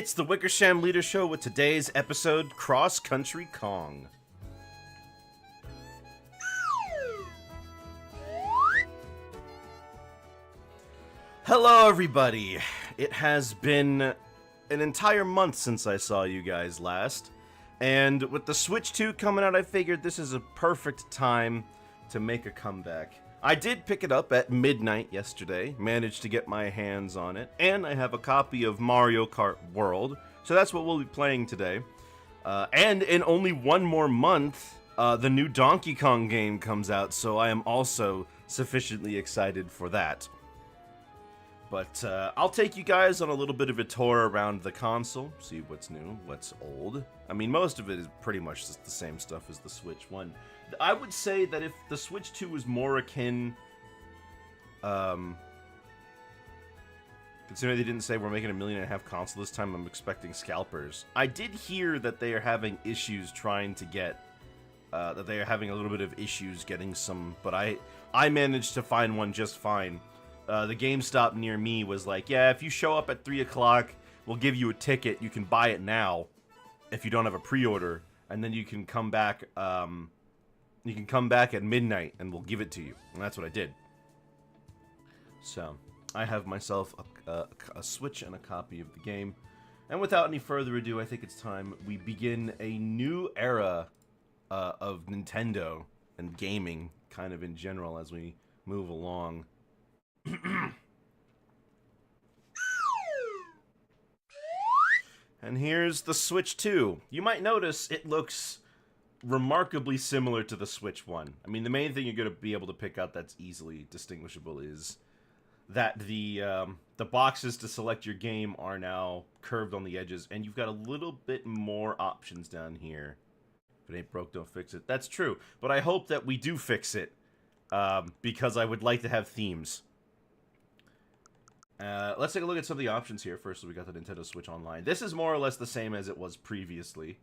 It's the Wickersham Leader Show with today's episode, Cross Country Kong. Hello, everybody. It has been an entire month since I saw you guys last, and with the Switch 2 coming out, I figured this is a perfect time to make a comeback. I did pick it up at midnight yesterday, managed to get my hands on it, and I have a copy of Mario Kart World, so that's what we'll be playing today. And in only one more month, the new Donkey Kong game comes out, so I am also sufficiently excited for that. But I'll take you guys on a little bit of a tour around the console, see what's new, what's old. I mean, most of it is pretty much just the same stuff as the Switch 1. I would say that if the Switch 2 was more akin, considering they didn't say we're making 1.5 million console this time, I'm expecting scalpers. I did hear that they are having issues trying to get, that they are having a little bit of issues getting some, but I managed to find one just fine. The GameStop near me was like, yeah, if you show up at 3 o'clock, we'll give you a ticket. You can buy it now if you don't have a pre-order, and then you can come back, at midnight, and we'll give it to you. And that's what I did. So, I have myself a Switch and a copy of the game. And without any further ado, I think it's time we begin a new era of Nintendo and gaming, kind of in general, as we move along. And here's the Switch 2. You might notice it looks remarkably similar to the Switch 1. I mean, the main thing you're going to be able to pick out that's easily distinguishable is that the boxes to select your game are now curved on the edges, and you've got a little bit more options down here. If it ain't broke, don't fix it. That's true, but I hope that we do fix it, because I would like to have themes. Let's take a look at some of the options here. First, we got the Nintendo Switch Online. This is more or less the same as it was previously,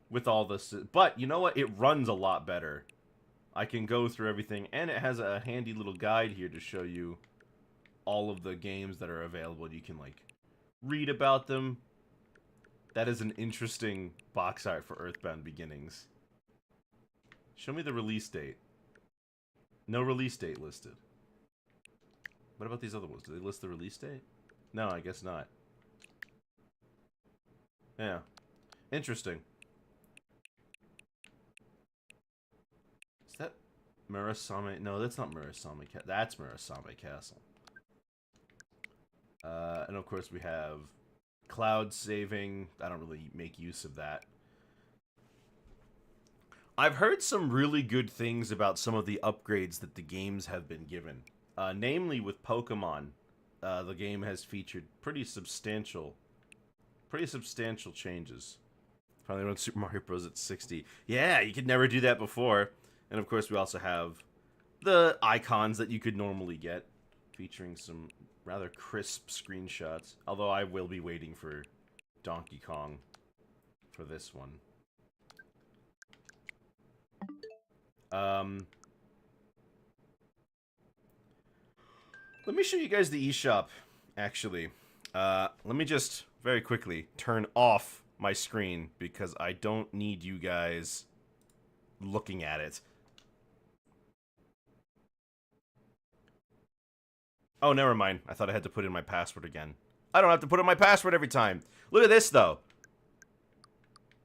with all this, but you know what? It runs a lot better. I can go through everything, and it has a handy little guide here to show you all of the games that are available. You can, like, read about them. That is an interesting box art for Earthbound Beginnings. Show me the release date. No release date listed. What about these other ones? Do they list the release date? No, I guess not. Yeah. Interesting. Is that Murasame? No, that's not Murasame. That's Murasame Castle. And of course we have cloud saving. I don't really make use of that. I've heard some really good things about some of the upgrades that the games have been given. Namely with Pokemon, the game has featured pretty substantial changes. Finally run Super Mario Bros. At 60. Yeah, you could never do that before. And of course we also have the icons that you could normally get, featuring some rather crisp screenshots. Although I will be waiting for Donkey Kong for this one. Let me show you guys the eShop, actually. Let me just, very quickly, turn off my screen, because I don't need you guys looking at it. Oh, never mind. I thought I had to put in my password again. I don't have to put in my password every time. Look at this, though.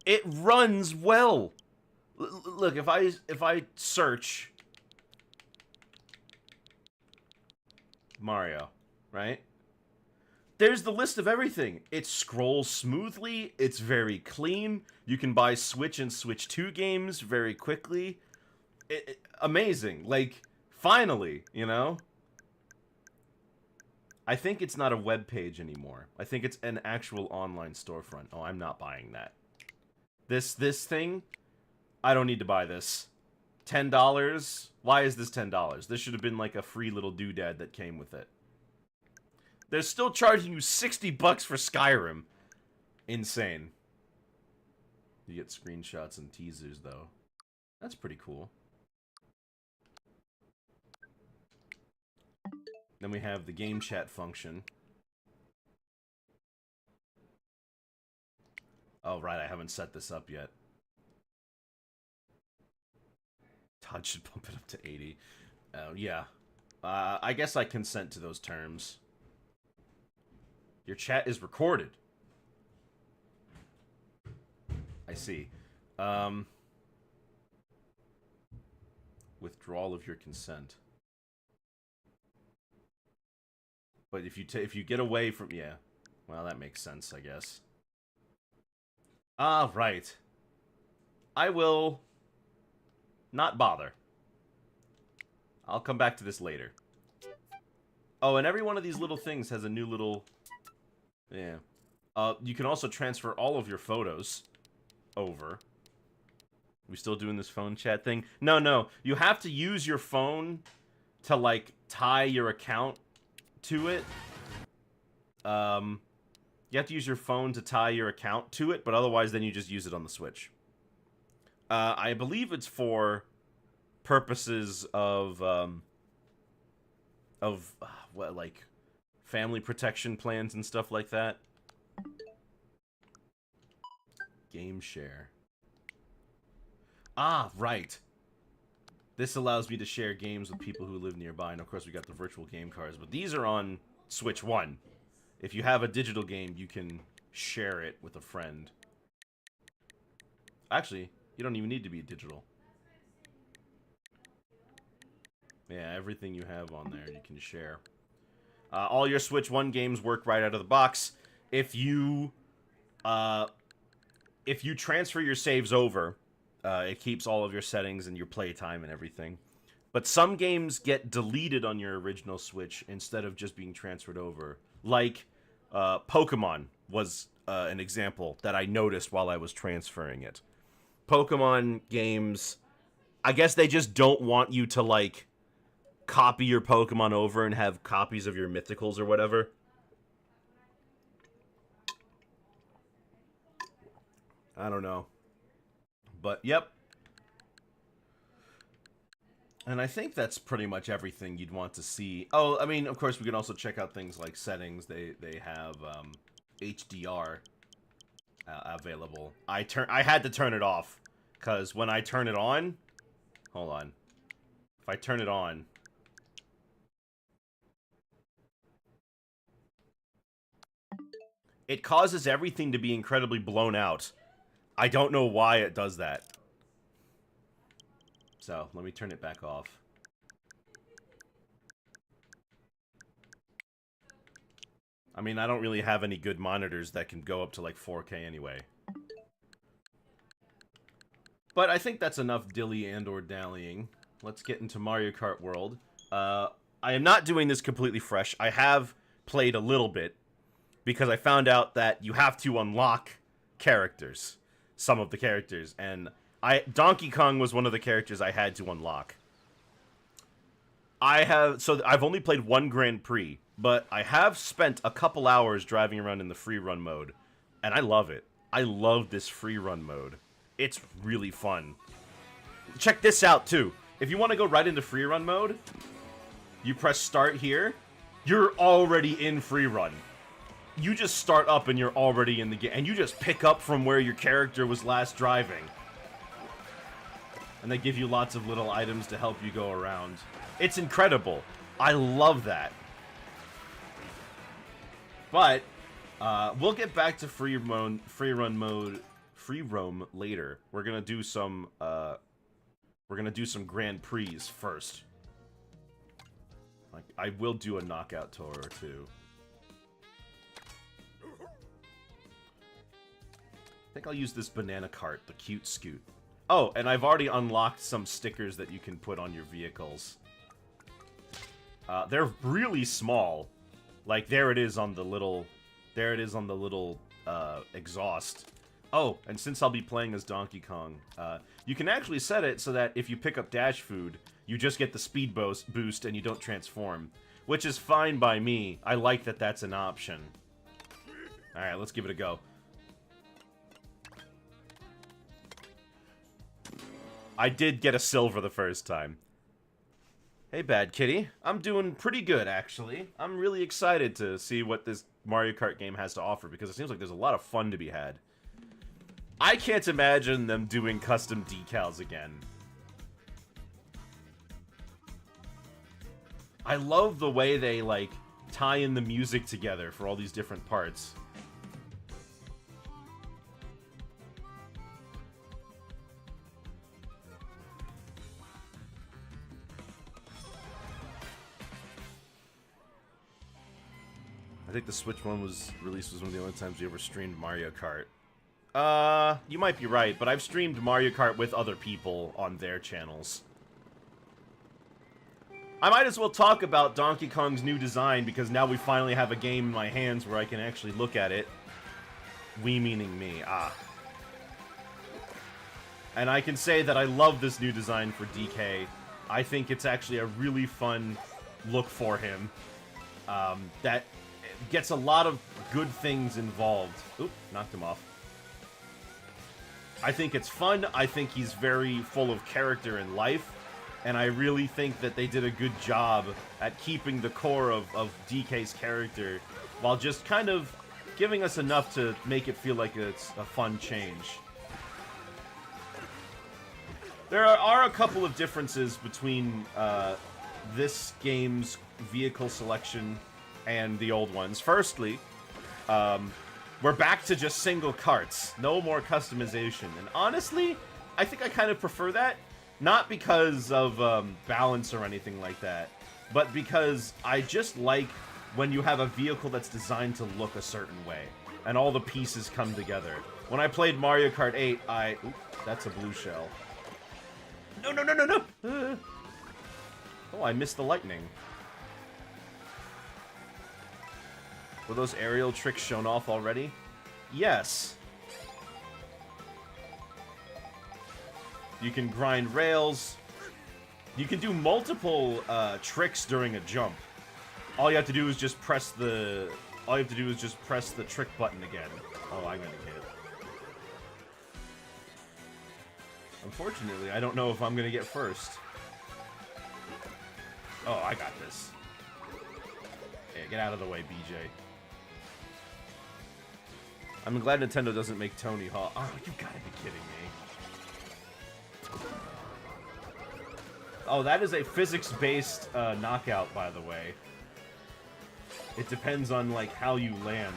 It runs well. Look, if I search Mario, right? There's the list of everything. It scrolls smoothly. It's very clean. You can buy Switch and Switch 2 games very quickly. Amazing. Like, finally, you know? I think it's not a web page anymore. I think it's an actual online storefront. Oh, I'm not buying that. This thing, I don't need to buy this. $10? Why is this $10? This should have been like a free little doodad that came with it. They're still charging you $60 for Skyrim. Insane. You get screenshots and teasers, though. That's pretty cool. Then we have the game chat function. Oh, right, I haven't set this up yet. Todd should bump it up to 80. Yeah. I guess I consent to those terms. Your chat is recorded. I see. Withdrawal of your consent. But if you get away from... Yeah. Well, that makes sense, I guess. Ah, right. I will not bother. I'll come back to this later. Oh, and every one of these little things has a new little... Yeah. You can also transfer all of your photos over. We still doing this phone chat thing? No. You have to use your phone to, like, tie your account to it. You have to use your phone to tie your account to it, but otherwise then you just use it on the Switch. I believe it's for purposes of what, like, family protection plans and stuff like that. Game share. Ah, right. This allows me to share games with people who live nearby, and of course we got the virtual game cards, but these are on Switch 1. If you have a digital game, you can share it with a friend. Actually, you don't even need to be digital. Yeah, everything you have on there you can share. All your Switch 1 games work right out of the box. If you transfer your saves over, it keeps all of your settings and your playtime and everything. But some games get deleted on your original Switch instead of just being transferred over. Like, Pokemon was an example that I noticed while I was transferring it. Pokemon games, I guess they just don't want you to, like, copy your Pokemon over and have copies of your Mythicals or whatever. I don't know. But, yep. And I think that's pretty much everything you'd want to see. Oh, I mean, of course, we can also check out things like settings. They have HDR available. I had to turn it off, because when I turn it on... Hold on. If I turn it on... It causes everything to be incredibly blown out. I don't know why it does that. So, let me turn it back off. I mean, I don't really have any good monitors that can go up to, like, 4K anyway. But I think that's enough dilly and or dallying. Let's get into Mario Kart World. I am not doing this completely fresh. I have played a little bit, because I found out that you have to unlock characters. Some of the characters, and Donkey Kong was one of the characters I had to unlock. I've only played one Grand Prix, but I have spent a couple hours driving around in the free run mode, and I love it. I love this free run mode. It's really fun. Check this out, too. If you want to go right into free run mode, you press start here, you're already in free run. You just start up and you're already in the game, and you just pick up from where your character was last driving. And they give you lots of little items to help you go around. It's incredible. I love that. But we'll get back to free roam later. We're gonna do some Grand Prix first. Like, I will do a knockout tour or two. I think I'll use this banana cart, the cute scoot. Oh, and I've already unlocked some stickers that you can put on your vehicles. They're really small. Like, there it is on the little... There it is on the little, exhaust. Oh, and since I'll be playing as Donkey Kong, you can actually set it so that if you pick up dash food, you just get the speed boost and you don't transform. Which is fine by me. I like that that's an option. Alright, let's give it a go. I did get a silver the first time. Hey, Bad Kitty. I'm doing pretty good, actually. I'm really excited to see what this Mario Kart game has to offer, because it seems like there's a lot of fun to be had. I can't imagine them doing custom decals again. I love the way they, like, tie in the music together for all these different parts. I think the Switch one was released was one of the only times we ever streamed Mario Kart. You might be right, but I've streamed Mario Kart with other people on their channels. I might as well talk about Donkey Kong's new design, because now we finally have a game in my hands where I can actually look at it. We meaning me, And I can say that I love this new design for DK. I think it's actually a really fun look for him. That gets a lot of good things involved. Oop, knocked him off. I think it's fun. I think he's very full of character and life. And I really think that they did a good job at keeping the core of DK's character while just kind of giving us enough to make it feel like it's a fun change. There are a couple of differences between this game's vehicle selection and the old ones. Firstly, we're back to just single carts. No more customization. And honestly, I think I kind of prefer that. Not because of balance or anything like that, but because I just like when you have a vehicle that's designed to look a certain way, and all the pieces come together. When I played Mario Kart 8, Oop, that's a blue shell. No, no, no, no, no! Oh, I missed the lightning. Were those aerial tricks shown off already? Yes. You can grind rails. You can do multiple tricks during a jump. All you have to do is just press the... All you have to do is just press the trick button again. Oh, I'm gonna hit. Unfortunately, I don't know if I'm gonna get first. Oh, I got this. Yeah, get out of the way, BJ. I'm glad Nintendo doesn't make Tony Hawk. Oh, you gotta be kidding me. Oh, that is a physics-based knockout, by the way. It depends on, like, how you land.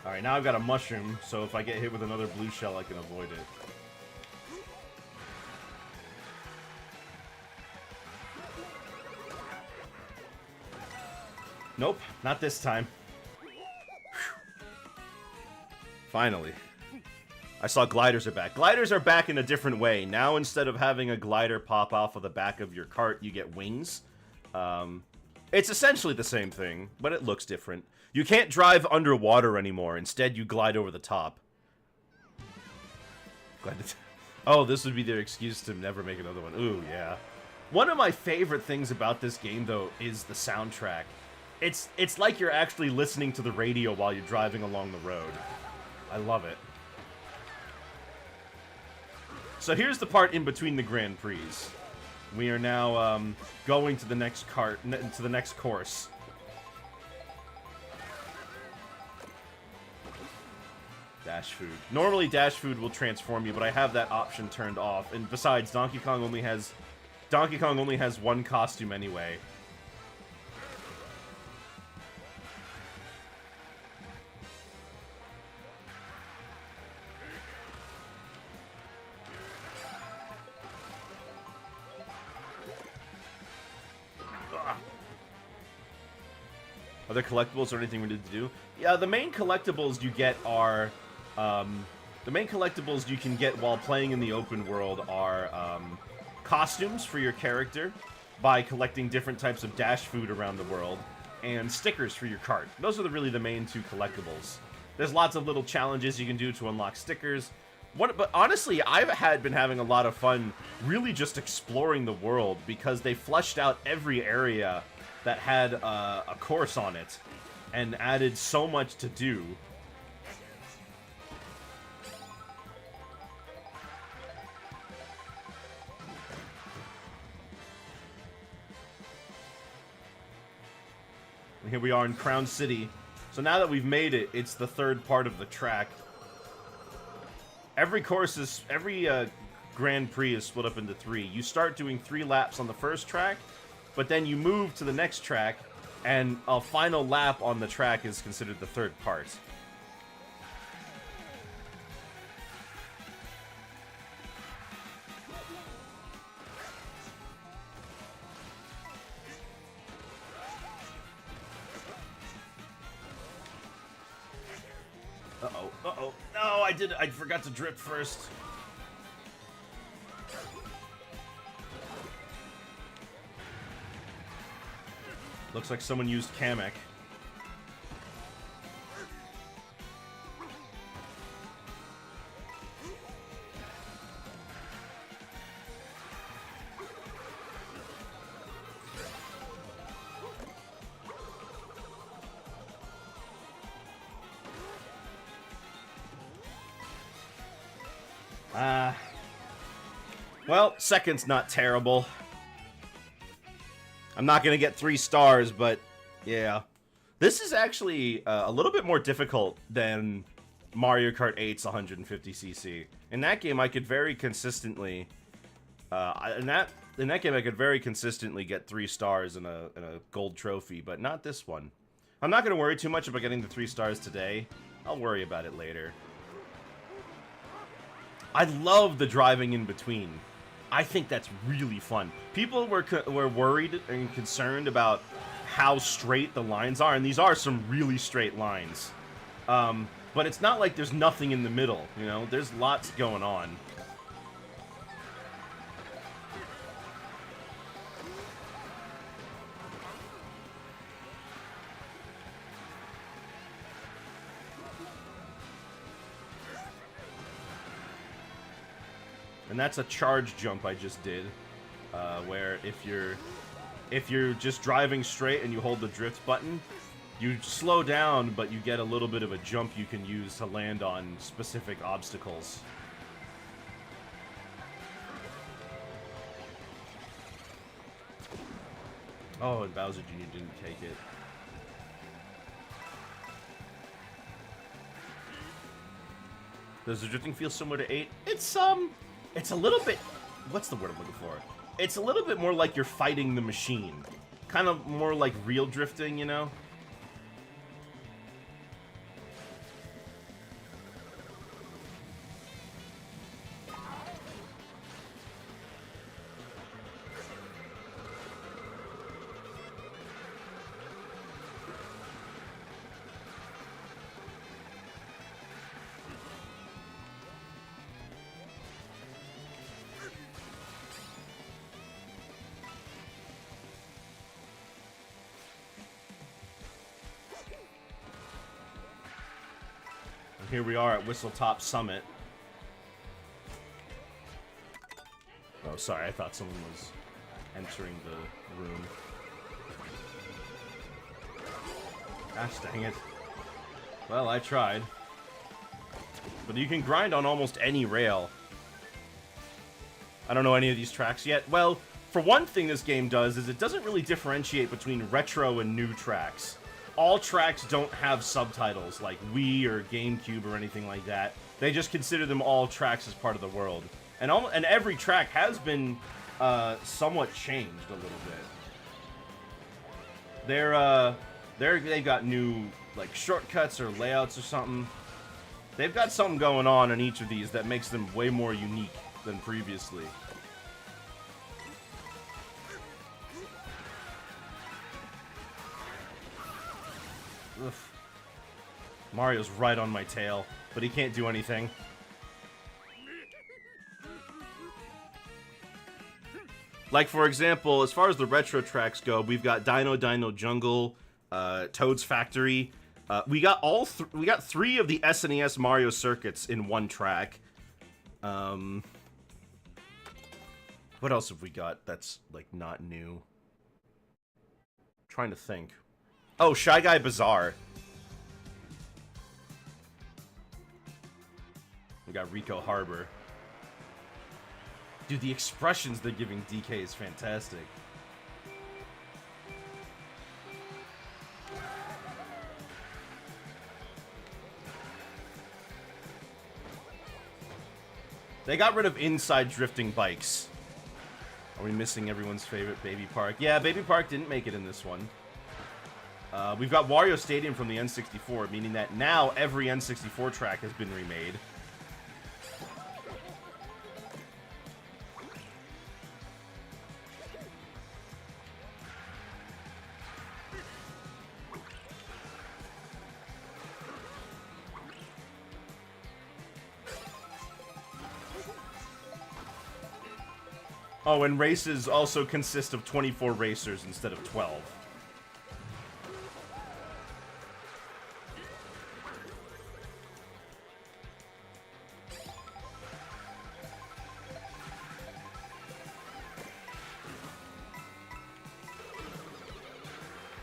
Alright, now I've got a mushroom, so if I get hit with another blue shell, I can avoid it. Nope, not this time. Whew. Finally. I saw gliders are back. Gliders are back in a different way. Now, instead of having a glider pop off of the back of your cart, you get wings. It's essentially the same thing, but it looks different. You can't drive underwater anymore. Instead, you glide over the top. Oh, this would be their excuse to never make another one. Ooh, yeah. One of my favorite things about this game, though, is the soundtrack. It's like you're actually listening to the radio while you're driving along the road. I love it. So here's the part in between the Grand Prix. We are now going to the next to the next course. Dash food. Normally dash food will transform you, but I have that option turned off. And besides, Donkey Kong only has one costume anyway. Are there collectibles or anything we need to do? Yeah, the main collectibles you get are... the main collectibles you can get while playing in the open world are costumes for your character by collecting different types of dash food around the world, and stickers for your cart. Those are really the main two collectibles. There's lots of little challenges you can do to unlock stickers. But honestly, I've been having a lot of fun really just exploring the world, because they fleshed out every area that had a course on it and added so much to do. Here we are in Crown City. So now that we've made it, it's the third part of the track. Every Grand Prix is split up into 3. You start doing 3 laps on the first track, but then you move to the next track, and a final lap on the track is considered the third part. Uh-oh, uh-oh. No, I forgot to drift first. Looks like someone used Kamek. Well, second's not terrible. I'm not gonna get 3 stars, but yeah. This is actually a little bit more difficult than Mario Kart 8's 150cc. In that game, I could very consistently... in that game, I could very consistently get 3 stars in a gold trophy, but not this one. I'm not gonna worry too much about getting the 3 stars today. I'll worry about it later. I love the driving in between. I think that's really fun. People were worried and concerned about how straight the lines are, and these are some really straight lines. But it's not like there's nothing in the middle, you know? There's lots going on. And that's a charge jump I just did, where if you're just driving straight and you hold the drift button, you slow down, but you get a little bit of a jump you can use to land on specific obstacles. Oh, and Bowser Jr. didn't take it. Does the drifting feel similar to 8? It's a little bit... What's the word I'm looking for? It's a little bit more like you're fighting the machine. Kind of more like real drifting, you know? Here we are at Whistletop Summit. Oh, sorry, I thought someone was entering the room. Gosh dang it. Well, I tried. But you can grind on almost any rail. I don't know any of these tracks yet. Well, for one thing this game does is it doesn't really differentiate between retro and new tracks. All tracks don't have subtitles like Wii or GameCube or anything like that. They just consider them all tracks as part of the world. And every track has been somewhat changed a little bit. They've got new like shortcuts or layouts or something. They've got something going on in each of these that makes them way more unique than previously. Ugh. Mario's right on my tail, but he can't do anything. Like, for example, as far as the retro tracks go, we've got Dino Dino Jungle, Toad's Factory. We got 3 of the SNES Mario circuits in one track. What else have we got that's, like, not new? I'm trying to think. Oh, Shy Guy Bazaar. We got Rico Harbor. Dude, the expressions they're giving DK is fantastic. They got rid of inside drifting bikes. Are we missing everyone's favorite Baby Park? Yeah, Baby Park didn't make it in this one. We've got Wario Stadium from the N64, meaning that now every N64 track has been remade. Oh, and races also consist of 24 racers instead of 12.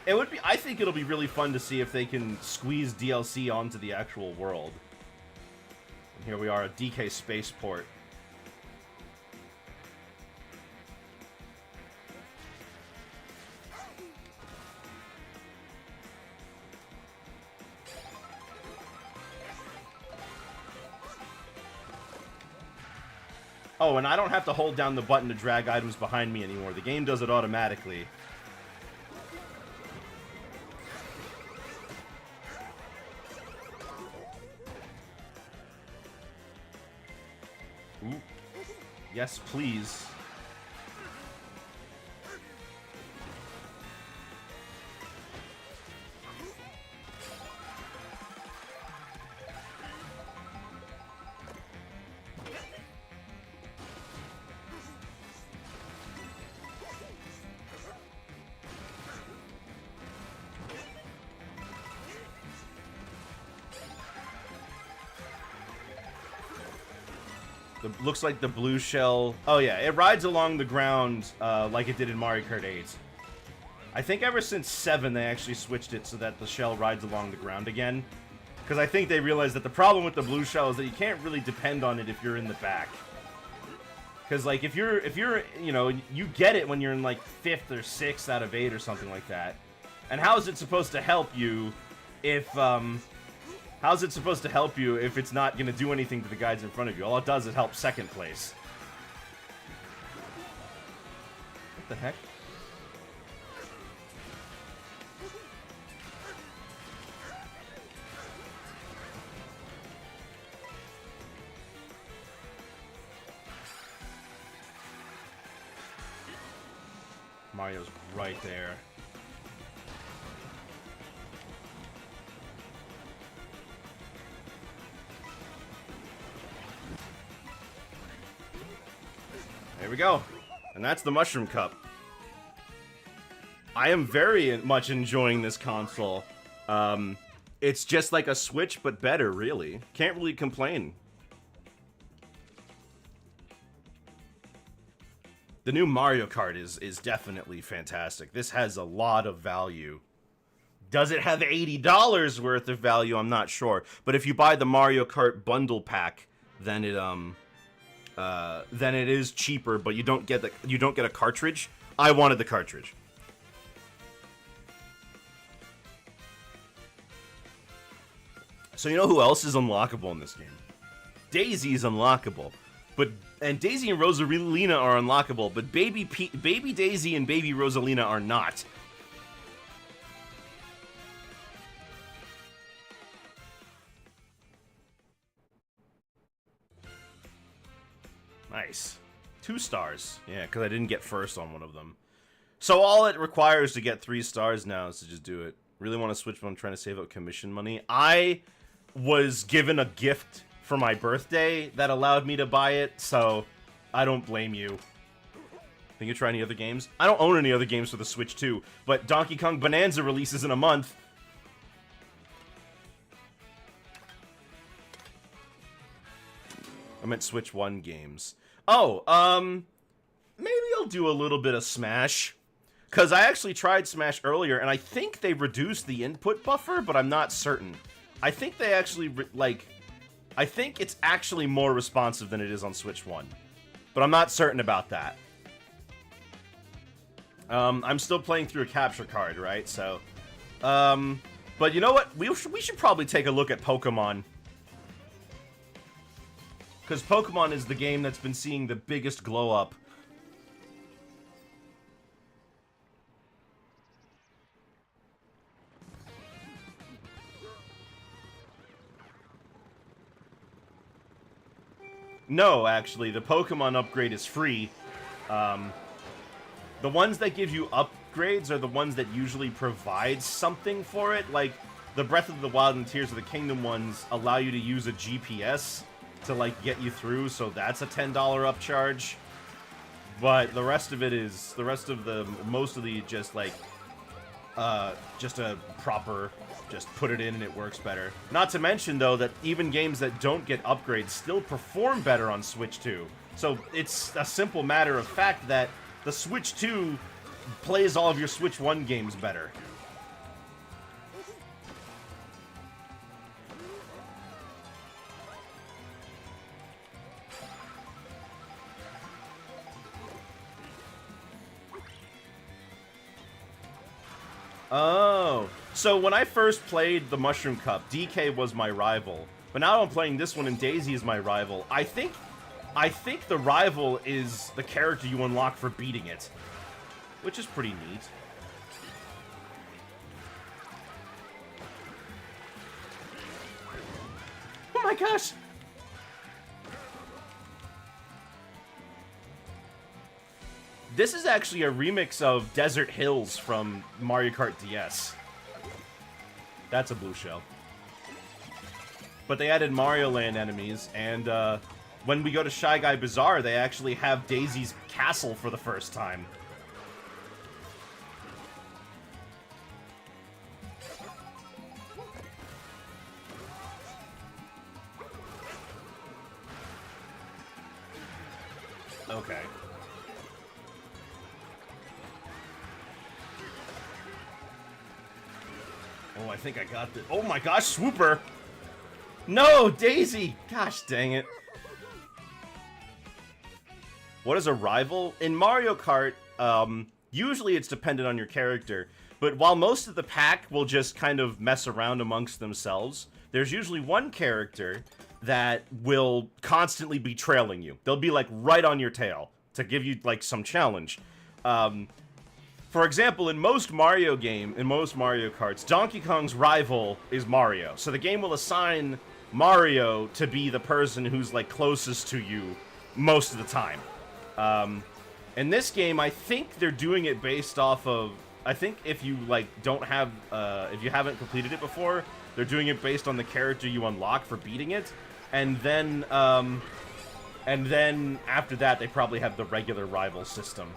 It would be, I think it'll be really fun to see if they can squeeze DLC onto the actual world. And here we are at DK Spaceport. Oh, and I don't have to hold down the button to drag items behind me anymore. The game does it automatically. Ooh. Yes, please. Looks like the blue shell... Oh yeah, it rides along the ground like it did in Mario Kart 8. I think ever since 7 they actually switched it so that the shell rides along the ground again. Because I think they realized that the problem with the blue shell is that you can't really depend on it if you're in the back. Because like if you're, you know, you get it when you're in like 5th or 6th out of 8 or something like that. And how is it supposed to help you if... How's it supposed to help you if it's not going to do anything to the guys in front of you? All it does is help second place. What the heck? Mario's right there. There we go. And that's the Mushroom Cup. I am very much enjoying this console. It's just like a Switch, but better, really. Can't really complain. The new Mario Kart is definitely fantastic. This has a lot of value. Does it have $80 worth of value? I'm not sure. But if you buy the Mario Kart bundle pack, then it is cheaper, but you don't get a cartridge. I wanted the cartridge. So you know who else is unlockable in this game? Daisy is unlockable, and Daisy and Rosalina are unlockable, but Baby Daisy and Baby Rosalina are not. Nice. 2 stars. Yeah, because I didn't get first on one of them. So all it requires to get 3 stars now is to just do it. Really want to switch, but I'm trying to save up commission money. I was given a gift for my birthday that allowed me to buy it, so I don't blame you. Think you try any other games? I don't own any other games for the Switch 2, but Donkey Kong Bonanza releases in a month. I meant Switch 1 games. Oh, maybe I'll do a little bit of Smash. Because I actually tried Smash earlier, and I think they reduced the input buffer, but I'm not certain. I think they actually, I think it's actually more responsive than it is on Switch 1. But I'm not certain about that. I'm still playing through a capture card, right? So, but you know what? We should probably take a look at Pokemon. Because Pokemon is the game that's been seeing the biggest glow up. No, actually, the Pokemon upgrade is free. The ones that give you upgrades are the ones that usually provide something for it. Like, the Breath of the Wild and Tears of the Kingdom ones allow you to use a GPS to, like, get you through, so that's a $10 upcharge. But the rest of it is, most of the just, like, just a proper, just put it in and it works better. Not to mention, though, that even games that don't get upgrades still perform better on Switch 2. So it's a simple matter of fact that the Switch 2 plays all of your Switch 1 games better. Oh, so when I first played the Mushroom Cup, DK was my rival. But now I'm playing this one and Daisy is my rival. I think the rival is the character you unlock for beating it, which is pretty neat. Oh my gosh! This is actually a remix of Desert Hills from Mario Kart DS. That's a blue shell. But they added Mario Land enemies, and when we go to Shy Guy Bazaar, they actually have Daisy's castle for the first time. Okay. Oh, I think I got this. Oh my gosh, Swooper! No, Daisy! Gosh dang it. What is a rival? In Mario Kart, usually it's dependent on your character, but while most of the pack will just kind of mess around amongst themselves, there's usually one character that will constantly be trailing you. They'll be like right on your tail to give you like some challenge. For example, in most Mario Karts, Donkey Kong's rival is Mario. So the game will assign Mario to be the person who's like closest to you most of the time. In this game, I think they're doing it based off of, I think if you like don't have, if you haven't completed it before, they're doing it based on the character you unlock for beating it, and then after that, they probably have the regular rival system.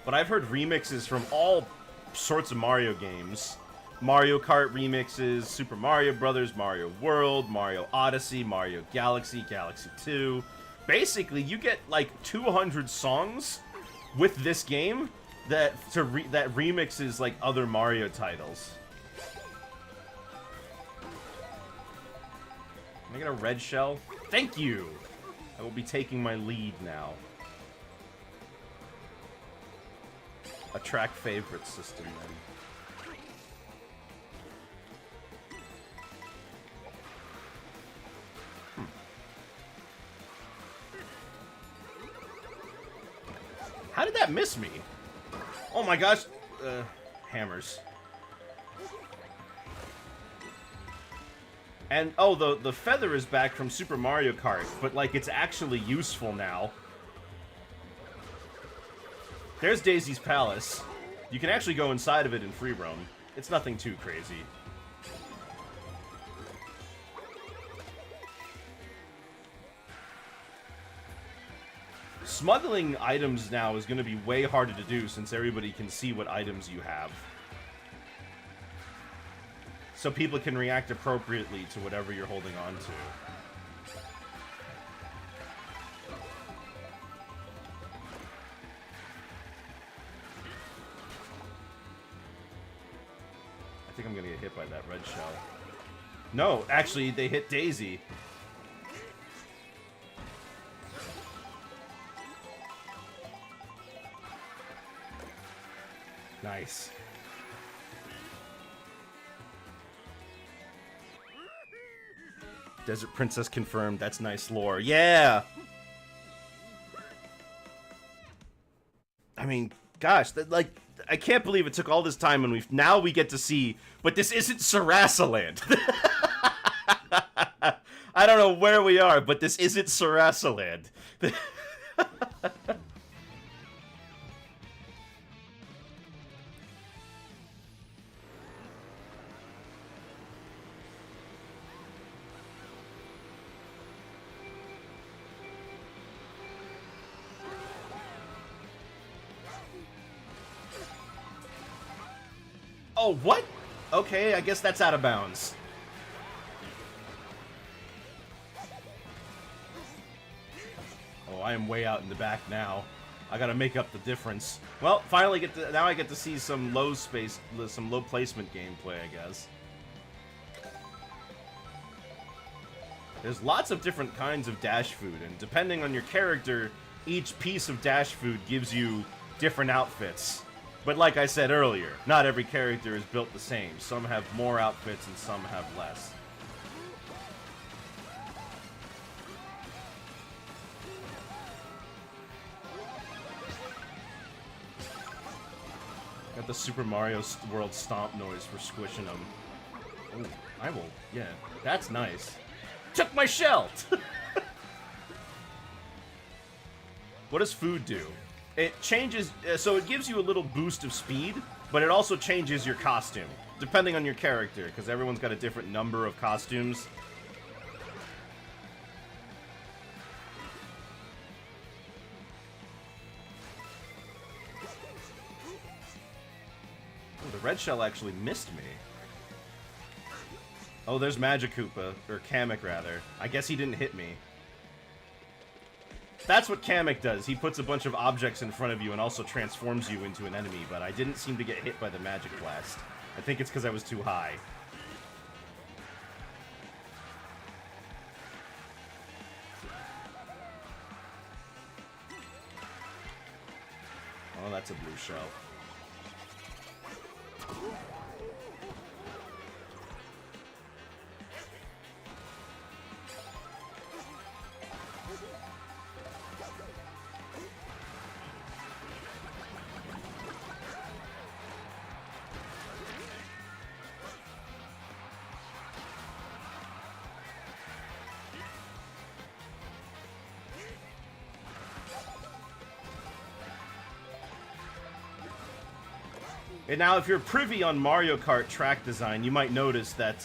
But I've heard remixes from all sorts of Mario games. Mario Kart remixes, Super Mario Brothers, Mario World, Mario Odyssey, Mario Galaxy, Galaxy 2. Basically, you get like 200 songs with this game that remixes like other Mario titles. Can I get a red shell? Thank you! I will be taking my lead now. A track favorite system, then. How did that miss me? Oh my gosh. Hammers. And, oh, the feather is back from Super Mario Kart, but, like, it's actually useful now. There's Daisy's Palace. You can actually go inside of it in free roam. It's nothing too crazy. Smuggling items now is going to be way harder to do since everybody can see what items you have. So people can react appropriately to whatever you're holding on to. I think I'm gonna get hit by that red shell. No, actually, they hit Daisy. Nice. Desert Princess confirmed. That's nice lore. Yeah! I mean, gosh, like, I can't believe it took all this time and now we get to see, but this isn't Sarasaland. I don't know where we are, but this isn't Sarasaland. Oh, what? Okay, I guess that's out of bounds. Oh, I am way out in the back now. I gotta make up the difference. Well, finally now I get to see some low placement gameplay, I guess. There's lots of different kinds of dash food, and depending on your character, each piece of dash food gives you different outfits. But like I said earlier, not every character is built the same. Some have more outfits and some have less. Got the Super Mario World stomp noise for squishing them. Oh, I will. Yeah, that's nice. Took my shell! What does food do? It changes, so it gives you a little boost of speed, but it also changes your costume, depending on your character, because everyone's got a different number of costumes. Oh, the red shell actually missed me. Oh, there's Magikoopa, or Kamek rather. I guess he didn't hit me. That's what Kamek does. He puts a bunch of objects in front of you and also transforms you into an enemy, but I didn't seem to get hit by the Magic Blast. I think it's because I was too high. Oh, that's a blue shell. And now, if you're privy on Mario Kart track design, you might notice that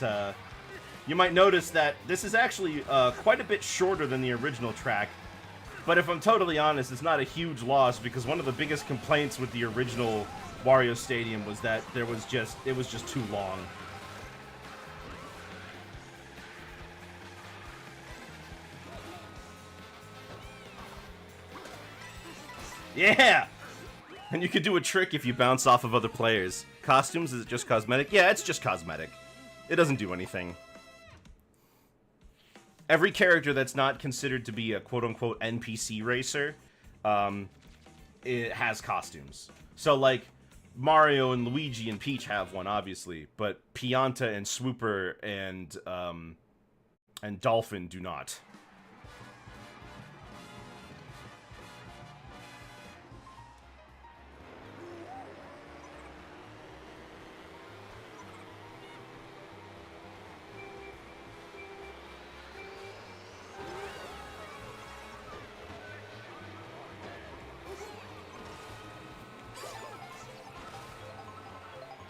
this is actually quite a bit shorter than the original track. But if I'm totally honest, it's not a huge loss, because one of the biggest complaints with the original Wario Stadium was that it was just too long. Yeah! And you can do a trick if you bounce off of other players. Costumes, is it just cosmetic? Yeah, it's just cosmetic. It doesn't do anything. Every character that's not considered to be a quote-unquote NPC racer, it has costumes. So, like, Mario and Luigi and Peach have one, obviously, but Pianta and Swooper and Dolphin do not.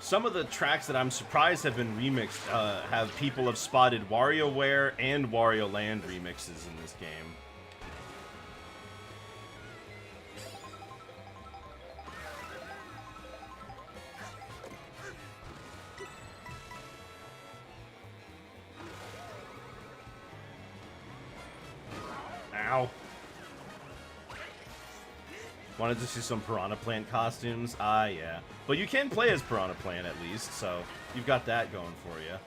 Some of the tracks that I'm surprised have been remixed people have spotted WarioWare and Wario Land remixes in this game. Ow. Wanted to see some Piranha Plant costumes? Ah, yeah. But you can play as Piranha Plant at least, so you've got that going for you.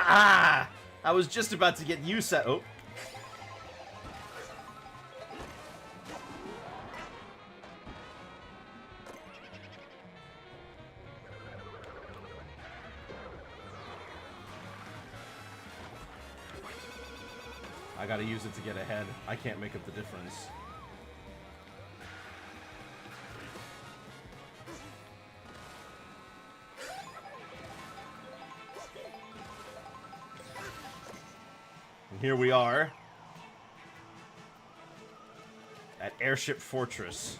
Ah! I was just about to get you set. Oh. I gotta use it to get ahead. I can't make up the difference. And here we are at Airship Fortress.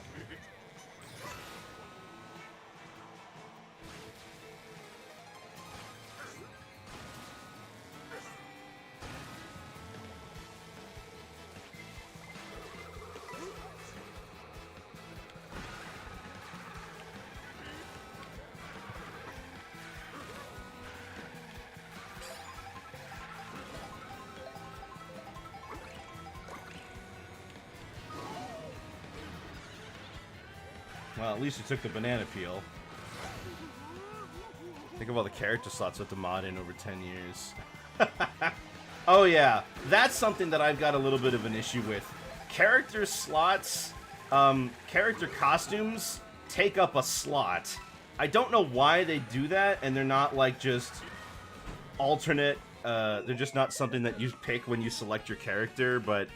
Well, at least you took the banana peel. Think of all the character slots with the mod in over 10 years. Oh yeah, that's something that I've got a little bit of an issue with. Character slots, character costumes take up a slot. I don't know why they do that, and they're not like just alternate, they're just not something that you pick when you select your character, but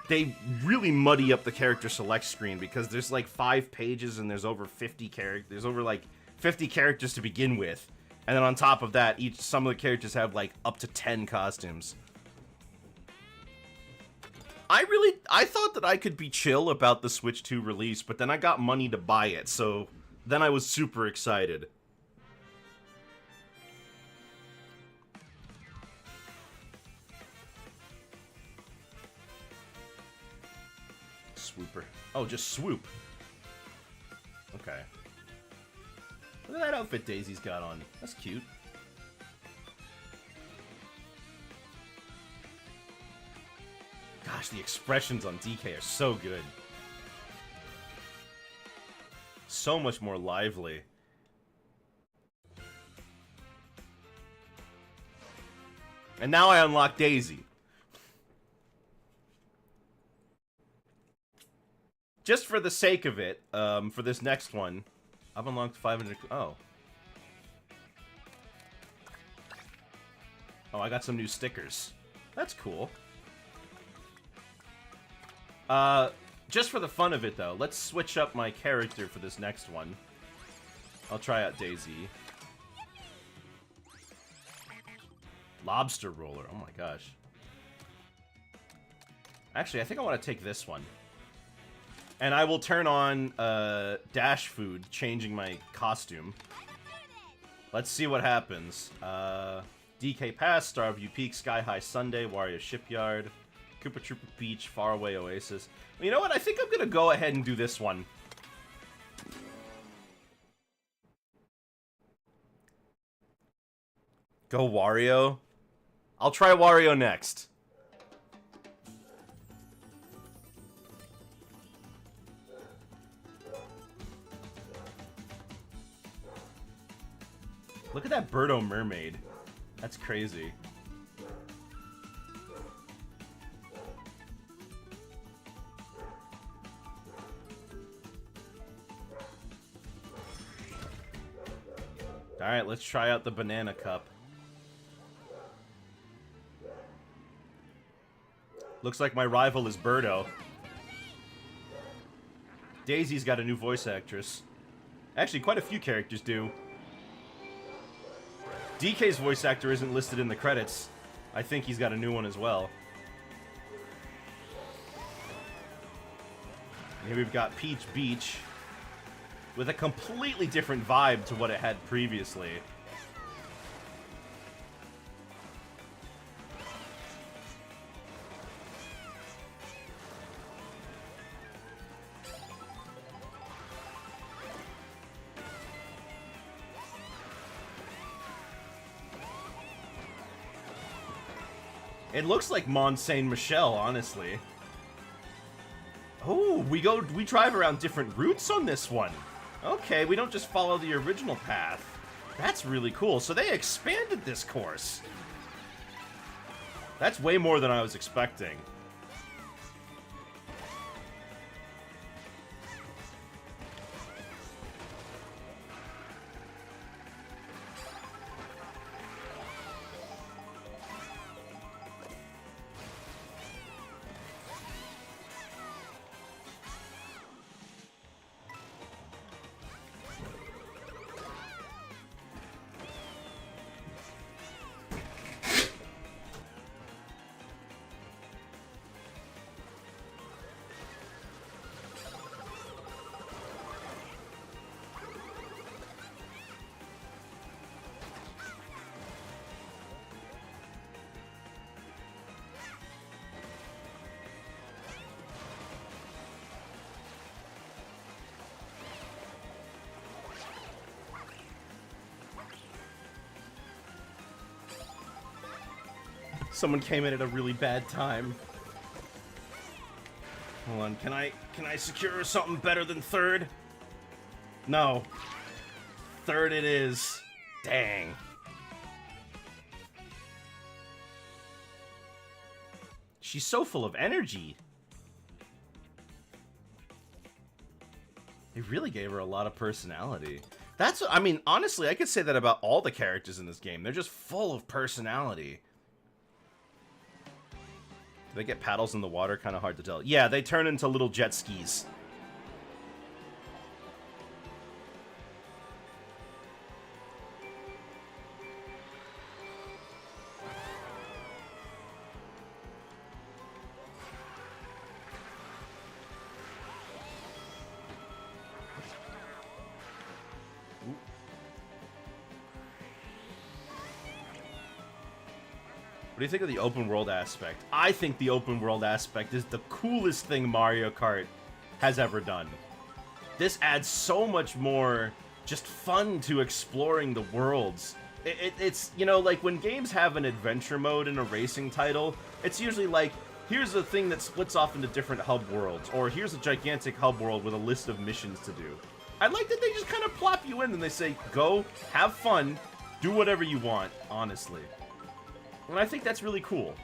they really muddy up the character select screen because there's like 5 pages and there's over 50 characters. There's over like 50 characters to begin with, and then on top of that, some of the characters have like up to 10 costumes. I thought that I could be chill about the Switch 2 release, but then I got money to buy it, so then I was super excited. Swooper. Oh, just swoop. Okay. Look at that outfit Daisy's got on. That's cute. Gosh, the expressions on DK are so good. So much more lively. And now I unlock Daisy. Just for the sake of it, for this next one, I've unlocked 500... Oh. Oh, I got some new stickers. That's cool. Just for the fun of it, though, let's switch up my character for this next one. I'll try out Daisy. Lobster roller. Oh my gosh. Actually, I think I want to take this one. And I will turn on Dash Food, changing my costume. Let's see what happens. DK Pass, Starview Peak, Sky High Sunday, Wario Shipyard, Koopa Troopa Beach, Faraway Oasis. Well, you know what? I think I'm going to go ahead and do this one. Go Wario? I'll try Wario next. Look at that Birdo mermaid. That's crazy. Alright, let's try out the banana cup. Looks like my rival is Birdo. Daisy's got a new voice actress. Actually, quite a few characters do. DK's voice actor isn't listed in the credits. I think he's got a new one as well. And here we've got Peach Beach with a completely different vibe to what it had previously. It looks like Mont Saint Michel, honestly. Oh, we drive around different routes on this one. Okay, we don't just follow the original path. That's really cool. So they expanded this course. That's way more than I was expecting. Someone came in at a really bad time. Hold on, can I secure something better than third? No. Third it is. Dang. She's so full of energy. They really gave her a lot of personality. That's, I mean, honestly, I could say that about all the characters in this game. They're just full of personality. Do they get paddles in the water? Kind of hard to tell. Yeah, they turn into little jet skis. What do you think of the open world aspect? I think the open world aspect is the coolest thing Mario Kart has ever done. This adds so much more just fun to exploring the worlds. It's, you know, like when games have an adventure mode in a racing title, it's usually like, here's a thing that splits off into different hub worlds, or here's a gigantic hub world with a list of missions to do. I like that they just kind of plop you in and they say, go, have fun, do whatever you want, honestly. And I think that's really cool.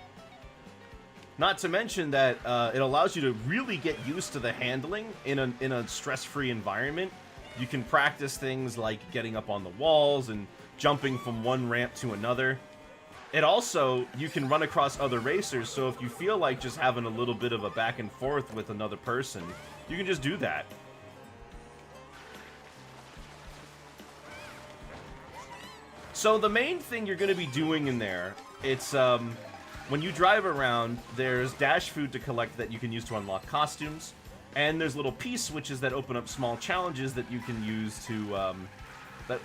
Not to mention that it allows you to really get used to the handling in a stress-free environment. You can practice things like getting up on the walls and jumping from one ramp to another. It also, you can run across other racers, so if you feel like just having a little bit of a back and forth with another person, you can just do that. So the main thing you're going to be doing in there, it's, when you drive around, there's dash food to collect that you can use to unlock costumes, and there's little P-switches that open up small challenges that you can use to,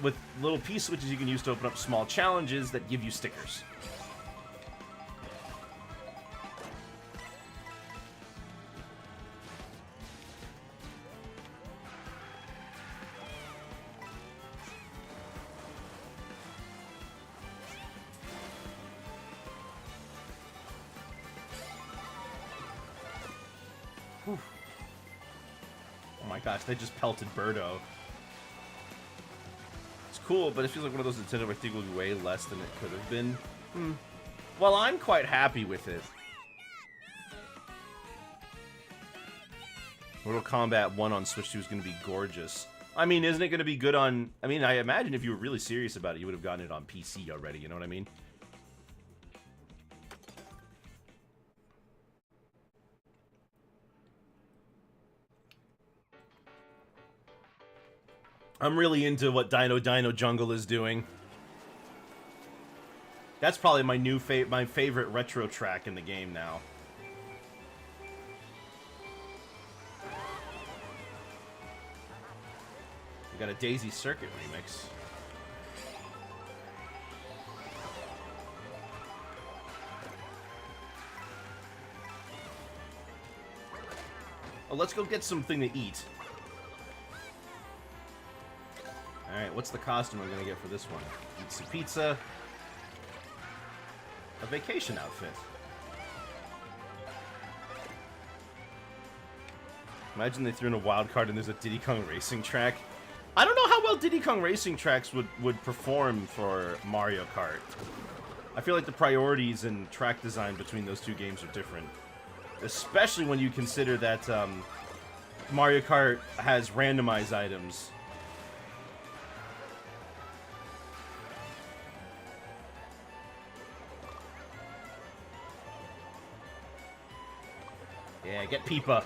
with little P-switches you can use to open up small challenges that give you stickers. Whew. Oh my gosh, they just pelted Birdo. It's cool, but it feels like one of those Nintendo I think will be way less than it could have been. Well, I'm quite happy with it. Mortal Kombat 1 on Switch 2 is going to be gorgeous. I mean, isn't it going to be good on... I mean, I imagine if you were really serious about it, you would have gotten it on PC already, you know what I mean? I'm really into what Dino Dino Jungle is doing. That's probably my my favorite retro track in the game now. We got a Daisy Circuit remix. Oh, let's go get something to eat. Alright, what's the costume I'm gonna get for this one? Eat some pizza. A vacation outfit. Imagine they threw in a wild card and there's a Diddy Kong Racing track. I don't know how well Diddy Kong Racing tracks would perform for Mario Kart. I feel like the priorities and track design between those two games are different. Especially when you consider that Mario Kart has randomized items. Yeah, get Peepa.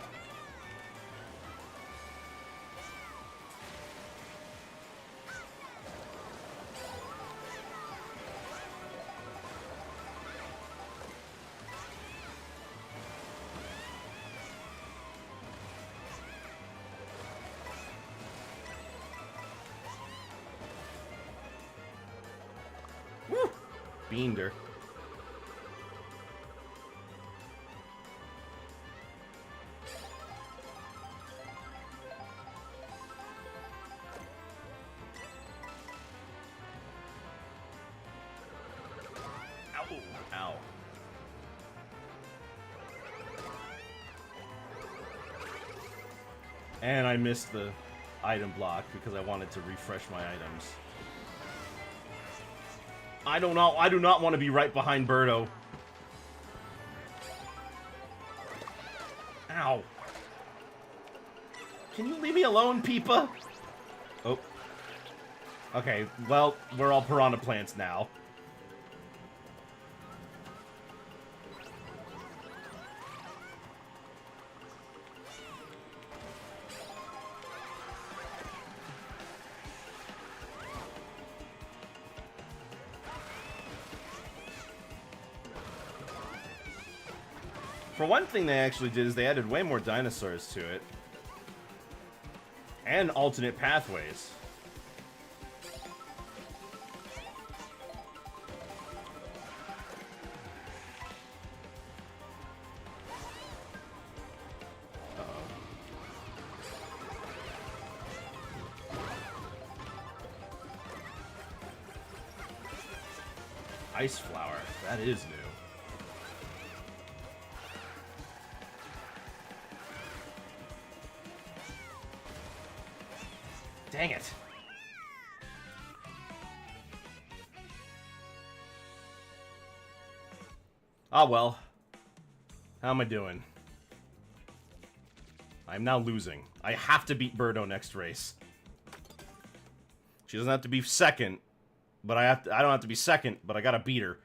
Woo! Beamed her. Ow. And I missed the item block because I wanted to refresh my items. I do not want to be right behind Birdo. Ow. Can you leave me alone, Peepa? Oh. Okay, well, we're all piranha plants now. For one thing they actually did is they added way more dinosaurs to it. And alternate pathways. Ice flower. That is new. Dang it. Ah, well. How am I doing? I'm now losing. I have to beat Birdo next race. She doesn't have to be second, but I don't have to be second, but I gotta beat her.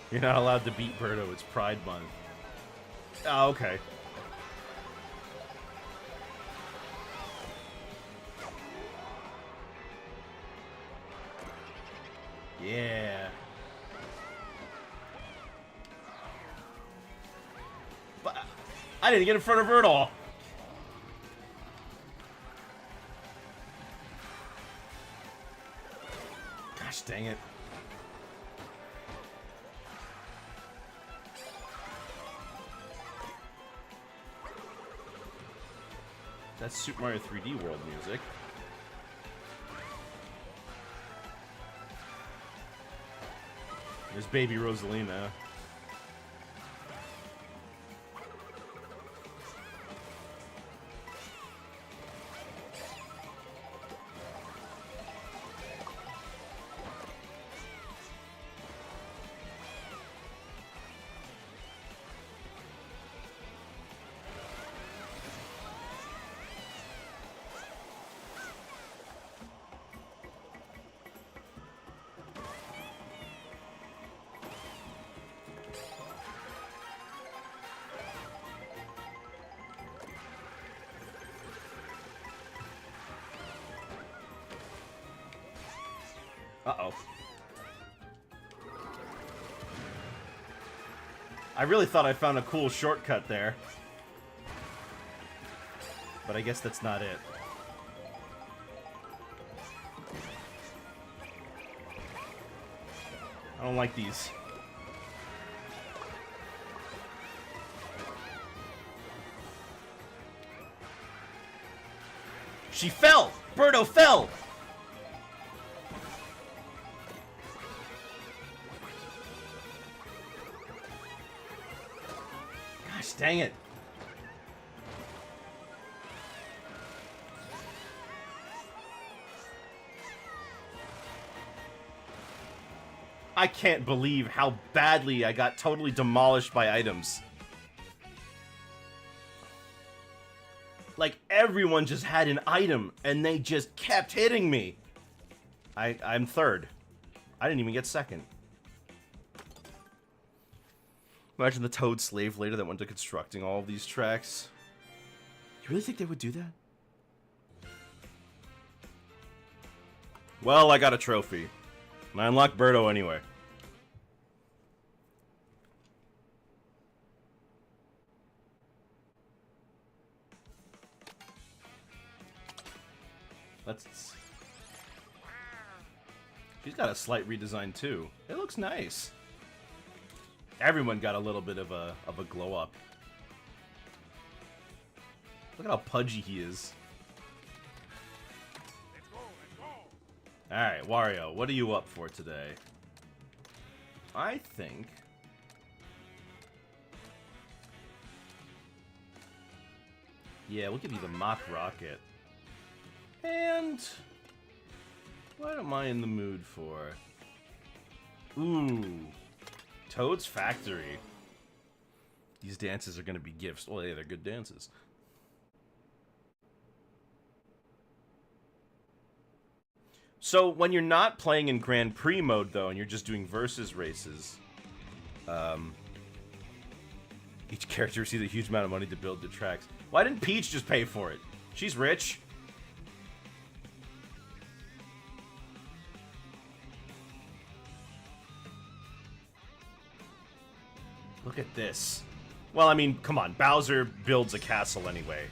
You're not allowed to beat Birdo, it's Pride Month. Oh, okay. Yeah. But I didn't get in front of her at all. Gosh dang it. That's Super Mario 3D World music. There's Baby Rosalina. Uh-oh. I really thought I found a cool shortcut there. But I guess that's not it. I don't like these. She fell! Birdo fell! Gosh, dang it. I can't believe how badly I got totally demolished by items. Like, everyone just had an item, and they just kept hitting me. I'm third. I didn't even get second. Imagine the Toad slave later that went to constructing all of these tracks. You really think they would do that? Well, I got a trophy. And I unlocked Birdo anyway. She's got a slight redesign too. It looks nice. Everyone got a little bit of a glow up. Look at how pudgy he is. Alright, Wario, what are you up for today? I think... yeah, we'll give you the Mach Rocket. And... what am I in the mood for? Ooh. Toad's Factory. These dances are gonna be gifts. Oh, yeah, they're good dances. So, when you're not playing in Grand Prix mode, though, and you're just doing versus races, each character receives a huge amount of money to build the tracks. Why didn't Peach just pay for it? She's rich. Look at this. Well, I mean, come on. Bowser builds a castle anyway.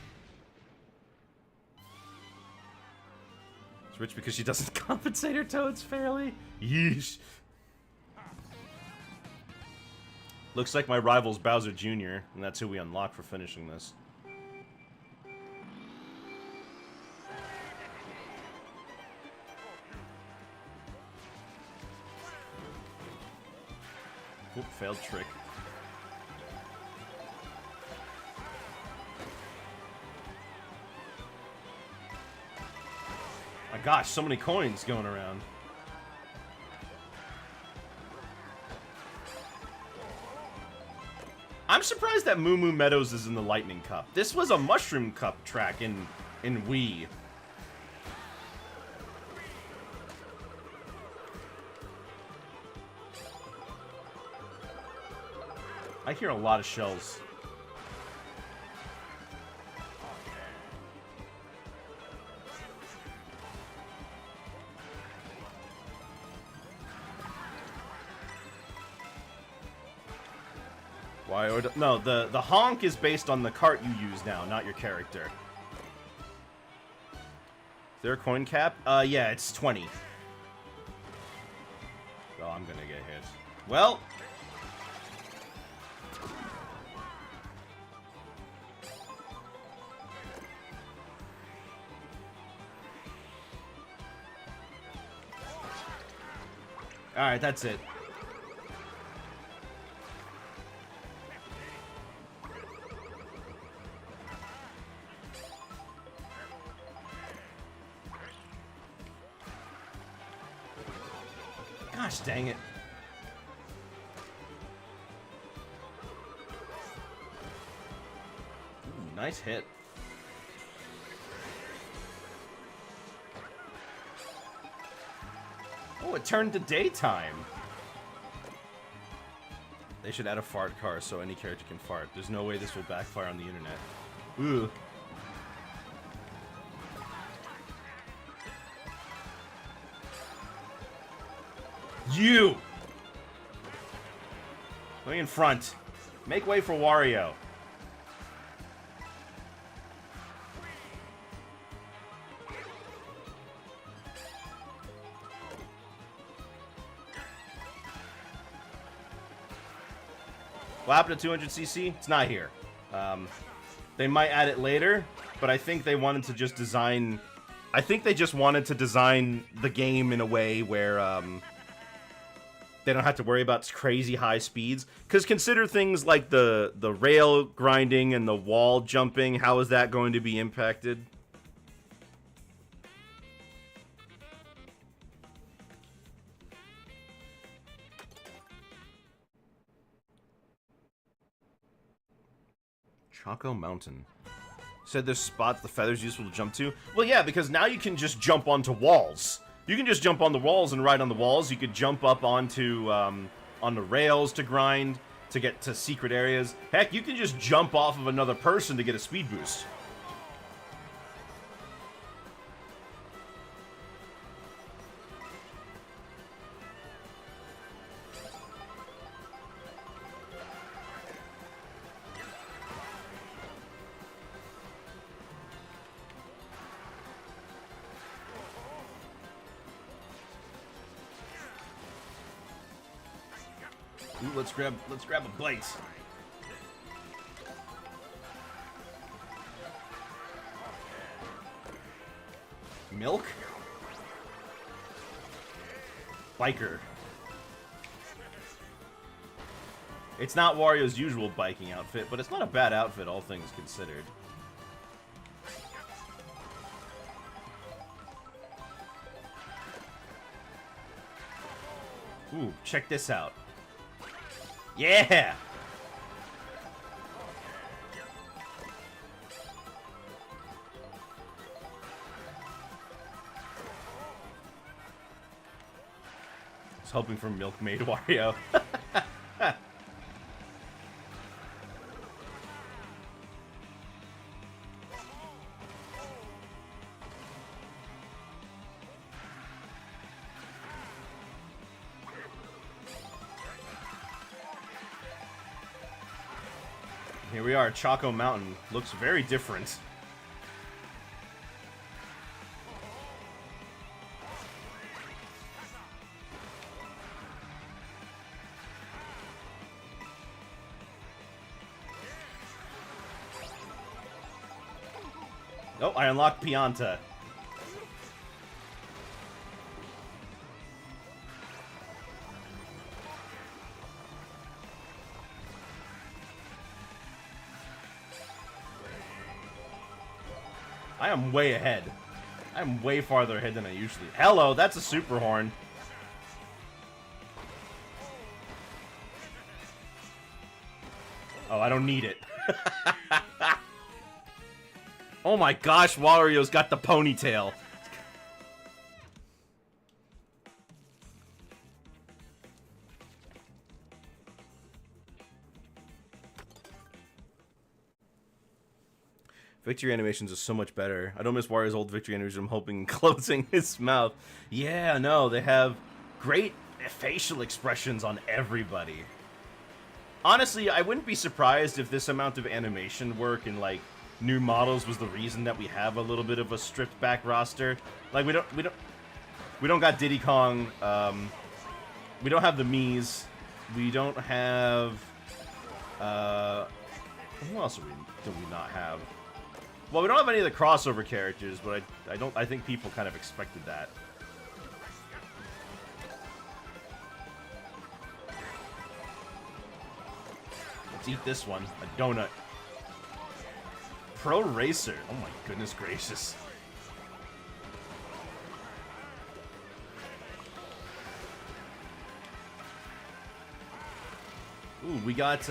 It's rich because she doesn't compensate her Toads fairly. Yeesh. Looks like my rival's Bowser Jr., and that's who we unlock for finishing this. Oop, failed trick. My gosh, so many coins going around. I'm surprised that Moo Moo Meadows is in the Lightning Cup. This was a Mushroom Cup track in Wii. I hear a lot of shells. Why? No, the honk is based on the cart you use now, not your character. Is there a coin cap? Yeah, it's 20. Oh, I'm gonna get hit. Well. Alright, that's it. Gosh dang it. Ooh, nice hit. Oh, it turned to daytime. They should add a fart car so any character can fart. There's no way this will backfire on the internet. Ooh. You! Going in front. Make way for Wario. What happened to 200cc? It's not here. They might add it later, but I think they wanted to just design... I think they just wanted to design the game in a way where, They don't have to worry about crazy high speeds. Because consider things like the rail grinding and the wall jumping. How is that going to be impacted? Choco Mountain. Said there's spots the feather's useful to jump to. Well, yeah, because now you can just jump onto walls. You can just jump on the walls and ride on the walls. You could jump up onto on the rails to grind, to get to secret areas. Heck, you can just jump off of another person to get a speed boost. Ooh, let's grab a bite. Milk? Biker. It's not Wario's usual biking outfit, but it's not a bad outfit, all things considered. Ooh, check this out. Yeah! I was hoping for Milkmaid Wario. Here we are, Choco Mountain. Looks very different. Oh, I unlocked Pianta. I am way ahead. I'm way farther ahead than I usually. Hello, that's a super horn. Oh, I don't need it. Oh my gosh, Wario's got the ponytail. Victory animations are so much better. I don't miss Wario's old victory animation. I'm hoping closing his mouth. Yeah, no, they have great facial expressions on everybody. Honestly, I wouldn't be surprised if this amount of animation work and like new models was the reason that we have a little bit of a stripped back roster. Like we don't got Diddy Kong. We don't have the Miis. We don't have. Who else do we not have? Well, we don't have any of the crossover characters, but I think people kind of expected that. Let's eat this one. A donut. Pro Racer. Oh my goodness gracious. Ooh, we got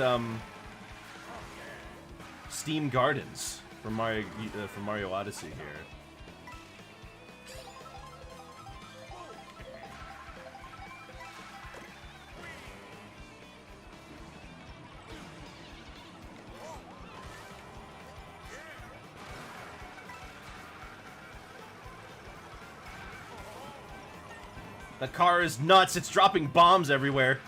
Steam Gardens from Mario Odyssey here. The car is nuts. It's dropping bombs everywhere.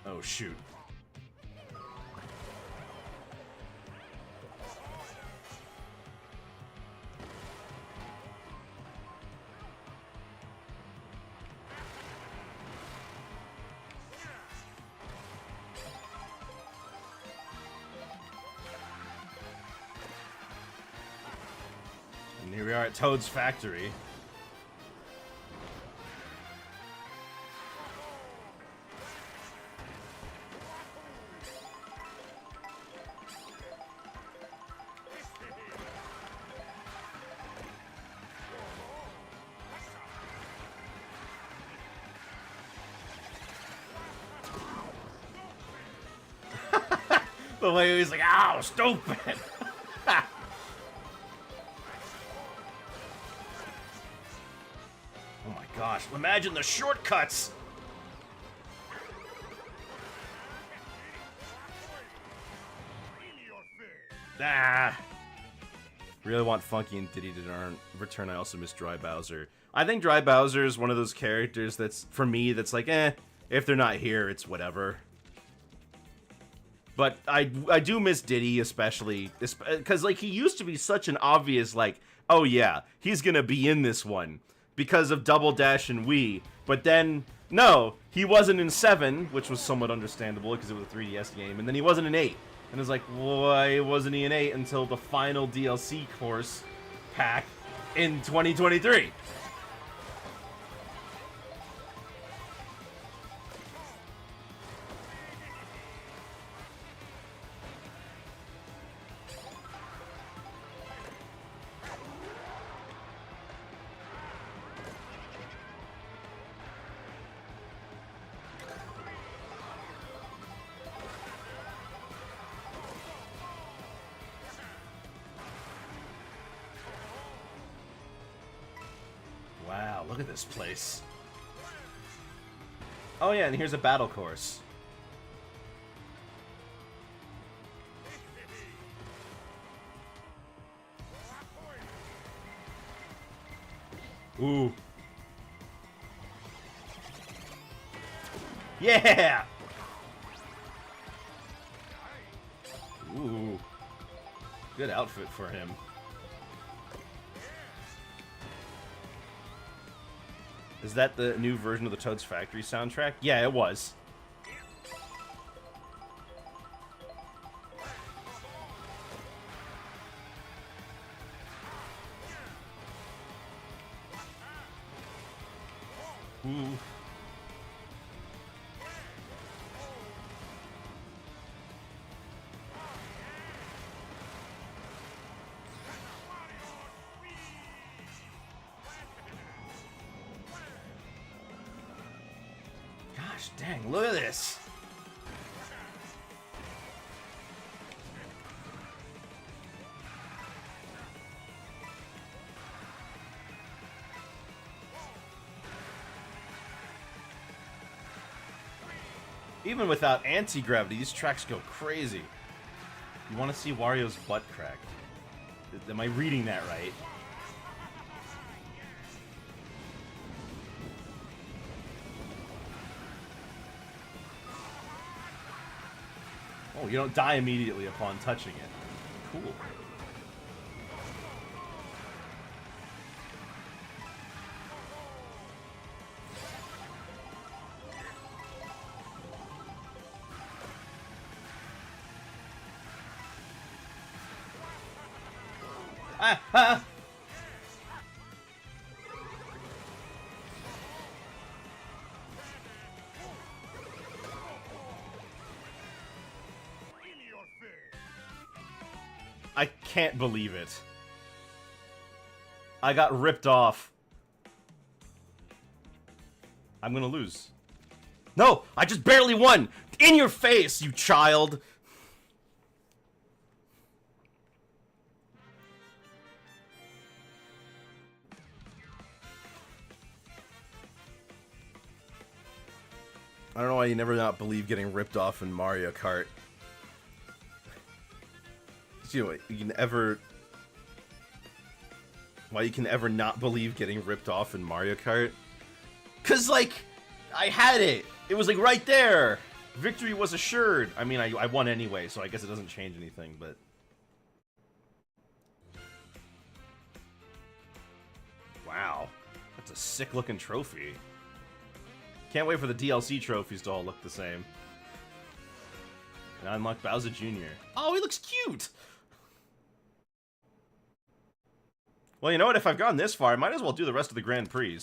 Oh, shoot. And here we are at Toad's factory. The way he was like, ow, stupid! Oh my gosh, imagine the shortcuts! Ah! Really want Funky and Diddy to return. I also miss Dry Bowser. I think Dry Bowser is one of those characters that's, for me, that's like, if they're not here, it's whatever. But I do miss Diddy, especially, because, like, he used to be such an obvious, like, oh yeah, he's gonna be in this one because of Double Dash and Wii. But then, no, he wasn't in 7, which was somewhat understandable because it was a 3DS game, and then he wasn't in 8. And it's like, why wasn't he in 8 until the final DLC course pack in 2023? Wow, look at this place. Oh yeah, and here's a battle course. Ooh. Yeah! Ooh. Good outfit for him. Is that the new version of the Toad's Factory soundtrack? Yeah, it was. Ooh. Gosh dang, look at this. Even without anti-gravity, these tracks go crazy. You want to see Wario's butt crack? Am I reading that right? Oh, you don't die immediately upon touching it. Cool. Ah! Ah! I can't believe it. I got ripped off. I'm gonna lose. No! I just barely won! In your face, you child! I don't know why you never not believe getting ripped off in Mario Kart. You know, you can ever... Why you can ever not believe getting ripped off in Mario Kart? 'Cause, like, I had it! It was, like, right there! Victory was assured! I mean, I won anyway, so I guess it doesn't change anything, but... Wow. That's a sick-looking trophy. Can't wait for the DLC trophies to all look the same. And I unlock Bowser Jr. Oh, he looks cute! Well, you know what? If I've gone this far, I might as well do the rest of the Grand Prix.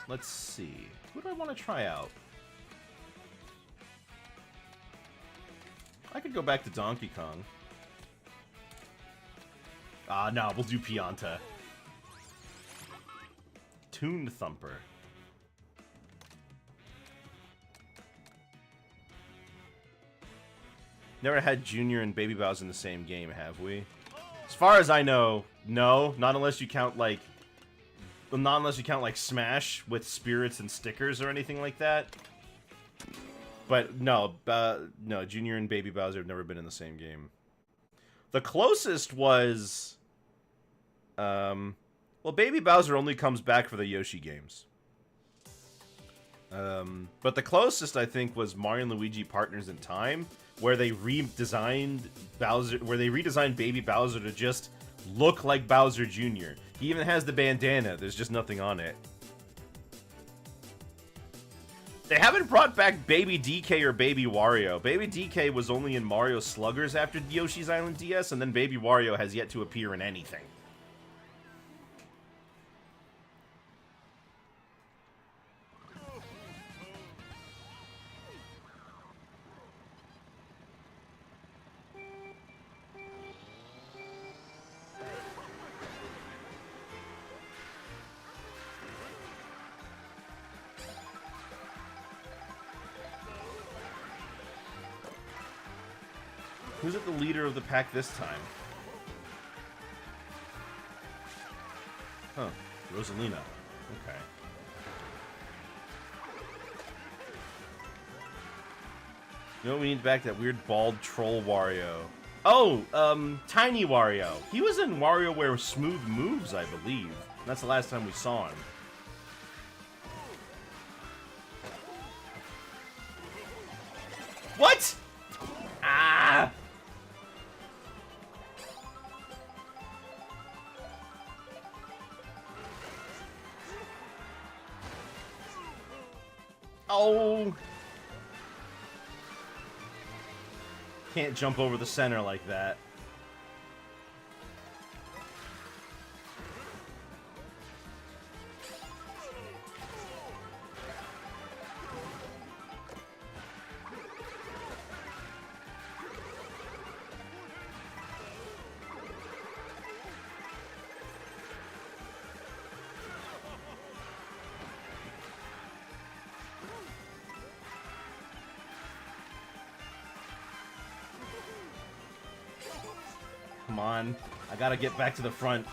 Let's see. Who do I want to try out? I could go back to Donkey Kong. Ah, no, we'll do Pianta. Toon Thumper. Never had Junior and Baby Bowser in the same game, have we? As far as I know, no. Not unless you count, like... Not unless you count, like, Smash with spirits and stickers or anything like that. But, no. No, Junior and Baby Bowser have never been in the same game. The closest was... well, Baby Bowser only comes back for the Yoshi games. But the closest, I think, was Mario and Luigi Partners in Time, where they redesigned Baby Bowser to just look like Bowser Jr. He even has the bandana, there's just nothing on it. They haven't brought back Baby DK or Baby Wario. Baby DK was only in Mario Sluggers after Yoshi's Island DS, and then Baby Wario has yet to appear in anything. Who's at the leader of the pack this time? Huh. Rosalina. Okay. You know what we need back? That weird bald troll Wario. Oh, Tiny Wario. He was in WarioWare Smooth Moves, I believe. That's the last time we saw him. What? Ah! Oh! Can't jump over the center like that. Come on. I gotta get back to the front.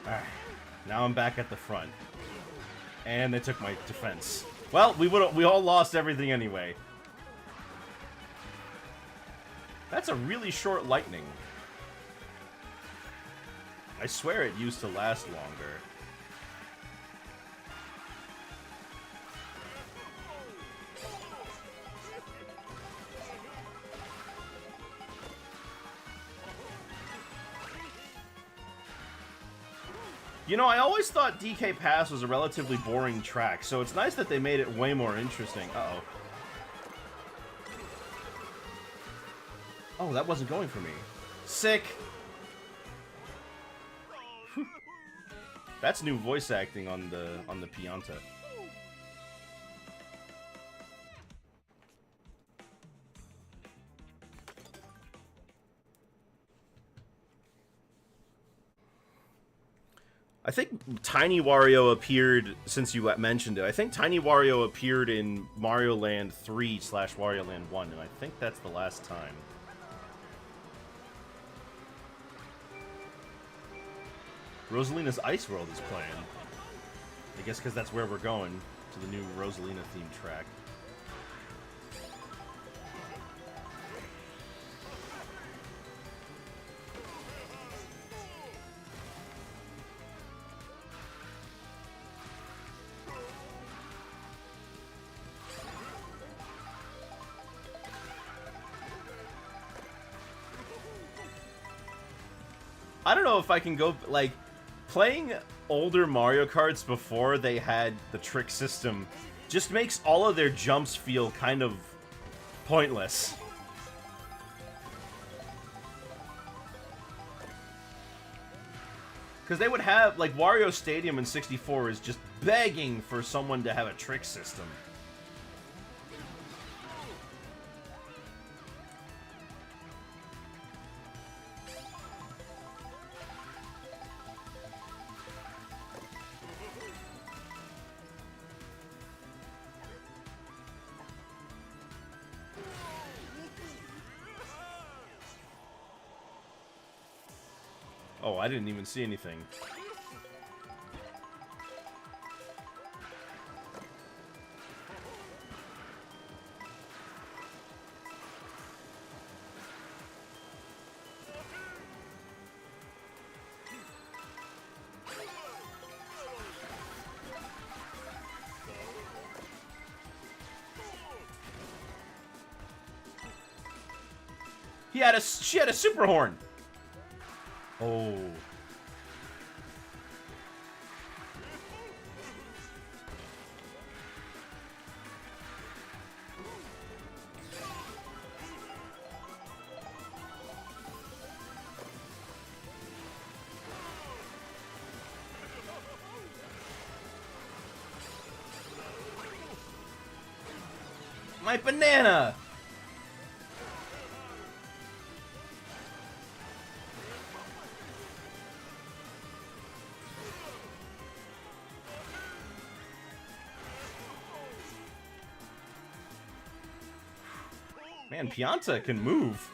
Alright, now I'm back at the front. And they took my defense. Well, we all lost everything anyway. That's a really short lightning. I swear it used to last longer. You know, I always thought DK Pass was a relatively boring track, so it's nice that they made it way more interesting. Uh-oh. Oh, that wasn't going for me. Sick! Whew. That's new voice acting on the Pianta. I think Tiny Wario appeared, since you mentioned it, I think Tiny Wario appeared in Mario Land 3 / Wario Land 1, and I think that's the last time. Rosalina's Ice World is playing. I guess because that's where we're going, to the new Rosalina themed track. I don't know if I can go, like, playing older Mario Karts before they had the trick system just makes all of their jumps feel kind of pointless. Because they would have, like, Wario Stadium in 64 is just begging for someone to have a trick system. Oh, I didn't even see anything. She had a super horn. Oh. My banana! Man, Pianta can move.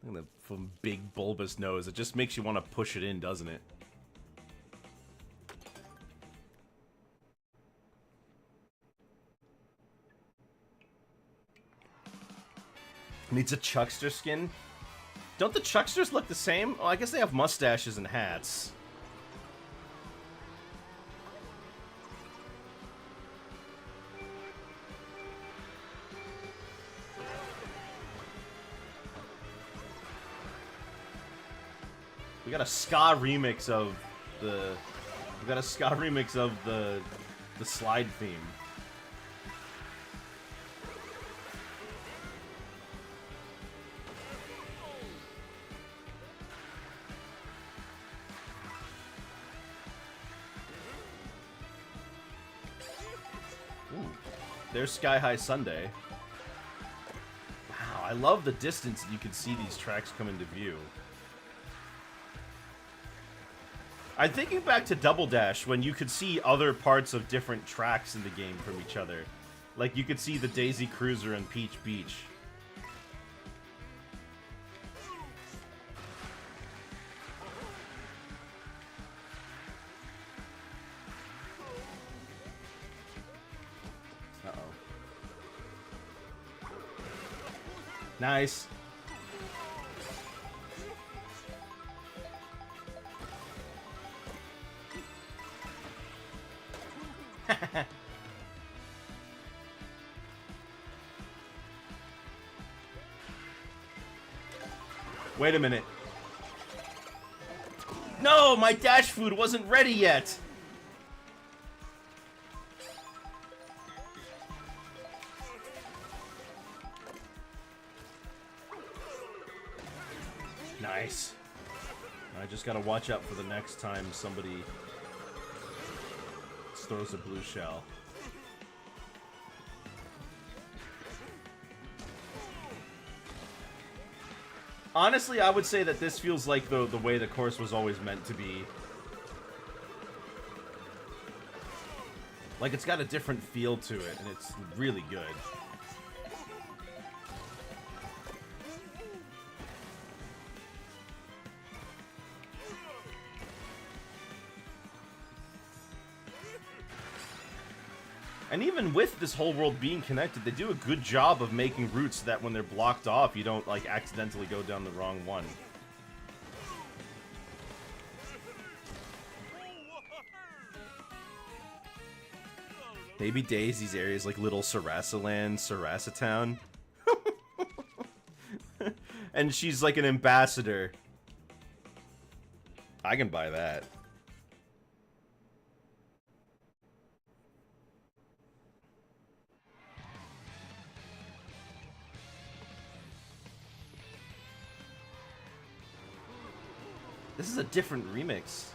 Look at the big bulbous nose. It just makes you want to push it in, doesn't it? Needs a Chuckster skin? Don't the Chucksters look the same? Oh, I guess they have mustaches and hats. We got a ska remix of the... We got a ska remix of the slide theme. Ooh, there's Sky High Sunday. Wow, I love the distance that you can see these tracks come into view. I'm thinking back to Double Dash when you could see other parts of different tracks in the game from each other. Like you could see the Daisy Cruiser and Peach Beach. Uh-oh. Nice. Wait a minute. No, my dash food wasn't ready yet. Nice. I just gotta watch out for the next time somebody throws a blue shell. Honestly, I would say that this feels like the way the course was always meant to be. Like, it's got a different feel to it, and it's really good. And even with this whole world being connected, they do a good job of making routes so that when they're blocked off, you don't, like, accidentally go down the wrong one. Maybe Daisy's areas like Little Sarasaland, Sarasatown. and she's like an ambassador. I can buy that. This is a different remix.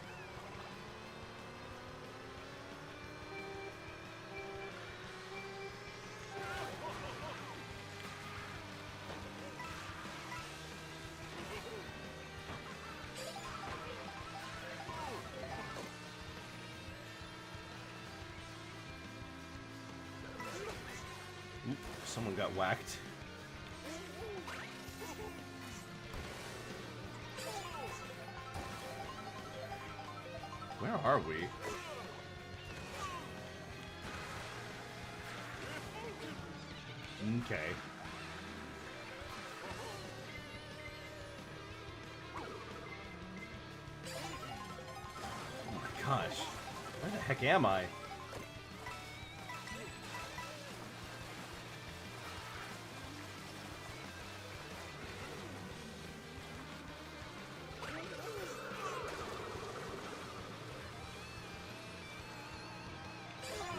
Oop, someone got whacked. Where are we? Okay. Oh my gosh. Where the heck am I?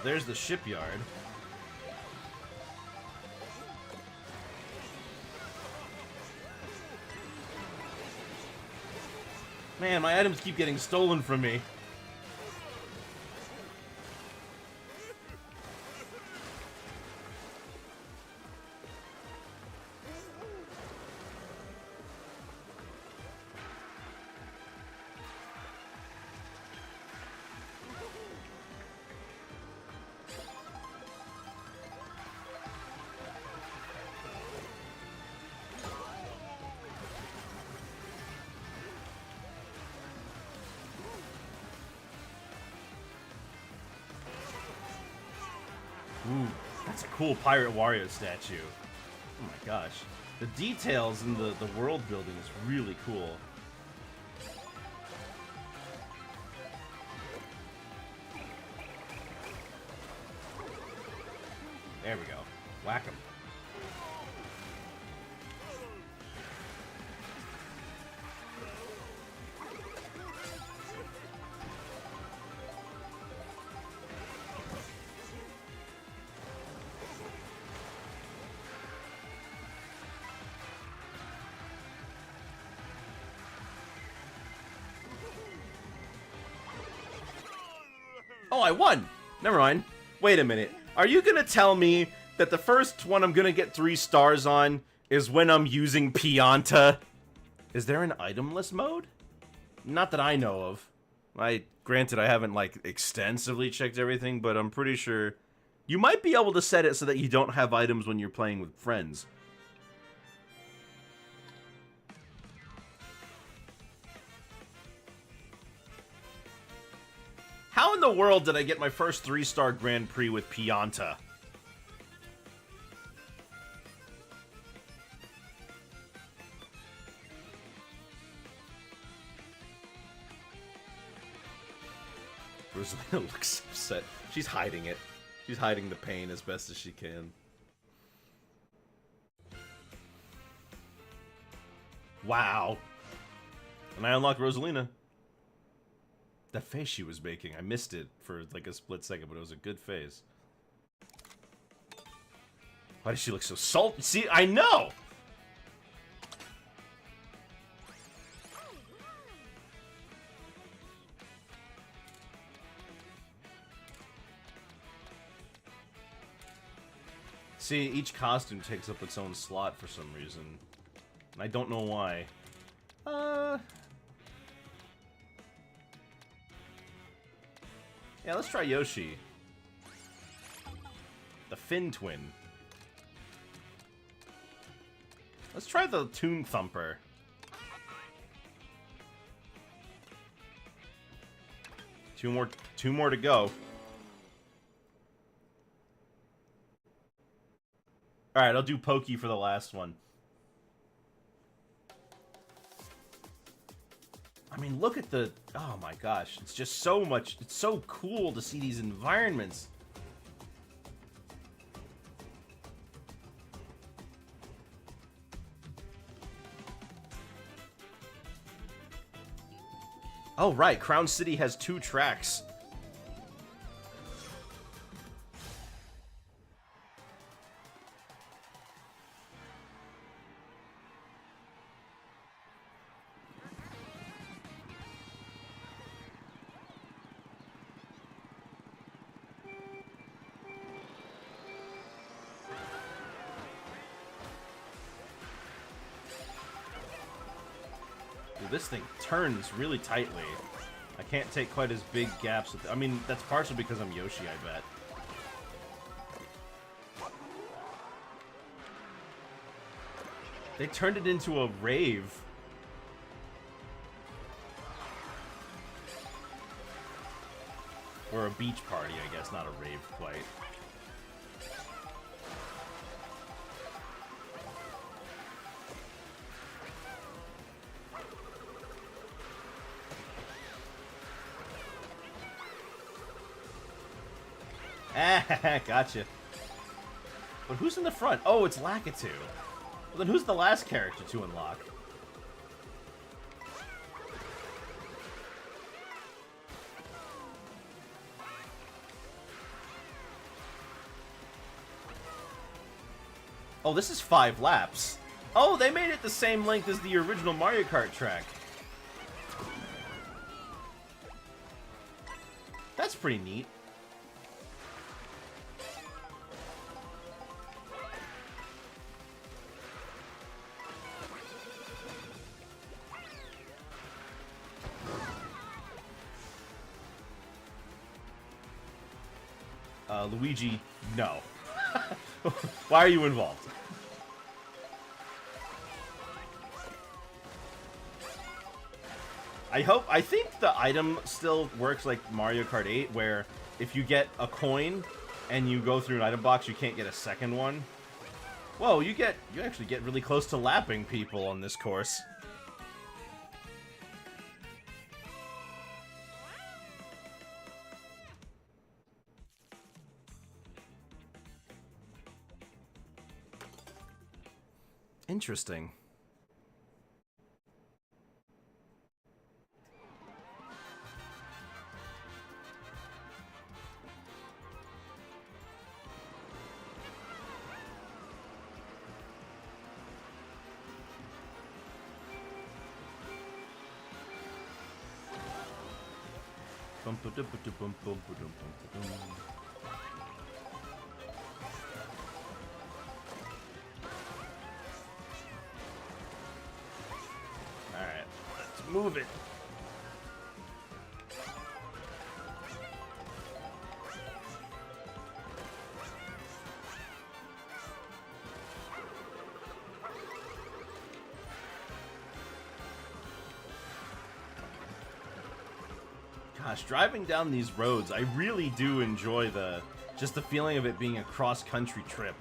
There's the shipyard. Man, my items keep getting stolen from me. Ooh, that's a cool Pirate Wario statue. Oh my gosh. The details in the world building is really cool. There we go. Whack him. Oh, I won! Never mind. Wait a minute. Are you gonna tell me that the first one I'm gonna get 3 stars on is when I'm using Pianta? Is there an itemless mode? Not that I know of. Granted, I haven't, like, extensively checked everything, but I'm pretty sure you might be able to set it so that you don't have items when you're playing with friends. How in the world did I get my first 3-star Grand Prix with Pianta? Rosalina looks upset. She's hiding it. She's hiding the pain as best as she can. Wow. And I unlocked Rosalina. That face she was making, I missed it for like a split second, but it was a good face. Why does she look so salty? See, I know! See, each costume takes up its own slot for some reason. And I don't know why. Yeah, let's try Yoshi. The Fin Twin. Let's try the Toon Thumper. Two more to go. Alright, I'll do Pokey for the last one. I mean, look at the... Oh my gosh, it's just so much... It's so cool to see these environments. Oh, right. Crown City has 2 tracks. Dude, this thing turns really tightly. I can't take quite as big gaps with it. I mean, that's partially because I'm Yoshi, I bet. They turned it into a rave. Or a beach party, I guess, not a rave quite. Ah, gotcha. But who's in the front? Oh, it's Lakitu. Well, then who's the last character to unlock? Oh, this is 5 laps. Oh, they made it the same length as the original Mario Kart track. That's pretty neat. Luigi, no. Why are you involved? I think the item still works like Mario Kart 8, where if you get a coin and you go through an item box, you can't get a second one. Whoa, you actually get really close to lapping people on this course. Interesting. Alright, let's move it. Gosh, driving down these roads, I really do enjoy just the feeling of it being a cross-country trip.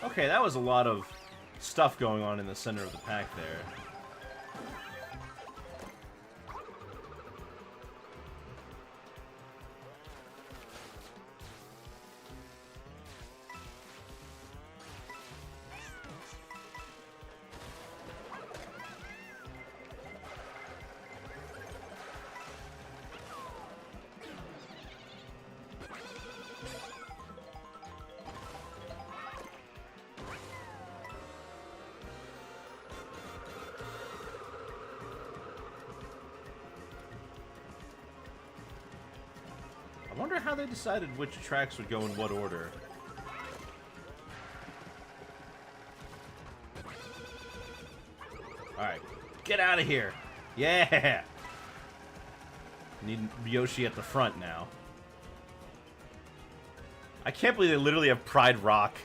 Okay, that was a lot of stuff going on in the center of the pack there. I wonder how they decided which tracks would go in what order. Alright, get out of here! Yeah! Need Yoshi at the front now. I can't believe they literally have Pride Rock.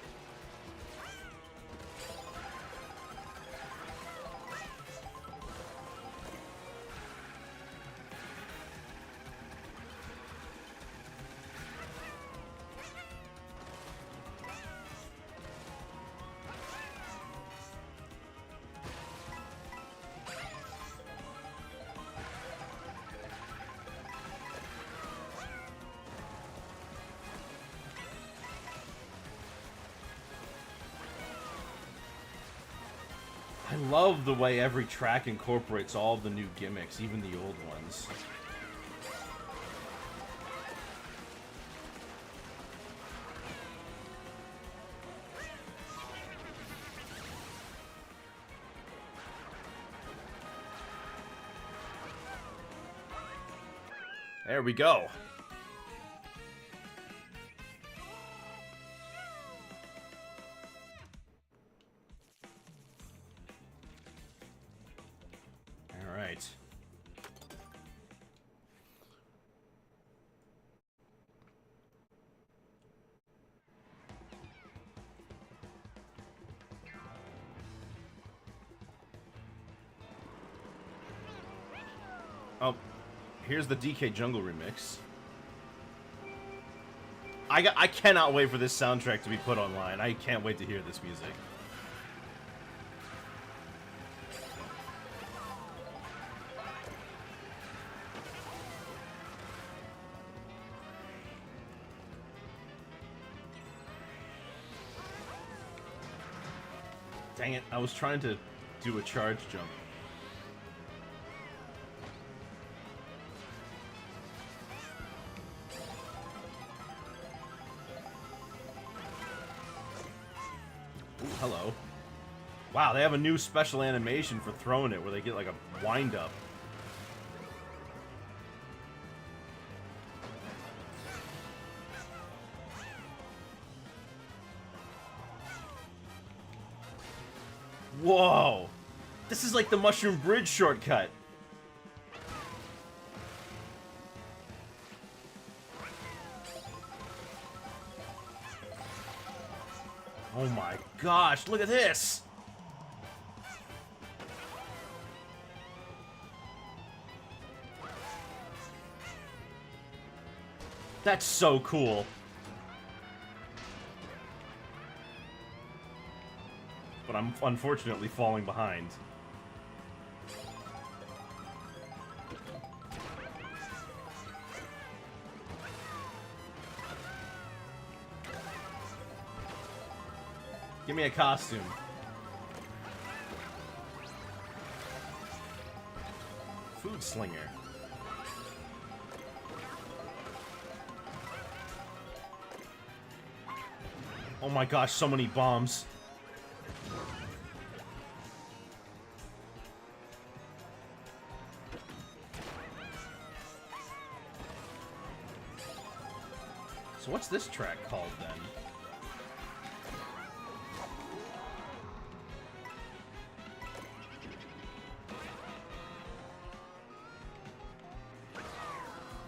love the way every track incorporates all the new gimmicks, even the old ones. There we go. All right. Oh, here's the DK Jungle remix. I cannot wait for this soundtrack to be put online. I can't wait to hear this music. Dang it, I was trying to do a charge jump. Ooh, hello. Wow, they have a new special animation for throwing it where they get like a wind-up. Whoa! This is like the Mushroom Bridge shortcut. Oh my gosh, look at this! That's so cool. But I'm unfortunately falling behind. Give me a costume. Food slinger. Oh my gosh, so many bombs. So what's this track called then?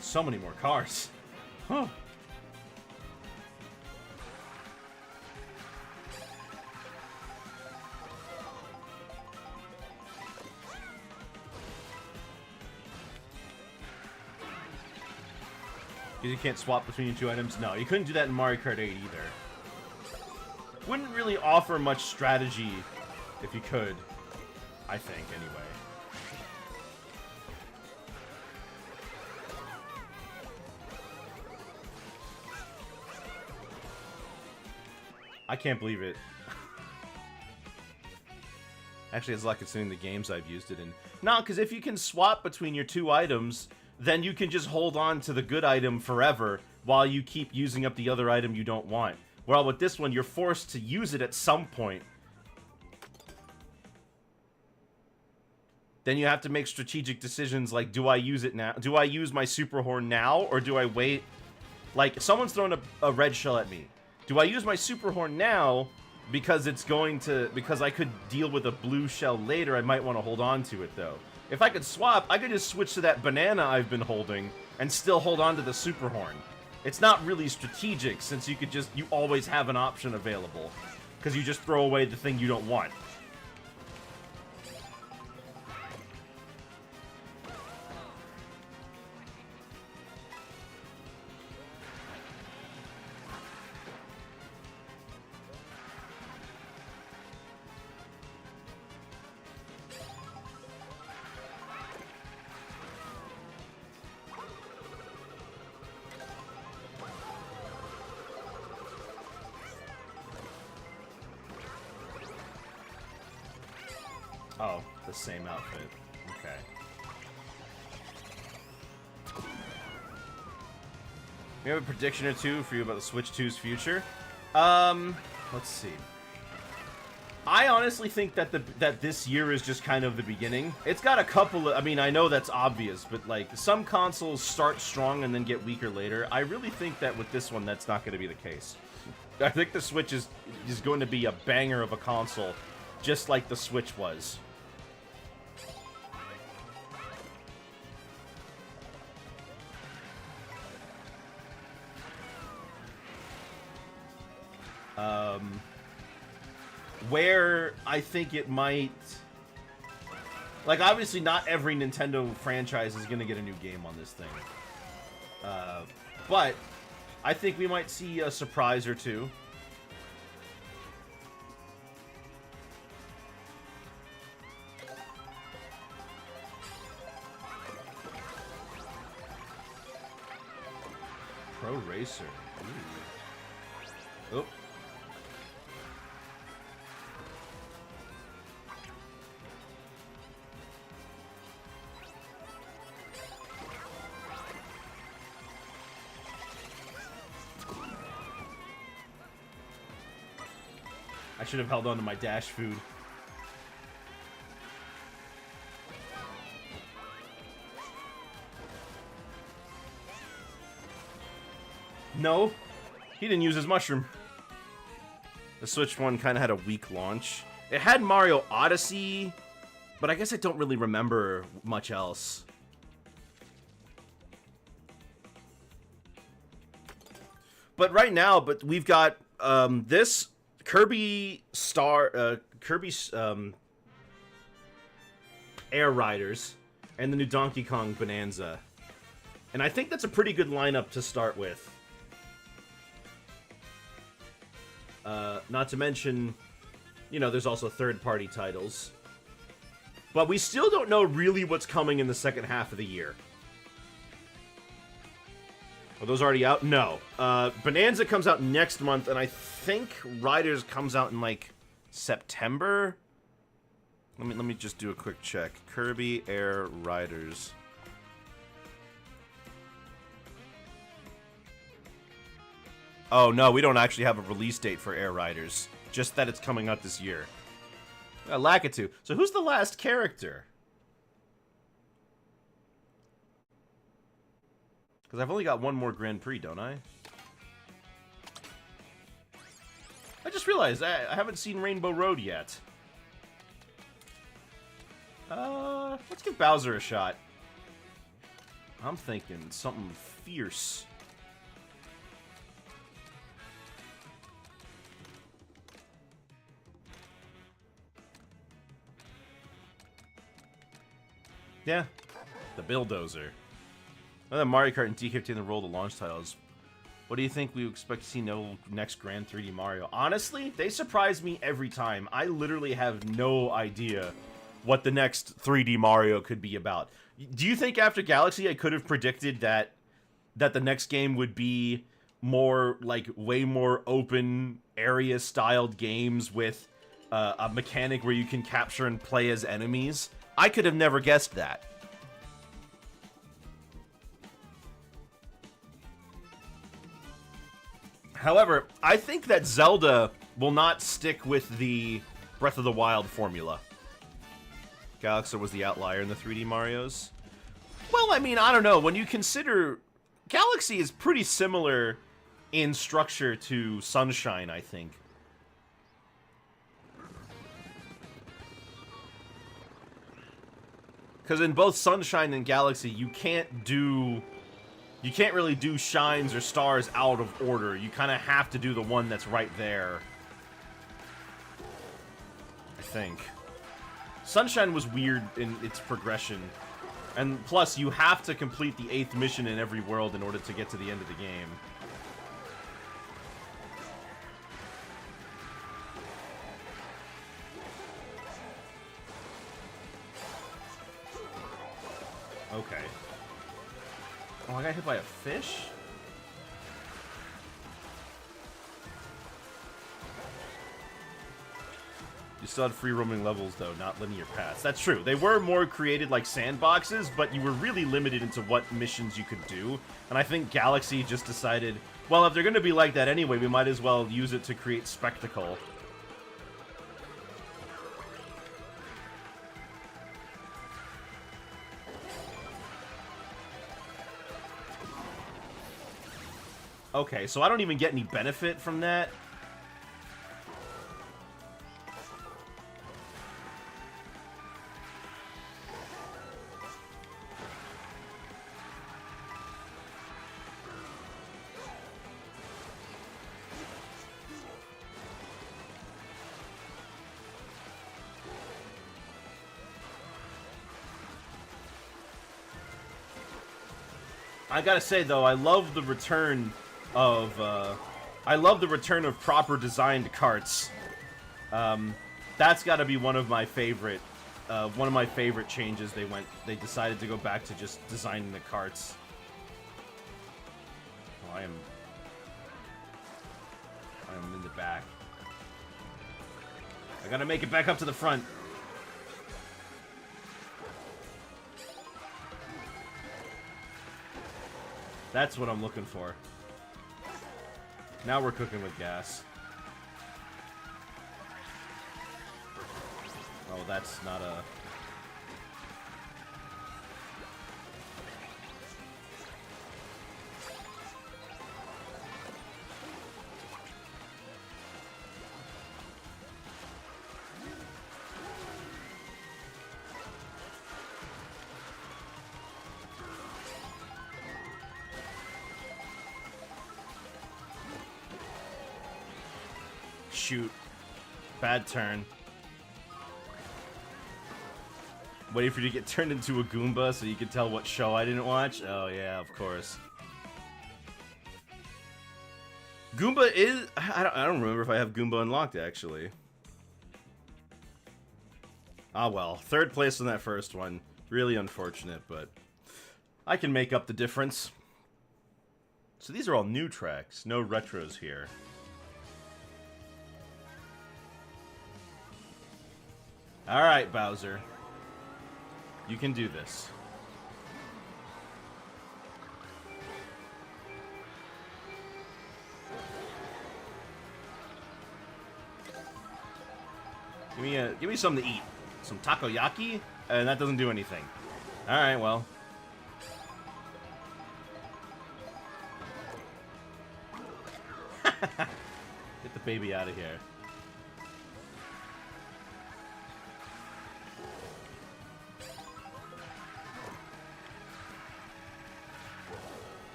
So many more cars. Huh. You can't swap between two items? No, you couldn't do that in Mario Kart 8 either. Wouldn't really offer much strategy if you could. I think, anyway. I can't believe it. Actually, it's luck considering the games I've used it in. No, because if you can swap between your two items, then you can just hold on to the good item forever while you keep using up the other item you don't want. Well, with this one, you're forced to use it at some point. Then you have to make strategic decisions like, do I use it now? Do I use my Super Horn now, or do I wait? Like, someone's throwing a red shell at me. Do I use my Super Horn now because it's going to... Because I could deal with a blue shell later, I might want to hold on to it, though. If I could swap, I could just switch to that banana I've been holding and still hold on to the Super Horn. It's not really strategic, since you could just... You always have an option available. Because you just throw away the thing you don't want. Oh, the same outfit. Okay. We have a prediction or two for you about the Switch 2's future. Let's see. I honestly think that that this year is just kind of the beginning. It's got a couple of, I mean, I know that's obvious, but like some consoles start strong and then get weaker later. I really think that with this one, that's not going to be the case. I think the Switch is going to be a banger of a console, just like the Switch was. Where I think it might... Like, obviously not every Nintendo franchise is going to get a new game on this thing. But I think we might see a surprise or two. Pro Racer. Ooh. Oh. I should have held on to my dash food. No, he didn't use his mushroom. The Switch one kind of had a weak launch. It had Mario Odyssey, but I guess I don't really remember much else. But right now, we've got this Kirby Air Riders and the new Donkey Kong Bonanza. And I think that's a pretty good lineup to start with. Not to mention, you know, there's also third-party titles. But we still don't know really what's coming in the second half of the year. Are those already out? No. Bonanza comes out next month, and I think Riders comes out in, like, September? Let me just do a quick check. Kirby Air Riders. Oh, no, we don't actually have a release date for Air Riders. Just that it's coming out this year. Lakitu. So who's the last character? Because I've only got one more Grand Prix, don't I? I just realized I haven't seen Rainbow Road yet. Let's give Bowser a shot. I'm thinking something fierce. Yeah, the Bulldozer. Other than Mario Kart and DK in the role of the launch titles, what do you think we expect to see next Grand 3D Mario? Honestly, they surprise me every time. I literally have no idea what the next 3D Mario could be about. Do you think after Galaxy I could have predicted that the next game would be more, like, way more open area-styled games with a mechanic where you can capture and play as enemies? I could have never guessed that. However, I think that Zelda will not stick with the Breath of the Wild formula. Galaxy was the outlier in the 3D Marios. Well, I mean, I don't know. When you consider... Galaxy is pretty similar in structure to Sunshine, I think. Because in both Sunshine and Galaxy, you can't really do shines or stars out of order. You kind of have to do the one that's right there. I think. Sunshine was weird in its progression. And plus, you have to complete the 8th mission in every world in order to get to the end of the game. Okay. Oh, I got hit by a fish? You still had free roaming levels, though, not linear paths. That's true. They were more created like sandboxes, but you were really limited into what missions you could do. And I think Galaxy just decided, well, if they're going to be like that anyway, we might as well use it to create spectacle. Okay, so I don't even get any benefit from that. I gotta say though, I love the return of proper designed carts. That's got to be one of my favorite changes. They decided to go back to just designing the carts. Oh, I am in the back. I gotta make it back up to the front. That's what I'm looking for. Now we're cooking with gas. Oh, that's not a... Shoot. Bad turn. Waiting for you to get turned into a Goomba so you can tell what show I didn't watch? Oh yeah, of course. Goomba is... I don't remember if I have Goomba unlocked, actually. Ah well, third place on that first one. Really unfortunate, but... I can make up the difference. So these are all new tracks, no retros here. Alright, Bowser. You can do this. Give me something to eat. Some takoyaki? And that doesn't do anything. Alright, well. Get the baby out of here.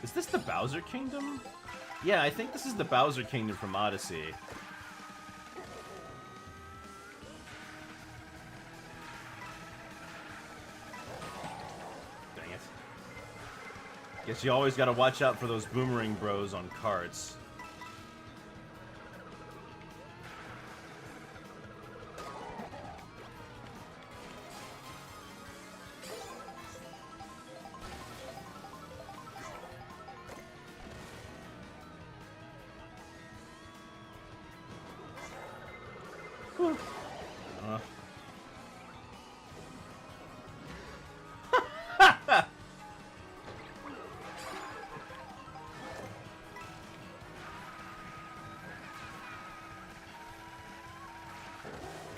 Is this the Bowser Kingdom? Yeah, I think this is the Bowser Kingdom from Odyssey. Dang it. Guess you always gotta watch out for those boomerang bros on carts.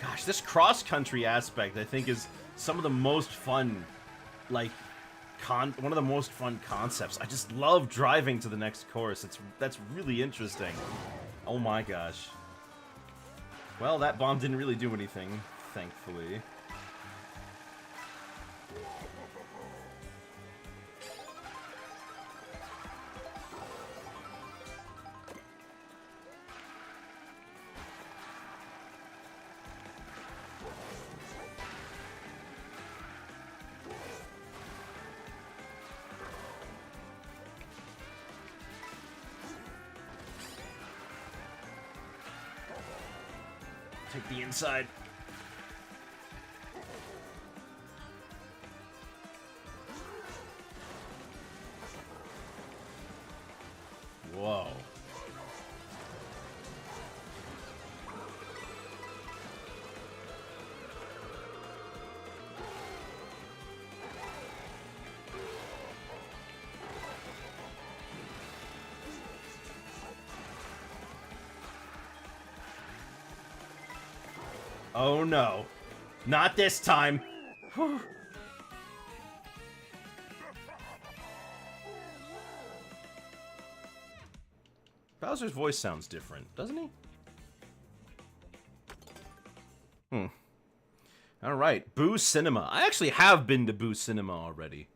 Gosh, this cross-country aspect, I think, is some of the most fun, like, one of the most fun concepts. I just love driving to the next course. That's really interesting. Oh my gosh. Well, that bomb didn't really do anything, thankfully. Take the inside. Whoa. Oh no. Not this time. Whew. Bowser's voice sounds different, doesn't he? Alright, Boo Cinema. I actually have been to Boo Cinema already.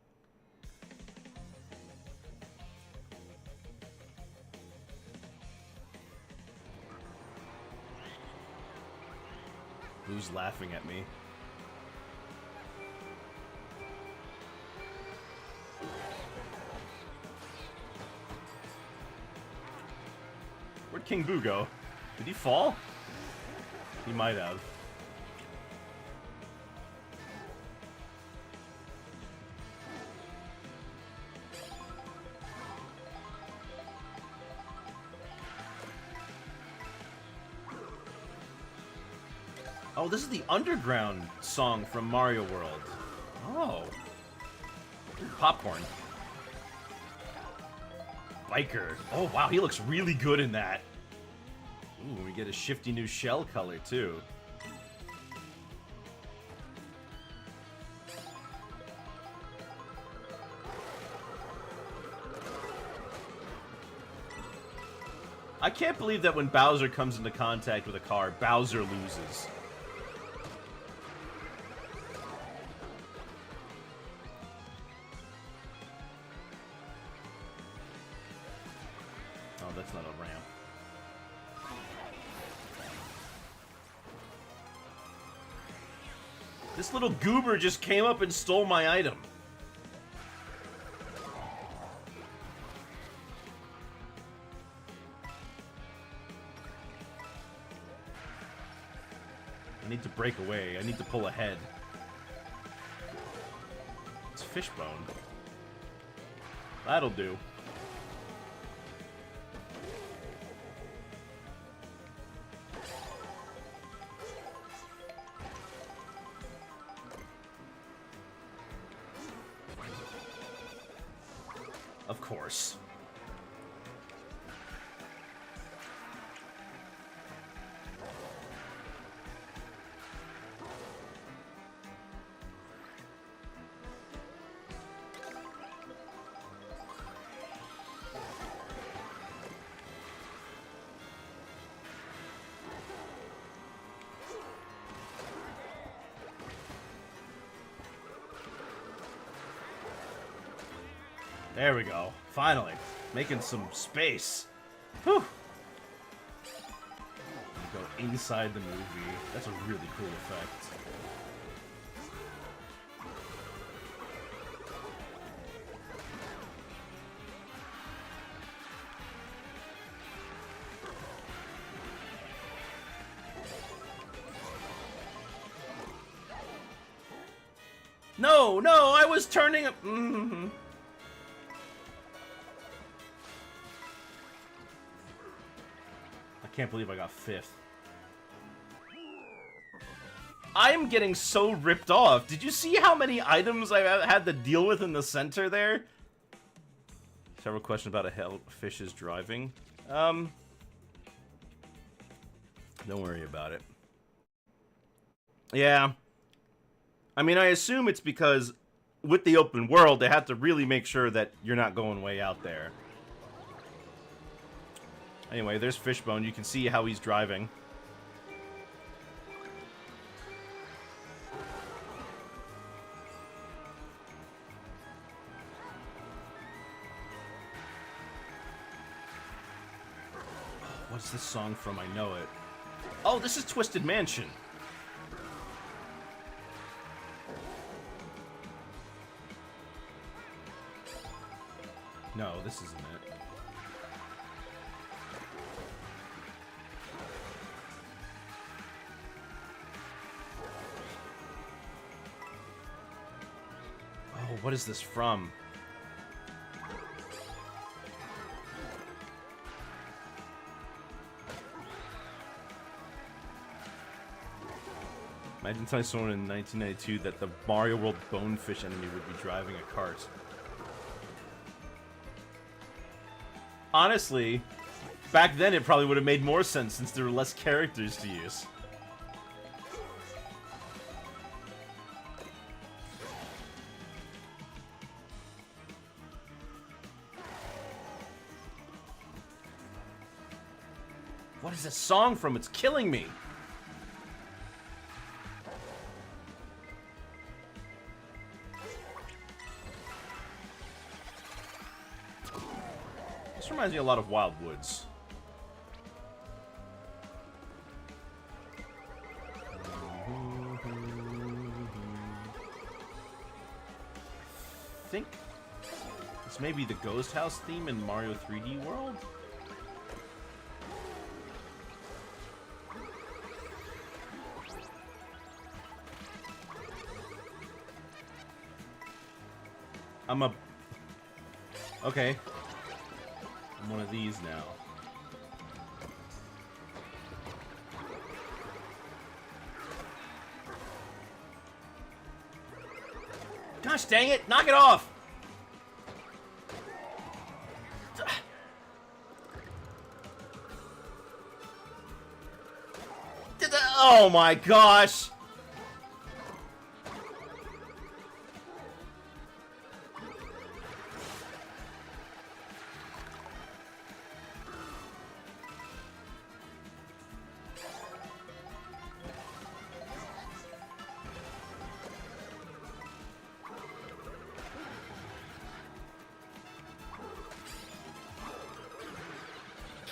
Boo's laughing at me. Where'd King Boo go? Did he fall? He might have. Oh, this is the underground song from Mario World. Oh. Ooh, popcorn. Biker. Oh, wow, he looks really good in that. Ooh, we get a shifty new shell color, too. I can't believe that when Bowser comes into contact with a car, Bowser loses. Oh, that's not a ramp. This little goober just came up and stole my item. I need to break away. I need to pull ahead. It's Fishbone. That'll do. Of course. There we go. Finally. Making some space. Whew. Go inside the movie. That's a really cool effect. No, no, I was turning up. I can't believe I got 5th. I'm getting so ripped off. Did you see how many items I had to deal with in the center there? Several questions about a fish's driving. Don't worry about it. Yeah. I mean, I assume it's because with the open world, they have to really make sure that you're not going way out there. Anyway, there's Fishbone. You can see how he's driving. What's this song from? I know it. Oh, this is Twisted Mansion. No, this isn't it. Oh, what is this from? Imagine telling someone in 1992 that the Mario World Bonefish enemy would be driving a cart. Honestly, back then it probably would have made more sense since there were less characters to use. What is this song from? It's killing me. This reminds me a lot of Wild Woods. I think this may be the Ghost House theme in Mario 3D World. Okay. I'm one of these now. Gosh dang it! Knock it off! Oh my gosh!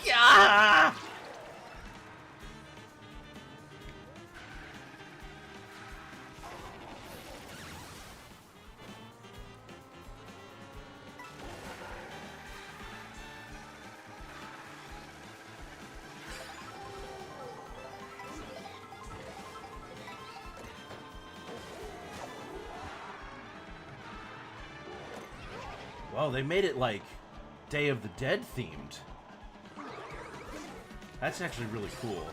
Yeah! Well, they made it like Day of the Dead themed. That's actually really cool.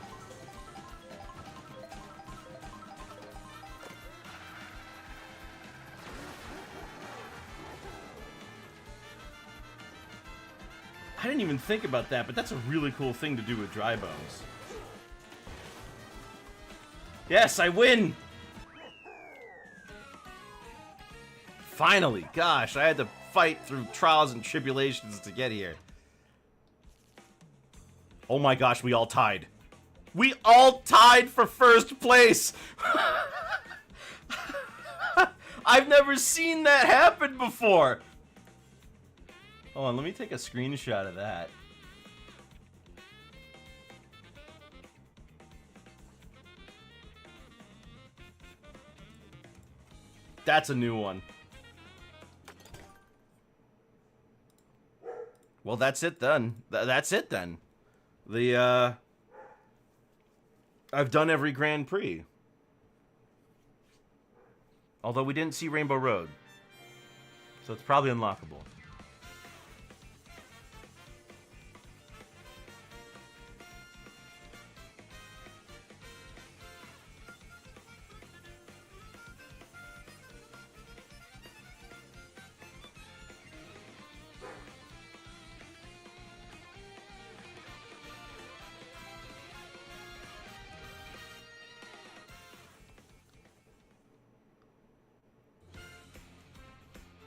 I didn't even think about that, but that's a really cool thing to do with Dry Bones. Yes, I win! Finally! Gosh, I had to fight through trials and tribulations to get here. Oh my gosh, we all tied. We all tied for first place! I've never seen that happen before! Hold on, let me take a screenshot of that. That's a new one. Well, that's it then. That's it then. I've done every Grand Prix. Although we didn't see Rainbow Road. So it's probably unlockable.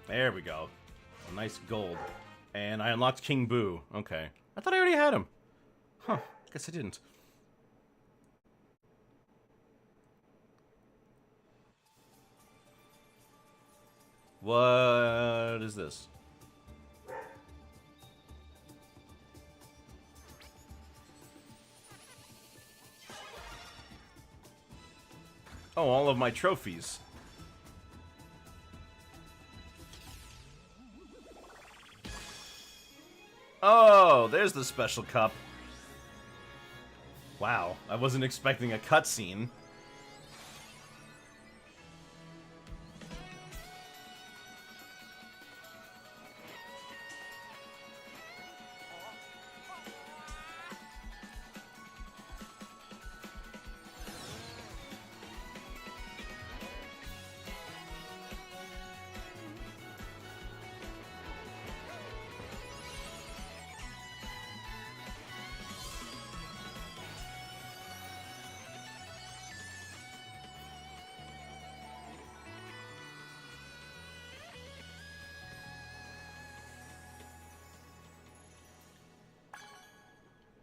There we go. A nice gold. And I unlocked King Boo. Okay. I thought I already had him. Huh. Guess I didn't. What is this? Oh, all of my trophies. Oh, there's the special cup. Wow, I wasn't expecting a cutscene.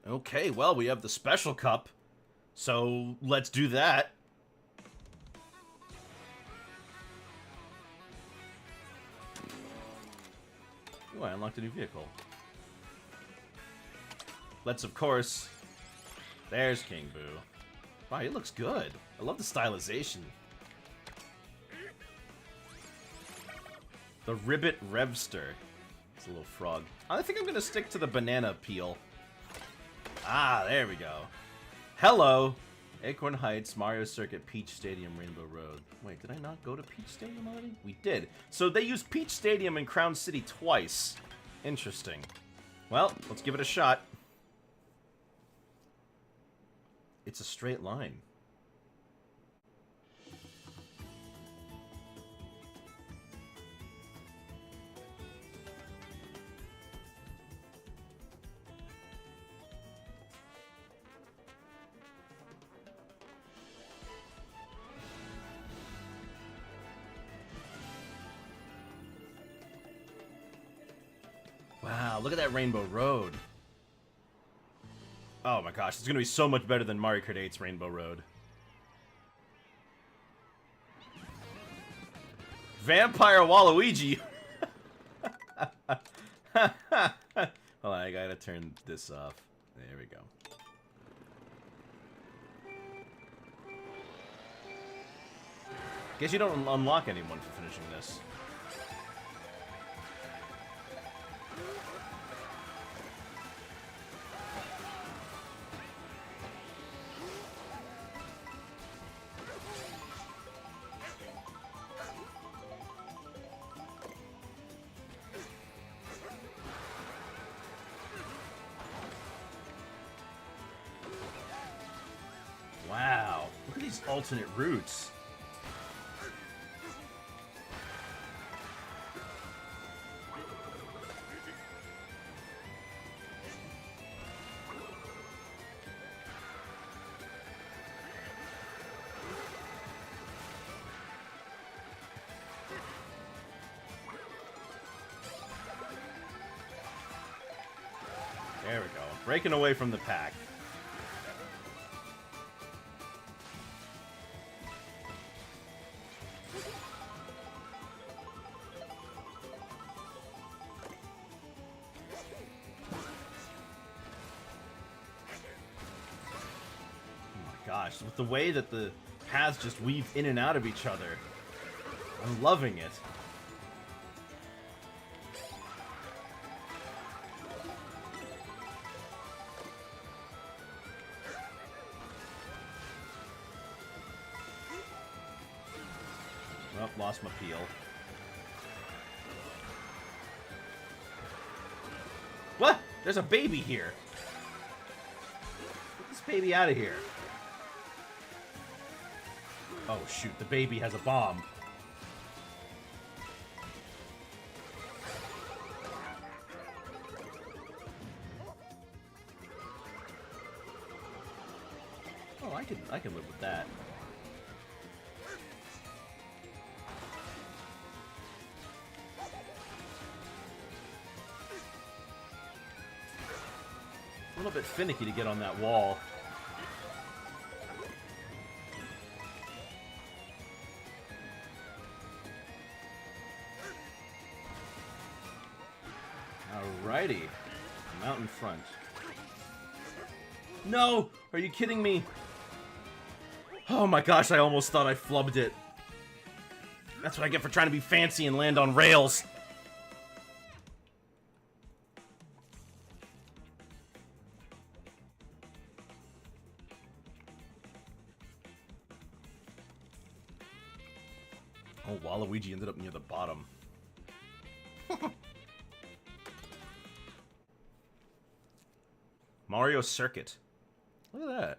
Okay, well, we have the special cup, so let's do that. Ooh, I unlocked a new vehicle. Let's, of course... There's King Boo. Wow, he looks good. I love the stylization. The Ribbit Revster. It's a little frog. I think I'm gonna stick to the banana peel. Ah, there we go. Hello! Acorn Heights, Mario Circuit, Peach Stadium, Rainbow Road. Wait, did I not go to Peach Stadium already? We did. So they used Peach Stadium in Crown City twice. Interesting. Well, let's give it a shot. It's a straight line. Wow, look at that Rainbow Road. Oh my gosh, it's gonna be so much better than Mario Kart 8's Rainbow Road. Vampire Waluigi! Hold on, I gotta turn this off. There we go. Guess you don't unlock anyone for finishing this. Wow, look at these alternate routes. There we go, breaking away from the pack. Gosh, with the way that the paths just weave in and out of each other. I'm loving it. Well, lost my peel. What? There's a baby here. Get this baby out of here. Oh shoot, the baby has a bomb. Oh, I can live with that. A little bit finicky to get on that wall. Alrighty. Mountain front. No! Are you kidding me? Oh my gosh, I almost thought I flubbed it. That's what I get for trying to be fancy and land on rails. Oh, Waluigi ended up near the bottom. Mario Circuit. Look at that.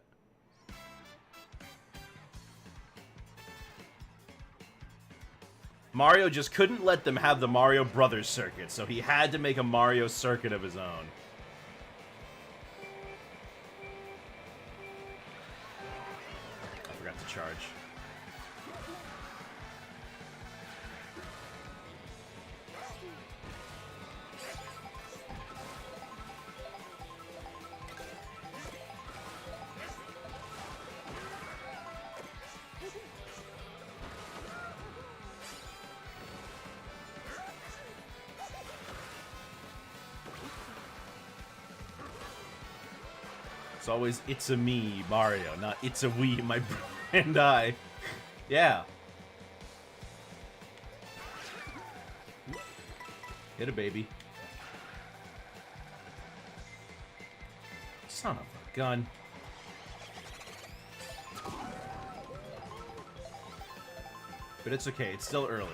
Mario just couldn't let them have the Mario Brothers circuit, so he had to make a Mario Circuit of his own. I forgot to charge. It's always it's a me, Mario, not it's a we, my and I. Yeah. Hit a baby. Son of a gun. But it's okay, it's still early.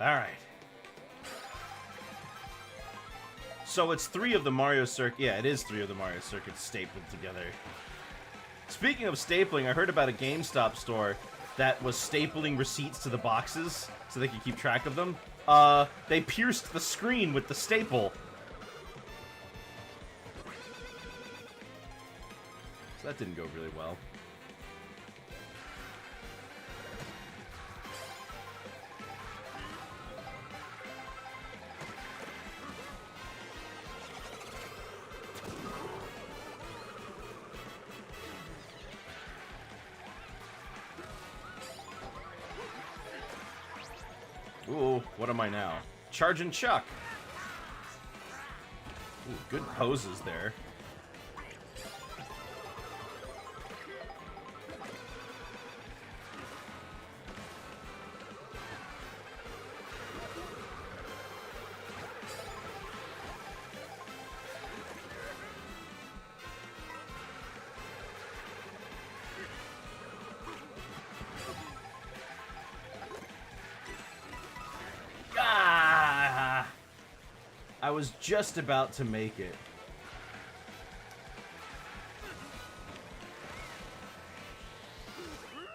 Alright. So it's 3 of the Mario Circuit. Yeah, it is 3 of the Mario Circuits stapled together. Speaking of stapling, I heard about a GameStop store that was stapling receipts to the boxes so they could keep track of them. They pierced the screen with the staple. So that didn't go really well. Ooh, what am I now? Charging Chuck. Ooh, good poses there. I was just about to make it.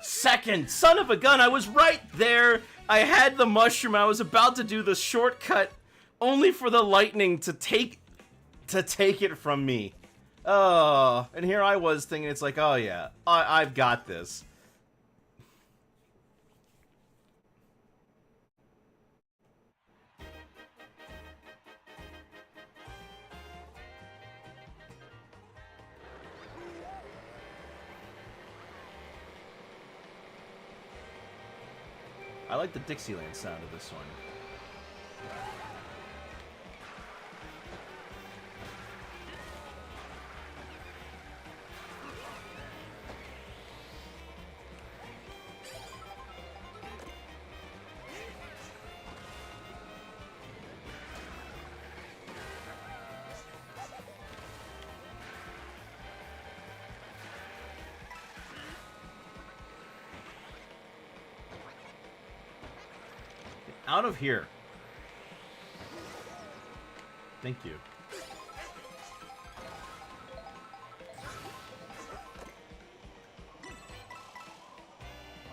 Second! Son of a gun, I was right there! I had the mushroom, I was about to do the shortcut, only for the lightning to take it from me. Oh, and here I was thinking it's like, oh yeah, I've got this. I like the Dixieland sound of this one. Out of here. Thank you.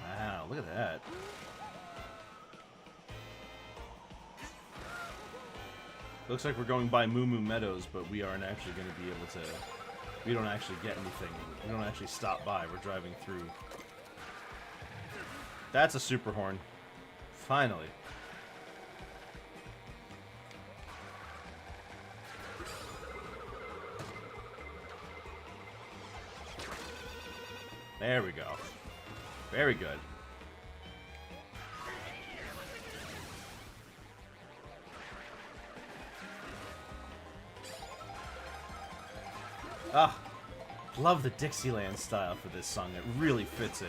Wow, look at that. Looks like we're going by Moo Moo Meadows, but we aren't actually going to be able to... We don't actually get anything. We don't actually stop by. We're driving through. That's a super horn. Finally. There we go. Very good. Ah, love the Dixieland style for this song. It really fits it.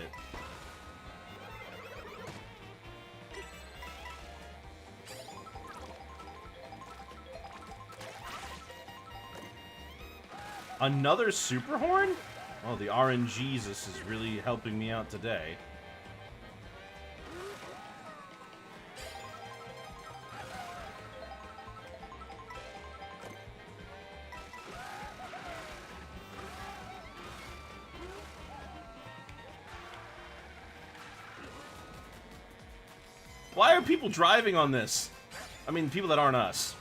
Another super horn? Oh, the RNGesus is really helping me out today. Why are people driving on this? I mean, people that aren't us.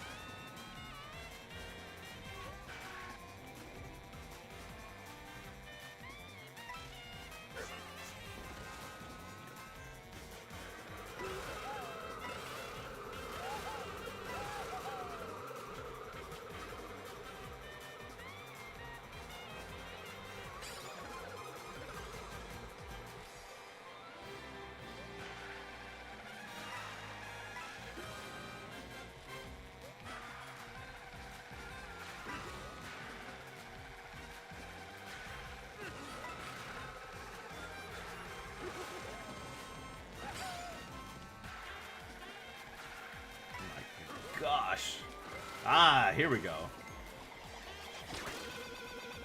Ah, here we go.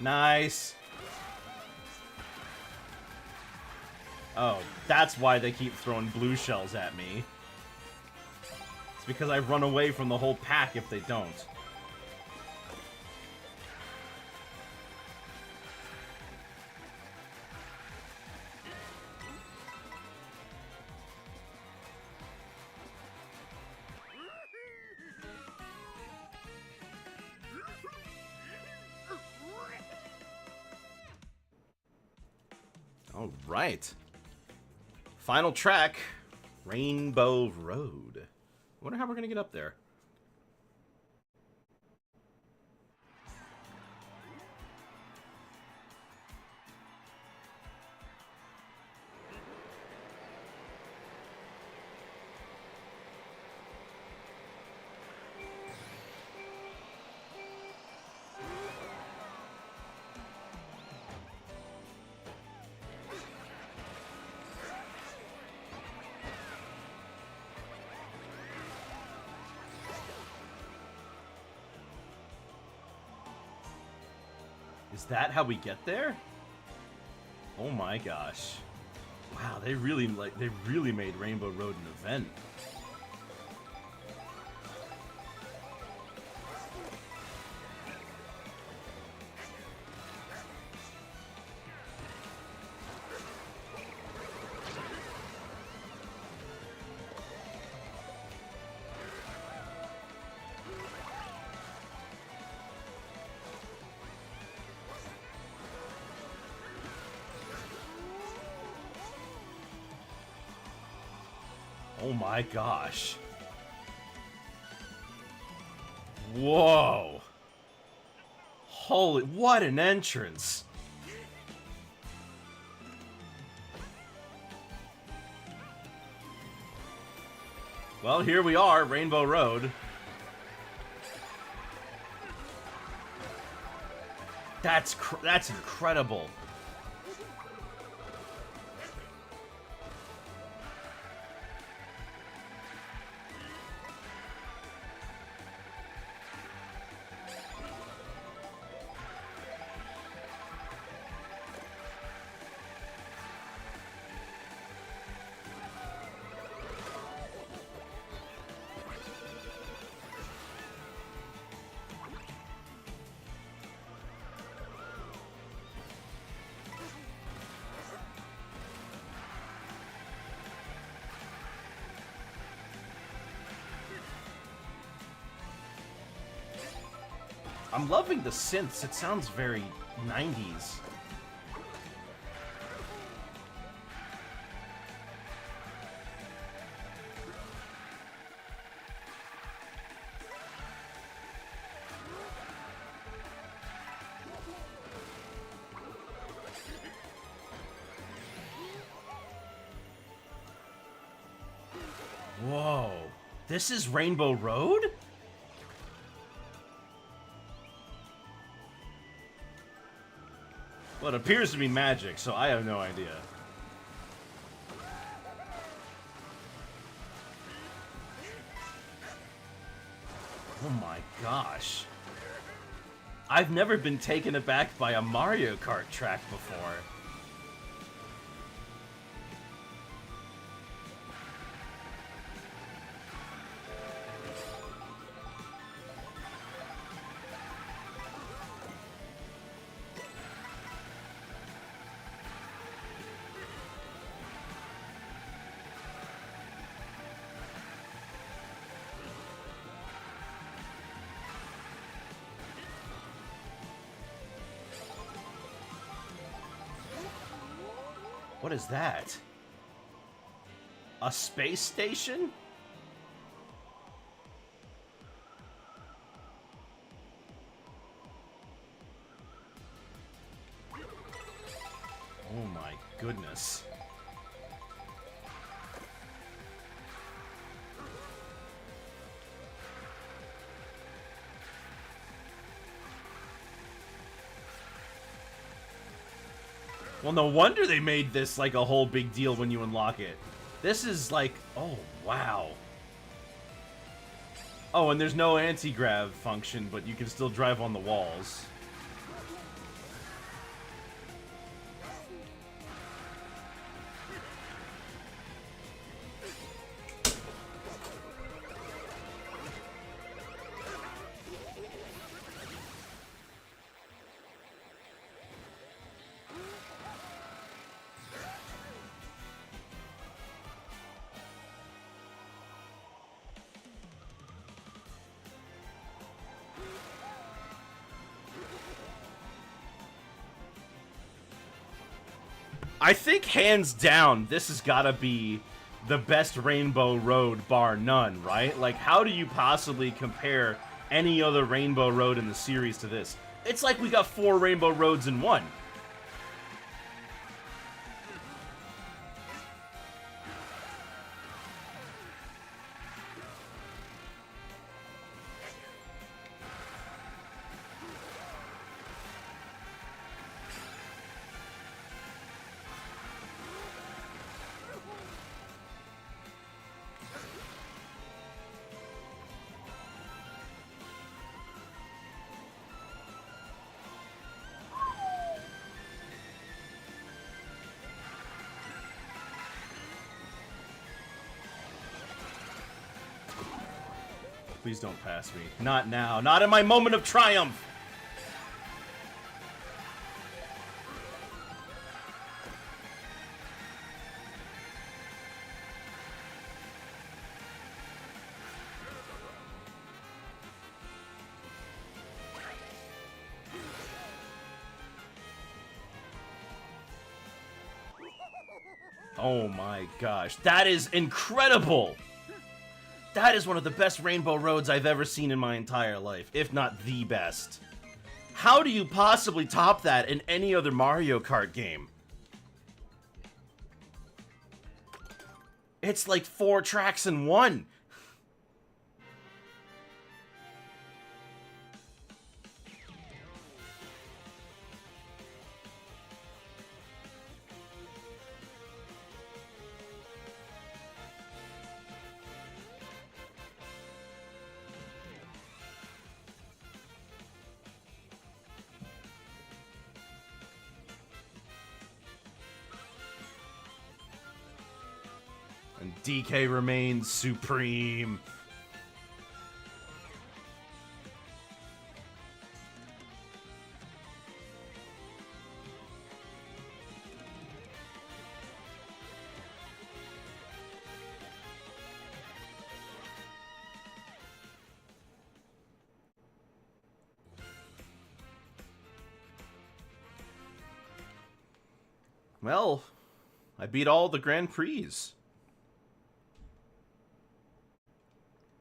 Nice. Oh, that's why they keep throwing blue shells at me. It's because I run away from the whole pack if they don't. All right. Final track, Rainbow Road. I wonder how we're going to get up there. Is that how we get there? Oh my gosh. Wow, they really made Rainbow Road an event. Oh my gosh. Whoa. Holy, what an entrance. Well, here we are, Rainbow Road. That's incredible. I'm loving the synths. It sounds very 90s. Whoa. This is Rainbow Road? Well, it appears to be magic, so I have no idea. Oh my gosh. I've never been taken aback by a Mario Kart track before. What is that? A space station? Oh my goodness. Well, no wonder they made this like a whole big deal when you unlock it. This is like, oh, wow. Oh, and there's no anti-grav function, but you can still drive on the walls. I think hands down, this has gotta be the best Rainbow Road bar none, right? Like, how do you possibly compare any other Rainbow Road in the series to this? It's like we got 4 Rainbow Roads in one. Please don't pass me. Not now. Not in my moment of triumph! Oh my gosh. That is incredible! That is one of the best Rainbow Roads I've ever seen in my entire life, if not the best. How do you possibly top that in any other Mario Kart game? It's like 4 tracks in one. And DK remains supreme. Well, I beat all the Grand Prix.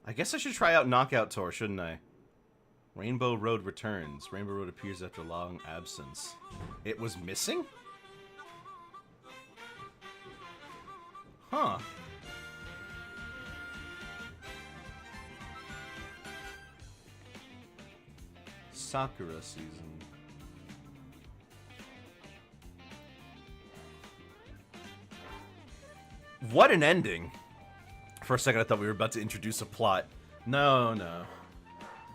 I guess I should try out Knockout Tour, shouldn't I? Rainbow Road returns. Rainbow Road appears after long absence. It was missing? Huh. Sakura season. What an ending. For a second, I thought we were about to introduce a plot. No, no.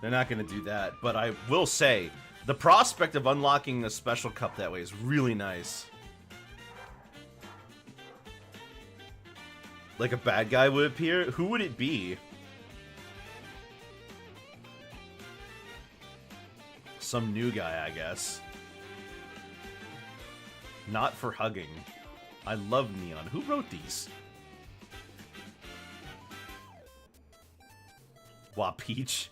They're not going to do that. But I will say, the prospect of unlocking a special cup that way is really nice. Like a bad guy would appear? Who would it be? Some new guy, I guess. Not for hugging. I love Neon. Who wrote these? Wow, Peach.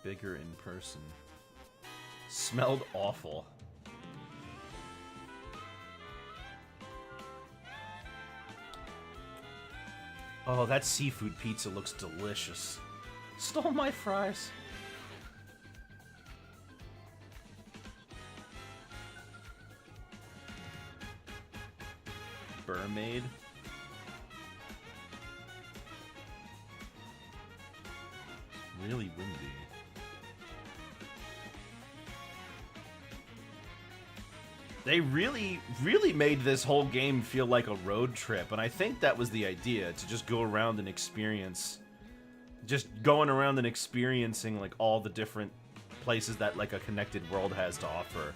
Bigger in person. Smelled awful. Oh, that seafood pizza looks delicious. Stole my fries. Mermaid. Really windy. They really, really made this whole game feel like a road trip, and I think that was the idea, to just go around and experience... Just going around and experiencing, like, all the different places that, like, a connected world has to offer.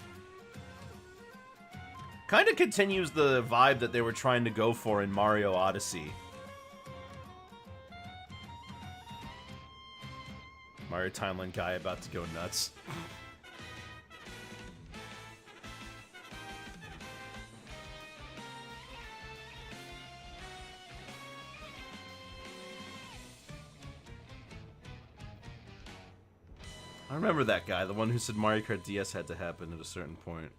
Kind of continues the vibe that they were trying to go for in Mario Odyssey. Mario Timeline guy about to go nuts. I remember that guy, the one who said Mario Kart DS had to happen at a certain point.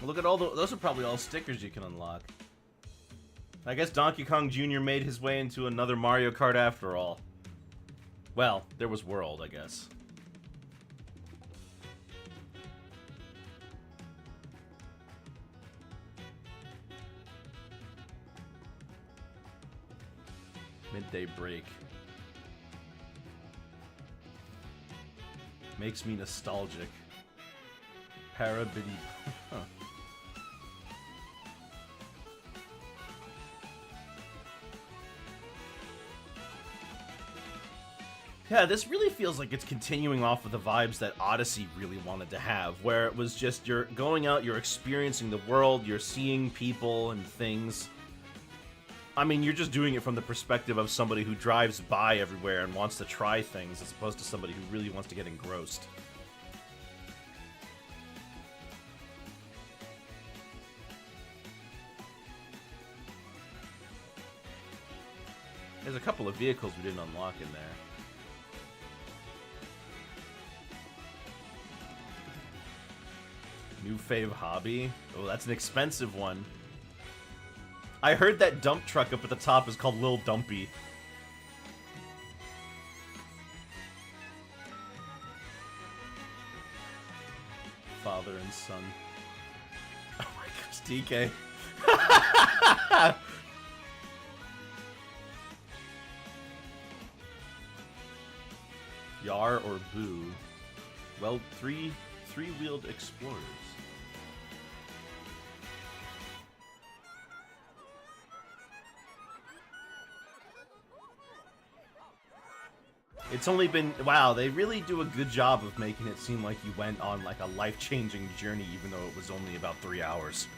Look at all those are probably all stickers you can unlock. I guess Donkey Kong Jr. made his way into another Mario Kart after all. Well, there was World, I guess. Midday break. Makes me nostalgic. Parabiddy. Huh. Yeah, this really feels like it's continuing off of the vibes that Odyssey really wanted to have, where it was just you're going out, you're experiencing the world, you're seeing people and things. I mean, you're just doing it from the perspective of somebody who drives by everywhere and wants to try things, as opposed to somebody who really wants to get engrossed. There's a couple of vehicles we didn't unlock in there. New fave hobby? Oh, that's an expensive one. I heard that dump truck up at the top is called Lil Dumpy. Father and son. Oh my gosh, DK. Yar or Boo? Well, three-wheeled explorers. It's only been... Wow, they really do a good job of making it seem like you went on like a life-changing journey even though it was only about 3 hours.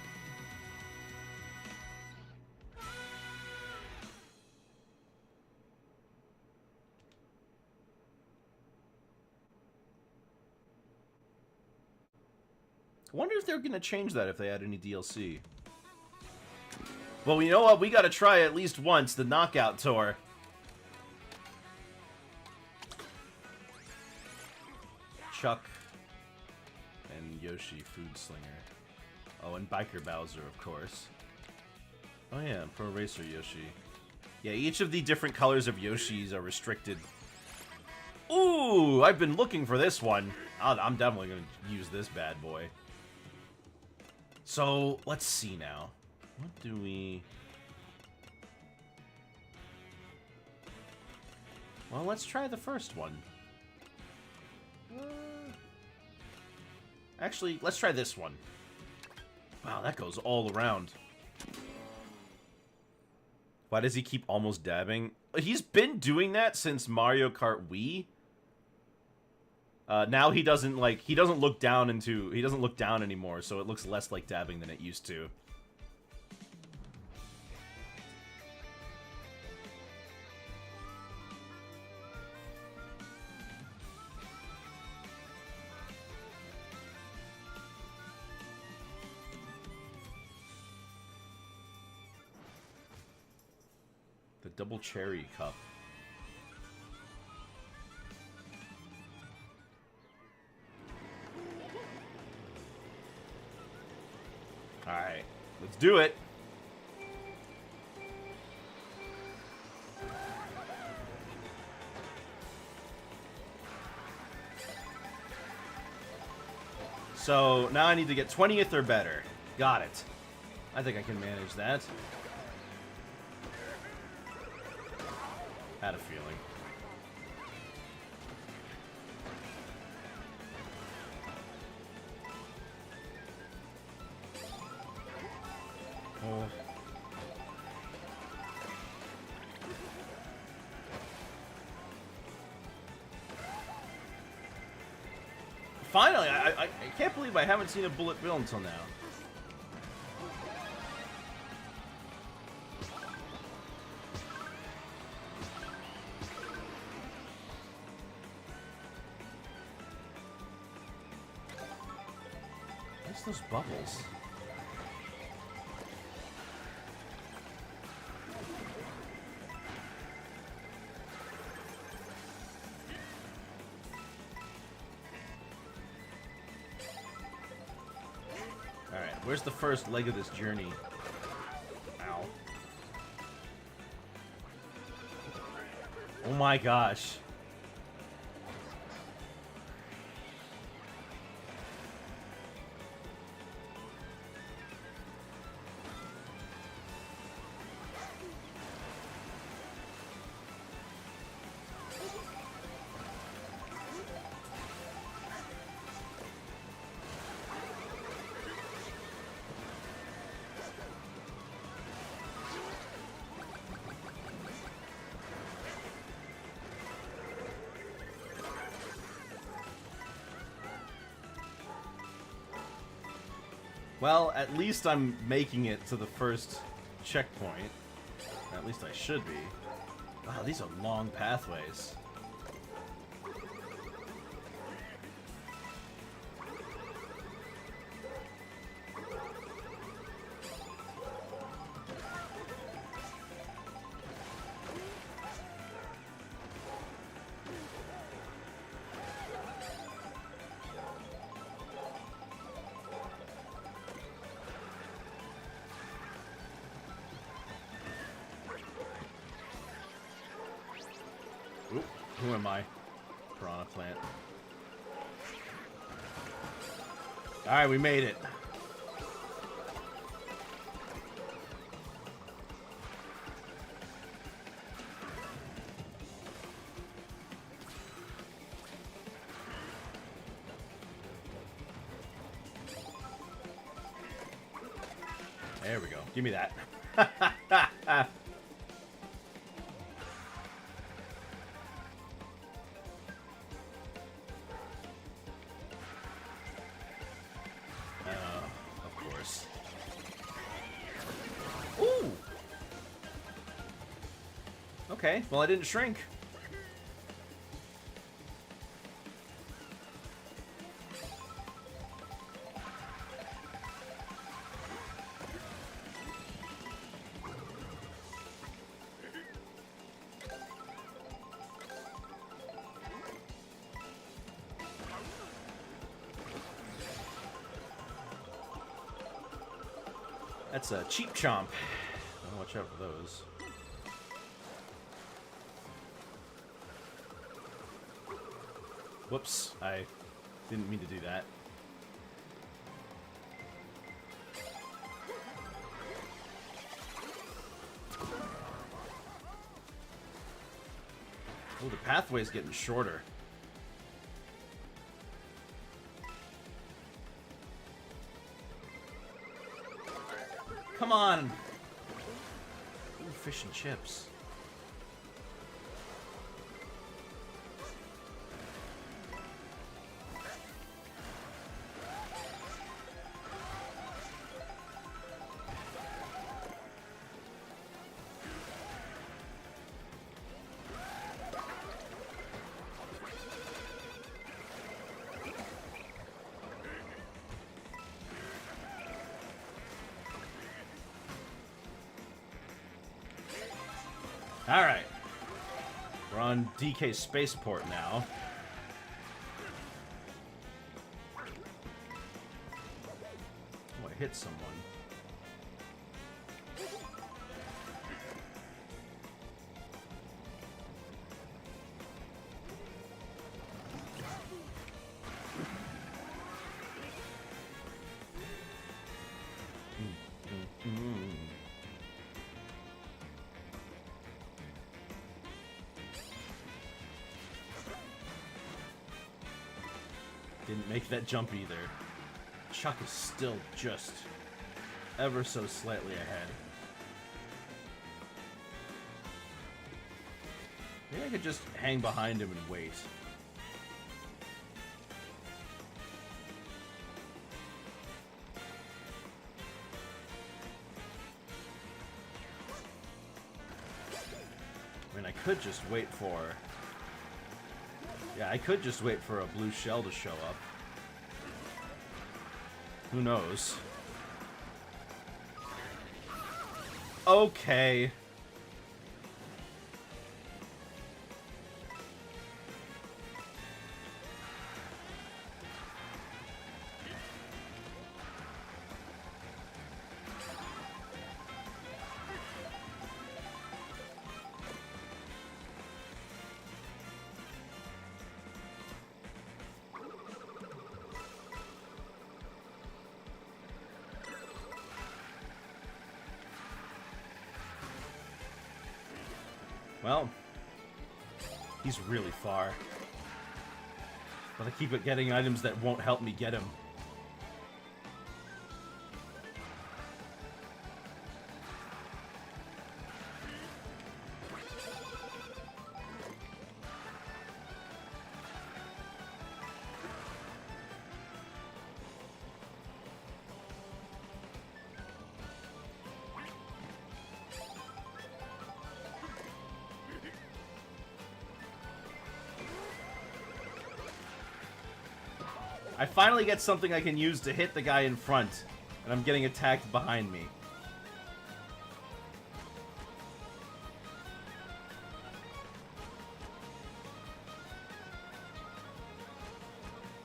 I wonder if they're going to change that if they add any DLC. Well, you know what? We got to try at least once the Knockout Tour. Chuck and Yoshi Food Slinger. Oh, and Biker Bowser, of course. Oh yeah, Pro Racer Yoshi. Yeah, each of the different colors of Yoshis are restricted. Ooh, I've been looking for this one. I'm definitely going to use this bad boy. So, let's see now. What do we... Well, let's try the first one. Actually, let's try this one. Wow, that goes all around. Why does he keep almost dabbing? He's been doing that since Mario Kart Wii. Now he doesn't look down anymore, so it looks less like dabbing than it used to. The double cherry cup. Alright, let's do it. So now I need to get 20th or better. Got it. I think I can manage that. Had a feeling. Oh. Finally, I can't believe I haven't seen a bullet bill until now. What's those bubbles? Alright, where's the first leg of this journey? Ow. Oh my gosh. Well, at least I'm making it to the first checkpoint. At least I should be. Wow, these are long pathways. Oop, who am I? Piranha Plant. Alright, we made it. There we go. Give me that. Of course. Ooh! Okay, well I didn't shrink. That's a cheap chomp. Oh, watch out for those. Whoops, I didn't mean to do that. Oh, the pathway's getting shorter. Come on! Ooh, fish and chips. Alright. We're on DK Spaceport now. Oh, I hit someone. Didn't make that jump either. Chuck is still just ever so slightly ahead. Maybe I could just hang behind him and wait. I mean, I could just wait for... Yeah, I could just wait for a blue shell to show up. Who knows? Okay. Well, he's really far. But I keep getting items that won't help me get him. I finally get something I can use to hit the guy in front, and I'm getting attacked behind me.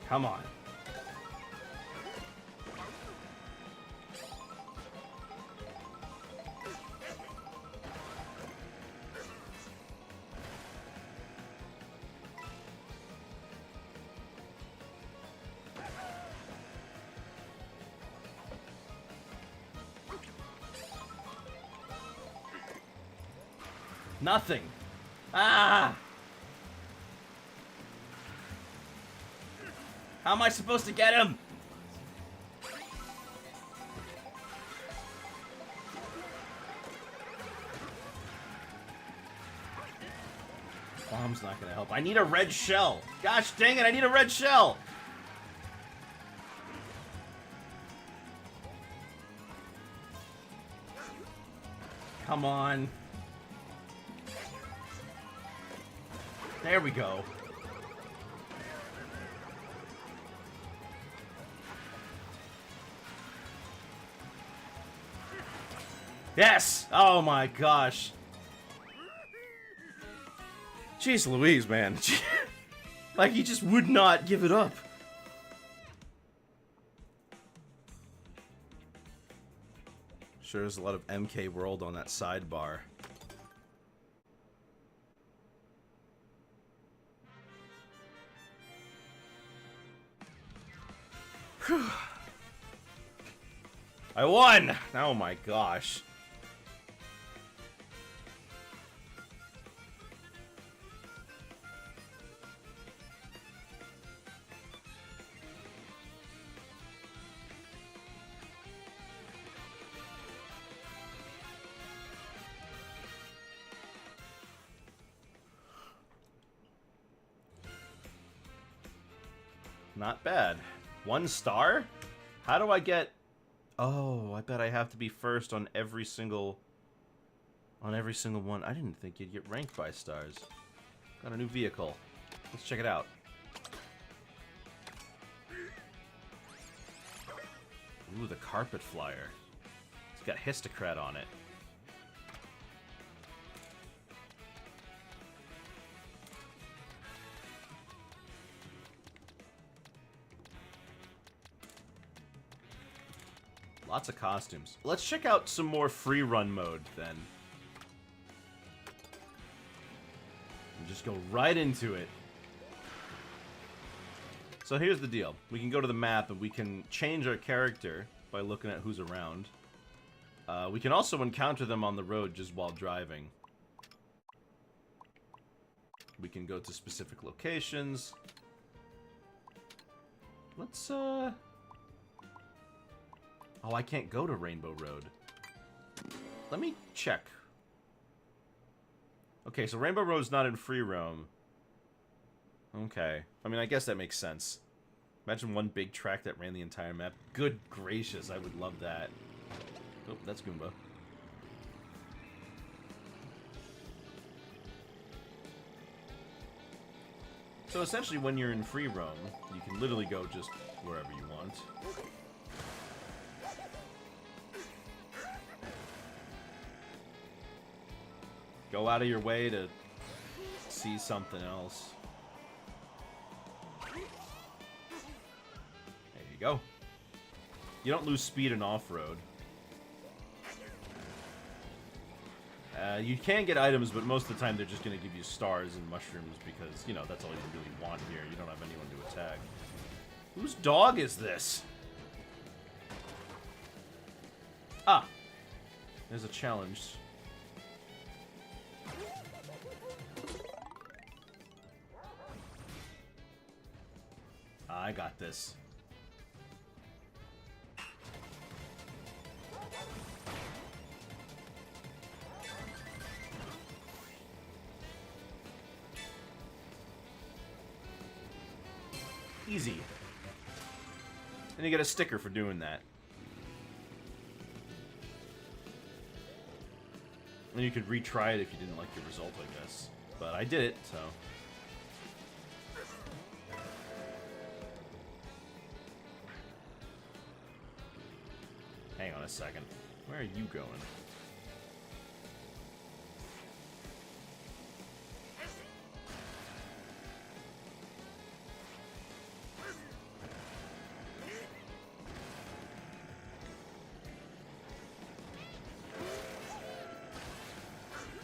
Come on. Nothing. Ah! How am I supposed to get him? Bomb's not gonna help. I need a red shell. Gosh dang it, I need a red shell. Come on. There we go. Yes! Oh my gosh. Jeez Louise, man. Like, he just would not give it up. Sure, there's a lot of MK World on that sidebar. I won! Oh my gosh. Not bad. 1 star? How do I get... Oh, I bet I have to be first on every single... On every single one. I didn't think you'd get ranked by stars. Got a new vehicle. Let's check it out. Ooh, the Carpet Flyer. It's got Histocrat on it. Lots of costumes. Let's check out some more free run mode, then. And just go right into it. So here's the deal. We can go to the map and we can change our character by looking at who's around. We can also encounter them on the road just while driving. We can go to specific locations. Let's, Oh, I can't go to Rainbow Road. Let me check. Okay, so Rainbow Road's not in free roam. Okay. I mean, I guess that makes sense. Imagine one big track that ran the entire map. Good gracious, I would love that. Oh, that's Goomba. So essentially, when you're in free roam, you can literally go just wherever you want. Go out of your way to see something else. There you go. You don't lose speed in off-road. You can get items, but most of the time they're just going to give you stars and mushrooms because, you know, that's all you really want here. You don't have anyone to attack. Whose dog is this? Ah! There's a challenge. I got this. Easy. And you get a sticker for doing that. And you could retry it if you didn't like the result, I guess. But I did it, so... Hang on a second. Where are you going?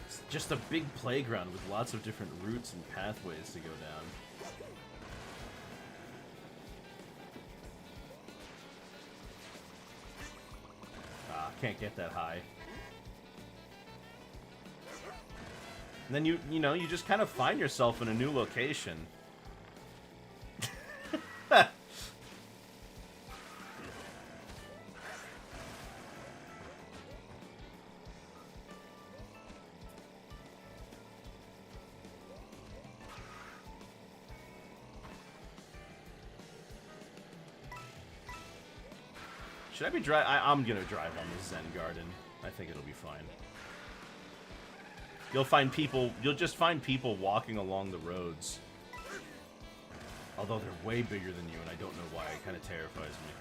It's just a big playground with lots of different routes and pathways to go down. Can't get that high. And then you know, you just kind of find yourself in a new location. Should I be I'm gonna drive on the Zen Garden. I think it'll be fine. You'll just find people walking along the roads. Although they're way bigger than you, and I don't know why. It kind of terrifies me.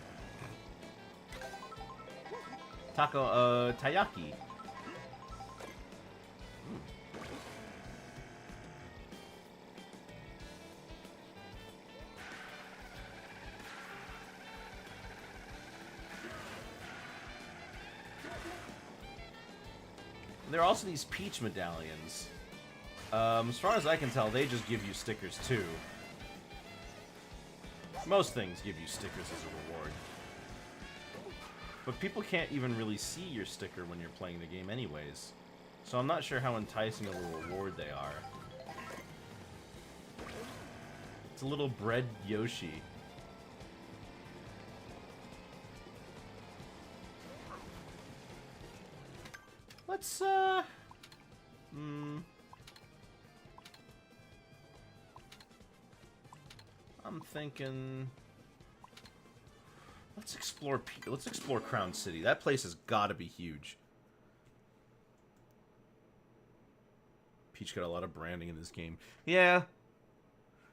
Taiyaki. There are also these Peach medallions. As far as I can tell, they just give you stickers too. Most things give you stickers as a reward. But people can't even really see your sticker when you're playing the game anyways. So I'm not sure how enticing of a reward they are. It's a little bread Yoshi. Let's, I'm thinking... Let's explore Crown City. That place has gotta be huge. Peach got a lot of branding in this game. Yeah.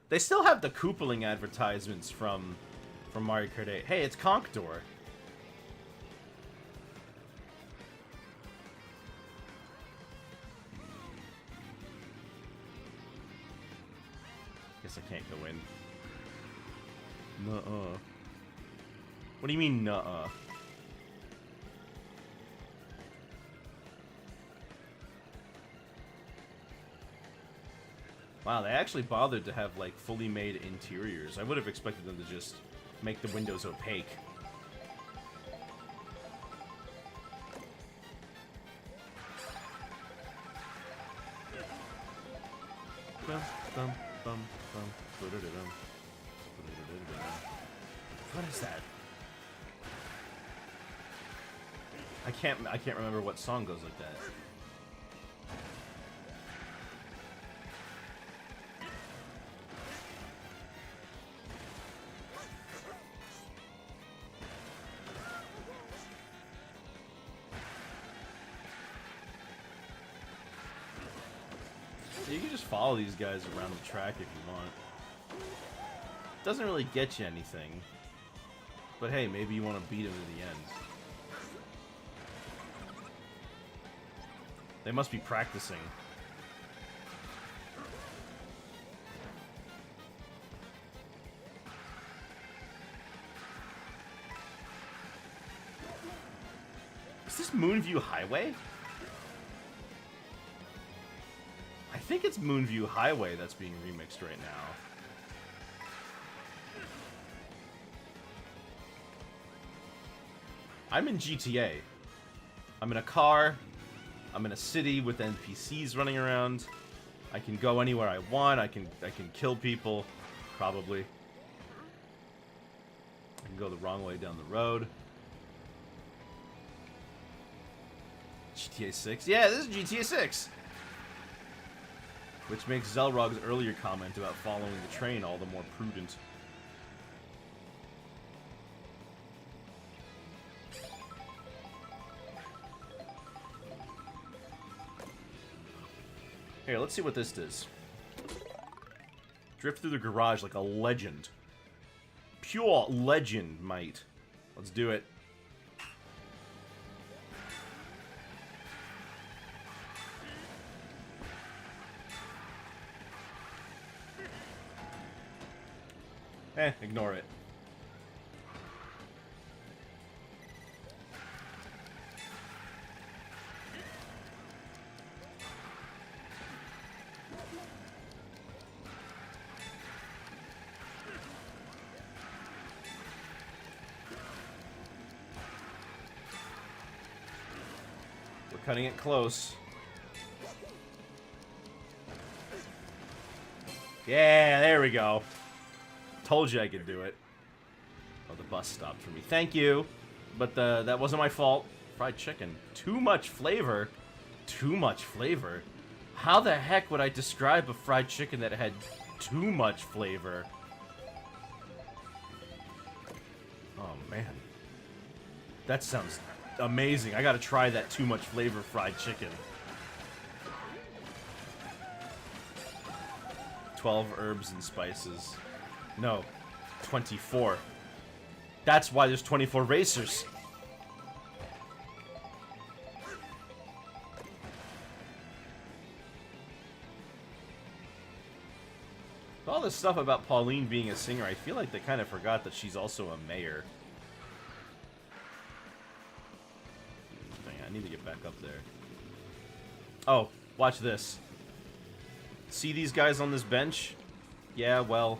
They still have the Koopaling advertisements from Mario Kart 8. Hey, it's Conkedor. Guess I can't go in. Nuh-uh. What do you mean, nuh-uh? Wow, they actually bothered to have, like, fully made interiors. I would have expected them to just make the windows opaque. What is that? I can't remember what song goes like that. You can just follow these guys around the track if you want. Doesn't really get you anything. But hey, maybe you want to beat him to the end. They must be practicing. Is this Moonview Highway? I think it's Moonview Highway that's being remixed right now. I'm in GTA. I'm in a car. I'm in a city with NPCs running around. I can go anywhere I want. I can kill people, probably. I can go the wrong way down the road. GTA 6? Yeah, this is GTA 6! Which makes Zelrog's earlier comment about following the train all the more prudent. Here, let's see what this does. Drift through the garage like a legend. Pure legend, mate. Let's do it. Ignore it. We're cutting it close. Yeah, there we go. Told you I could do it. Oh, the bus stopped for me. Thank you. But that wasn't my fault. Fried chicken. Too much flavor. Too much flavor. How the heck would I describe a fried chicken that had too much flavor? Oh, man. That sounds amazing. I gotta try that too much flavor fried chicken. 12 herbs and spices. No, 24. That's why there's 24 racers. All this stuff about Pauline being a singer, I feel like they kind of forgot that she's also a mayor. Dang, I need to get back up there. Oh, watch this. See these guys on this bench? Yeah, well...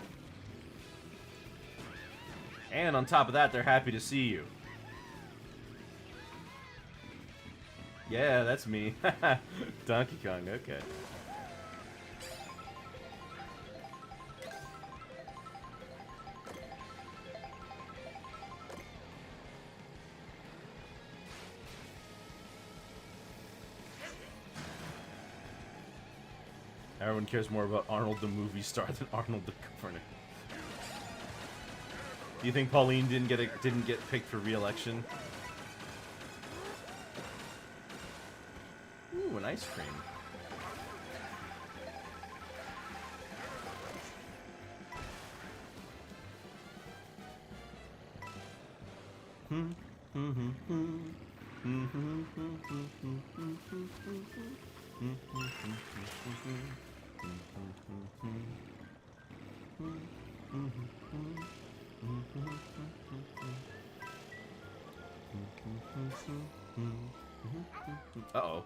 And on top of that, they're happy to see you. Yeah, that's me. Donkey Kong, okay. Everyone cares more about Arnold the movie star than Arnold the governor. Do you think Pauline didn't get picked for re-election? Ooh, an ice cream. Uh-oh.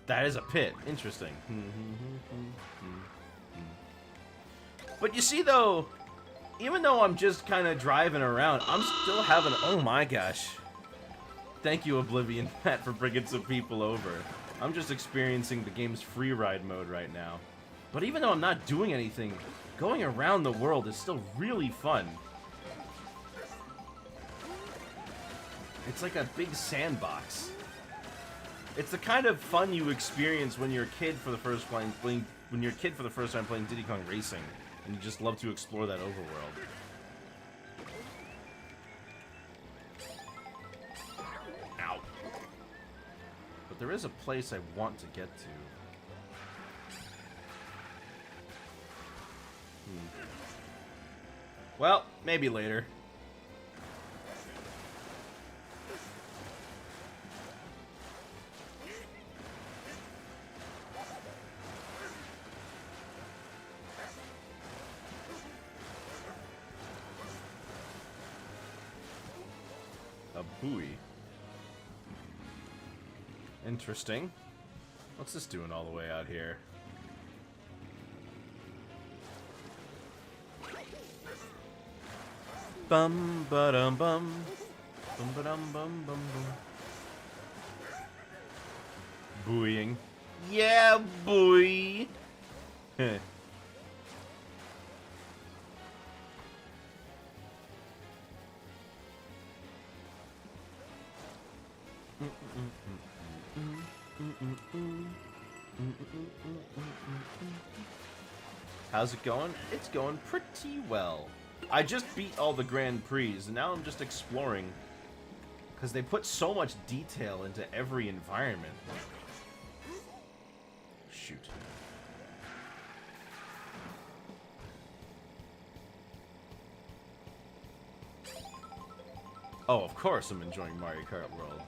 That is a pit. Interesting. But you see, though, even though I'm just kind of driving around, I'm still having... Oh my gosh. Thank you, Oblivion Matt, for bringing some people over. I'm just experiencing the game's free ride mode right now. But even though I'm not doing anything, going around the world is still really fun. It's like a big sandbox. It's the kind of fun you experience when you're a kid for the first time playing Diddy Kong Racing, and you just love to explore that overworld. Ow. But there is a place I want to get to. Well, maybe later. A buoy. Interesting. What's this doing all the way out here? Bum ba dum bum. Bum ba dum bum bum bum. Buoying. Yeah, boy. How's it going? It's going pretty well. I just beat all the Grand Prix, and now I'm just exploring. Because they put so much detail into every environment. Shoot. Oh, of course I'm enjoying Mario Kart World.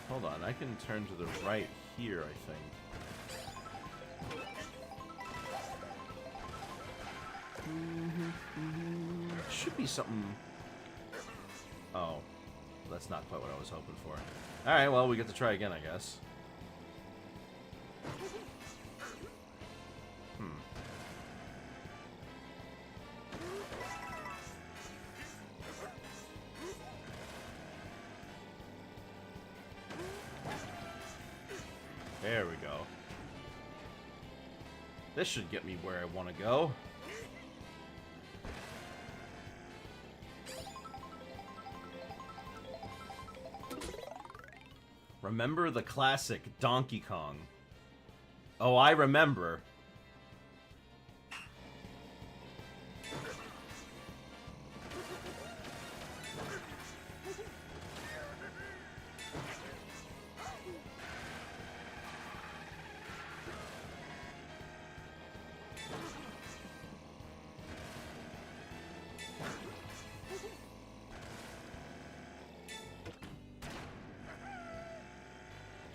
Hold on, I can turn to the right here, I think. Should be something... Oh, that's not quite what I was hoping for. Alright, well, we get to try again, I guess. There we go. This should get me where I want to go. Remember the classic Donkey Kong? Oh, I remember.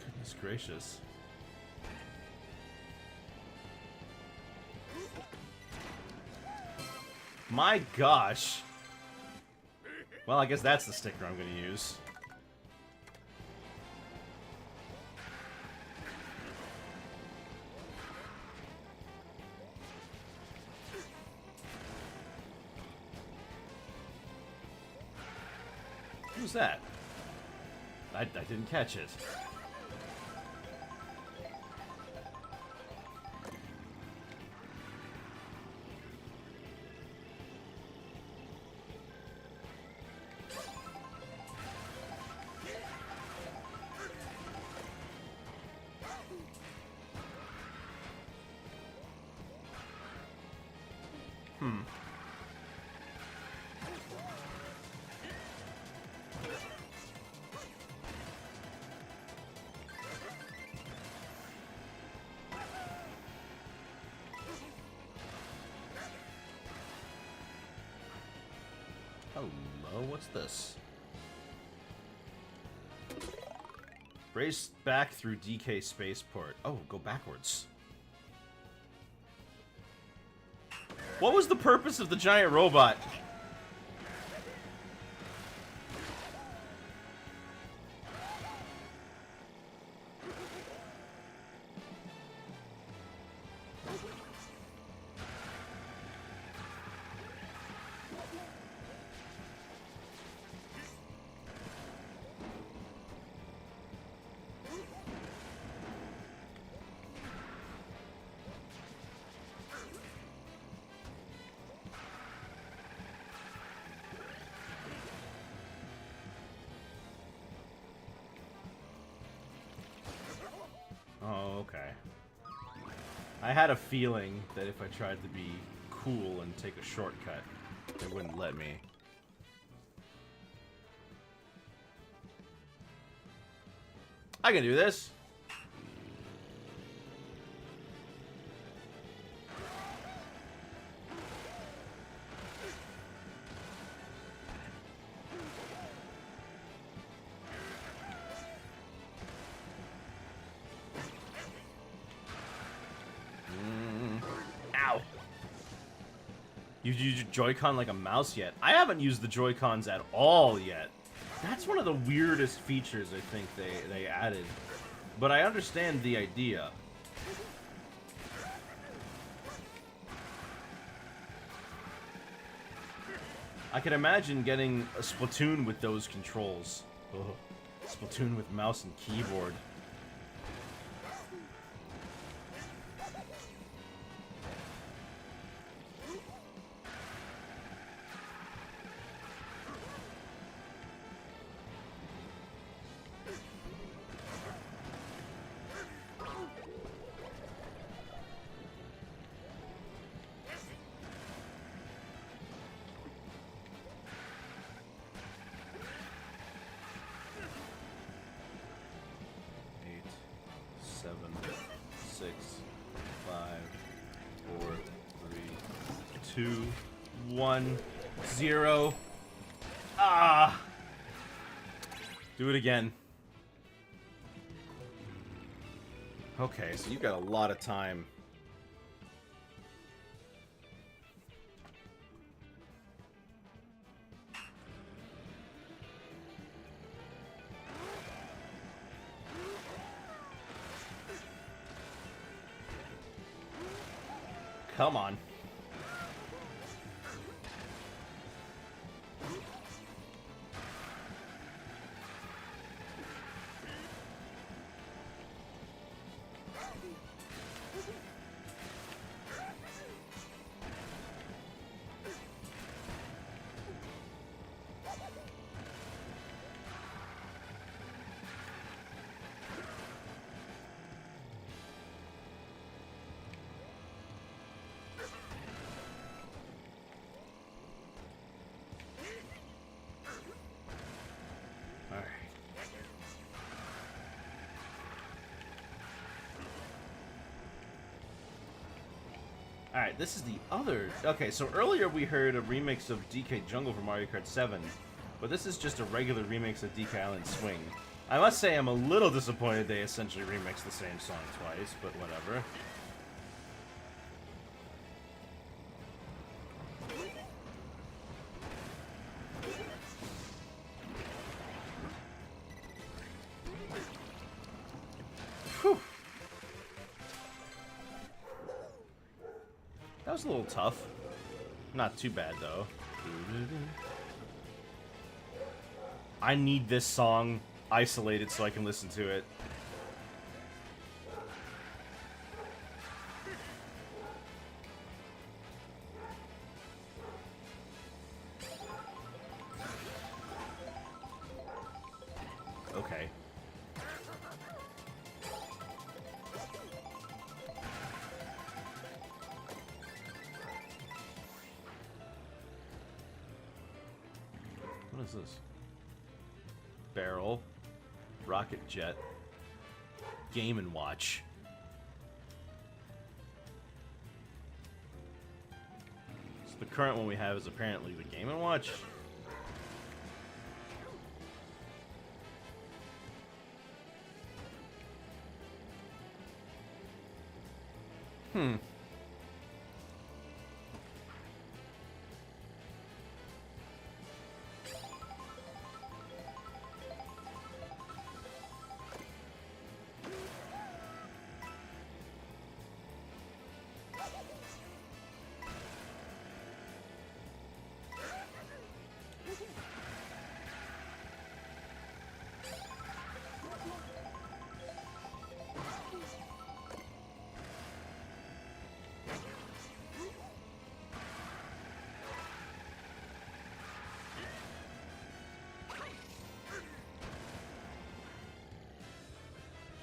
Goodness gracious. My gosh. Well, I guess that's the sticker I'm gonna use. Who's that? I didn't catch it. Hello, what's this? Race back through DK Spaceport. Oh, go backwards. What was the purpose of the giant robot? Oh, okay. I had a feeling that if I tried to be cool and take a shortcut, it wouldn't let me. I can do this. Ow. You use Joy-Con like a mouse yet? I haven't used the Joy-Cons at all yet. That's one of the weirdest features I think they added. But I understand the idea. I can imagine getting a Splatoon with those controls. Ugh. Splatoon with mouse and keyboard. Two, 1, 0. Ah! Do it again. Okay, so you've got a lot of time. Come on. Alright, this is the other... Okay, so earlier we heard a remix of DK Jungle for Mario Kart 7, but this is just a regular remix of DK Island Swing. I must say I'm a little disappointed they essentially remixed the same song twice, but whatever. Whew. That was a little tough. Not too bad, though. I need this song isolated so I can listen to it. Okay. What is this? Barrel, rocket jet, Game & Watch. So the current one we have is apparently the Game & Watch. Hmm.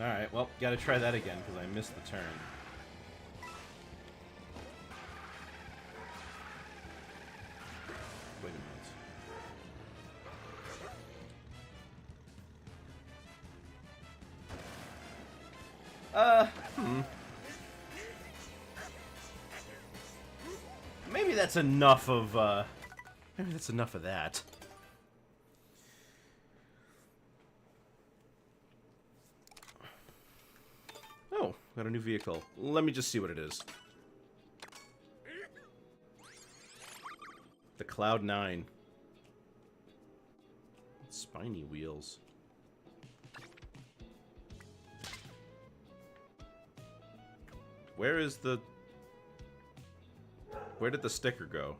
Alright, well, gotta try that again, because I missed the turn. Wait a minute. Maybe that's enough of, maybe that's enough of that. Oh, got a new vehicle. Let me just see what it is. The Cloud 9. Spiny wheels. Where is the... Where did the sticker go?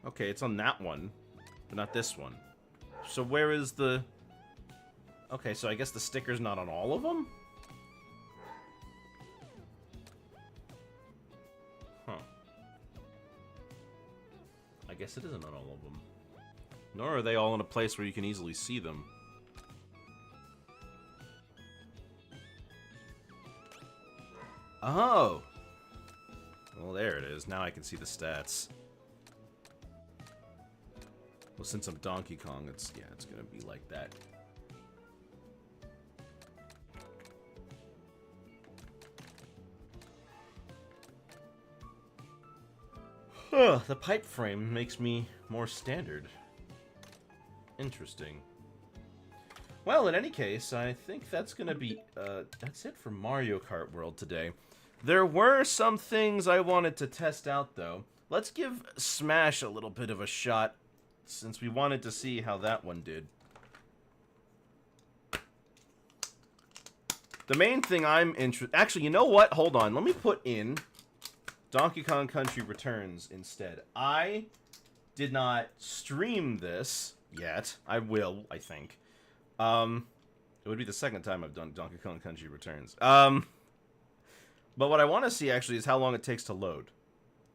Okay, it's on that one, but not this one. So where is the... Okay, so I guess the sticker's not on all of them? Huh. I guess it isn't on all of them. Nor are they all in a place where you can easily see them. Oh! Well, there it is. Now I can see the stats. Well, since I'm Donkey Kong, it's gonna be like that. Huh, the pipe frame makes me more standard. Interesting. Well, in any case, I think that's gonna be, that's it for Mario Kart World today. There were some things I wanted to test out, though. Let's give Smash a little bit of a shot, since we wanted to see how that one did. The main thing I'm interested... Actually, you know what? Hold on. Let me put in Donkey Kong Country Returns instead. I did not stream this yet. I will, I think. It would be the second time I've done Donkey Kong Country Returns. But what I want to see, actually, is how long it takes to load.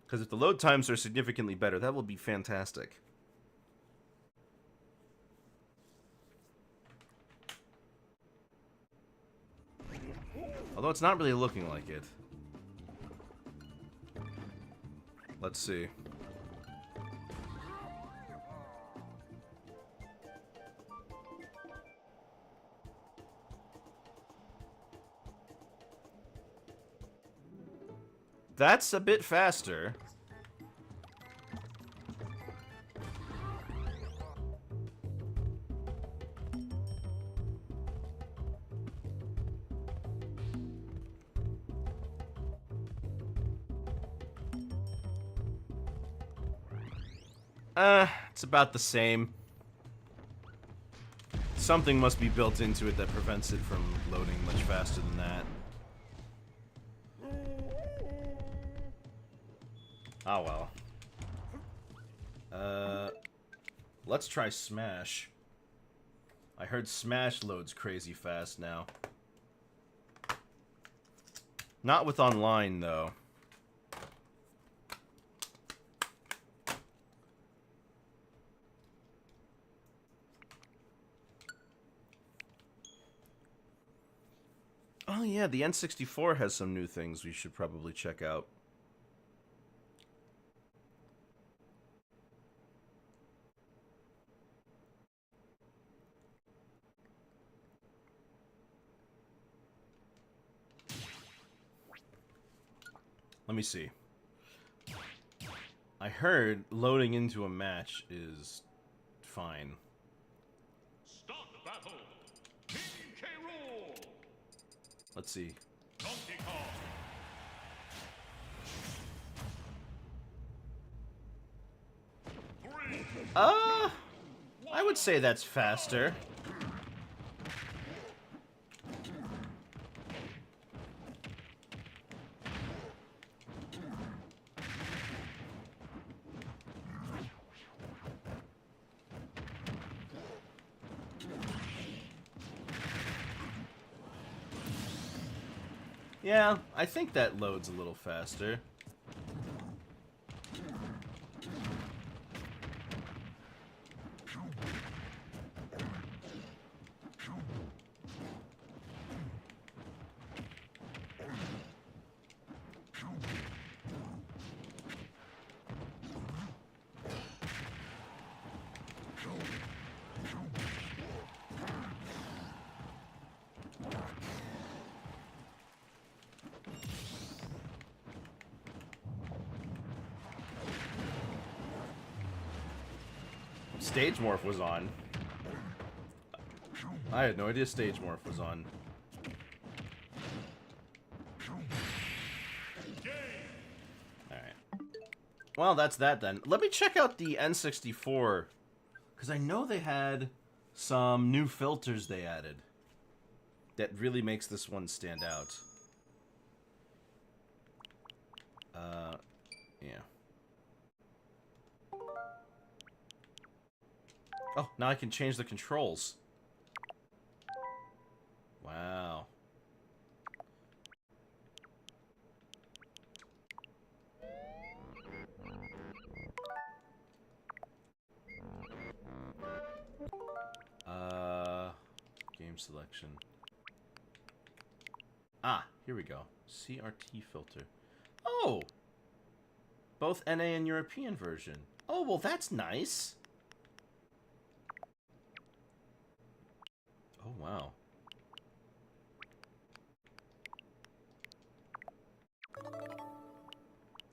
Because if the load times are significantly better, that will be fantastic. Although it's not really looking like it. Let's see. That's a bit faster. It's about the same. Something must be built into it that prevents it from loading much faster than that. Oh well. Let's try Smash. I heard Smash loads crazy fast now. Not with online, though. Oh yeah, the N64 has some new things we should probably check out. Let me see. I heard loading into a match is fine. Start battle. Let's see. I would say that's faster. Yeah, I think that loads a little faster. Stage Morph was on. I had no idea Stage Morph was on. Alright. Well, that's that then. Let me check out the N64. Because I know they had some new filters they added. That really makes this one stand out. Yeah. Oh, now I can change the controls. Wow. Game selection. Ah, here we go. CRT filter. Oh! Both NA and European version. Oh, well, that's nice. Oh, wow.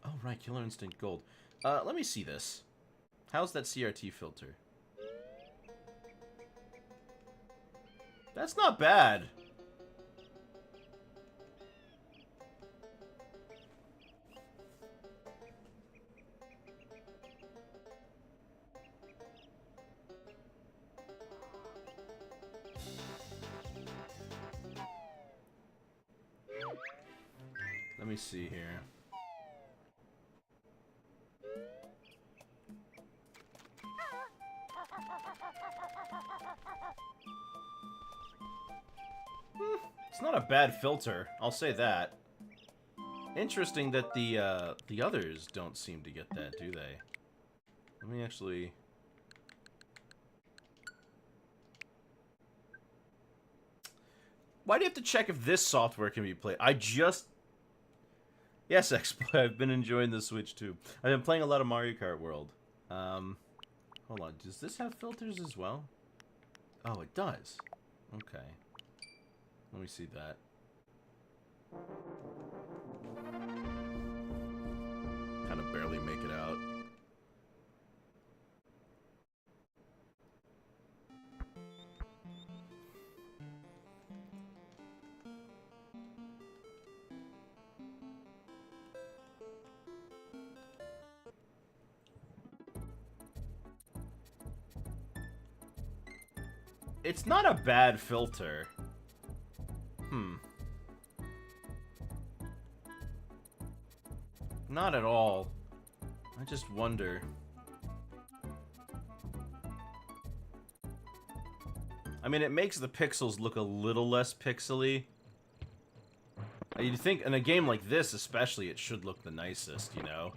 Oh, right, Killer Instinct Gold. Let me see this. How's that CRT filter? That's not bad. Let me see here. It's not a bad filter, I'll say that. Interesting that the others don't seem to get that, do they? Let me actually... Why do you have to check if this software can be played? I just... Yes, Exploit, I've been enjoying the Switch too. I've been playing a lot of Mario Kart World. Hold on, does this have filters as well? Oh, it does. Okay. Let me see that. Kind of barely make it out. It's not a bad filter. Not at all. I just wonder. I mean, it makes the pixels look a little less pixely. You'd think in a game like this, especially, it should look the nicest, you know?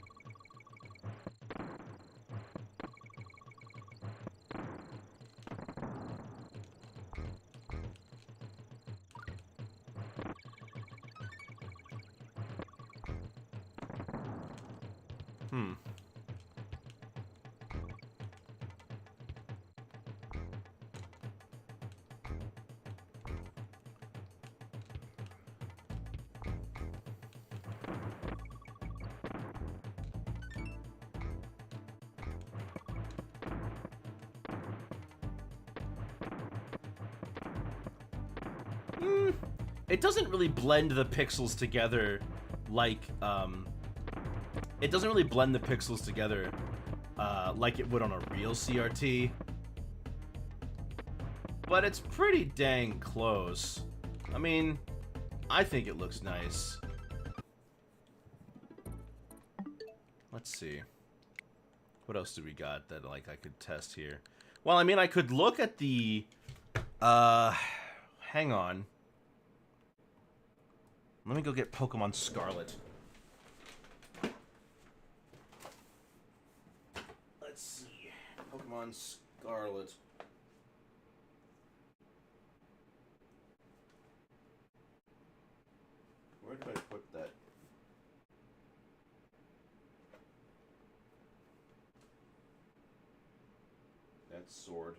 it doesn't really blend the pixels together like, it doesn't really blend the pixels together like it would on a real CRT. But it's pretty dang close. I mean, I think it looks nice. Let's see. What else do we got that, like, I could test here? Well, I mean, I could look at the... hang on. Let me go get Pokemon Scarlet. Let's see. Pokemon Scarlet. Where did I put that? That's Sword.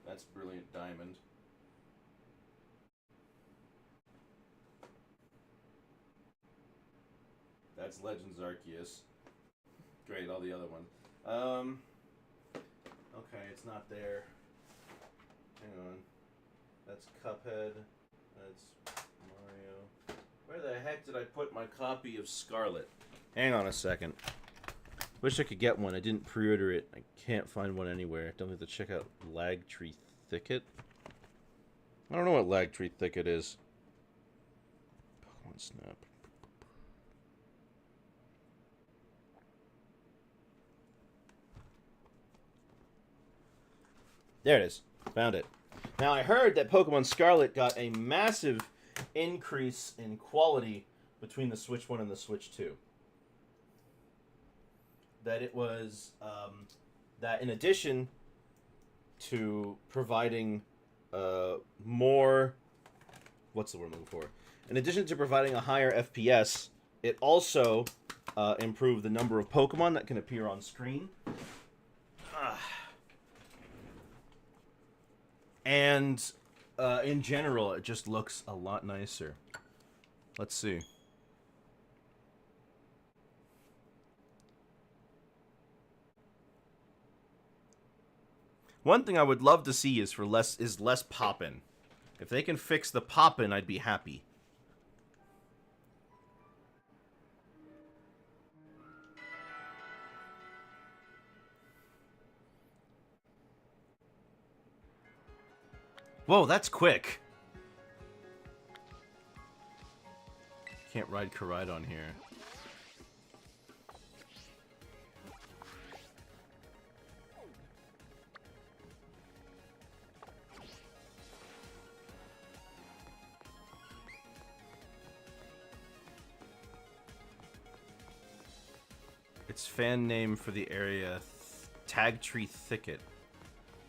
That's Brilliant Diamond. That's Legends Arceus. Great, all the other ones. Okay, it's not there. Hang on. That's Cuphead. That's Mario. Where the heck did I put my copy of Scarlet? Hang on a second. Wish I could get one. I didn't pre-order it. I can't find one anywhere. Don't have to check out Lagtree Thicket. I don't know what Lagtree Thicket is. Pokemon Snap. There it is. Found it. Now, I heard that Pokemon Scarlet got a massive increase in quality between the Switch 1 and the Switch 2. That it was, that in addition to providing more... What's the word I'm looking for? In addition to providing a higher FPS, it also improved the number of Pokemon that can appear on screen. And in general, it just looks a lot nicer. Let's see. One thing I would love to see is less poppin'. If they can fix the poppin', I'd be happy. Whoa, that's quick. Can't ride Koraidon here. Its fan name for the area, Tagtree Thicket.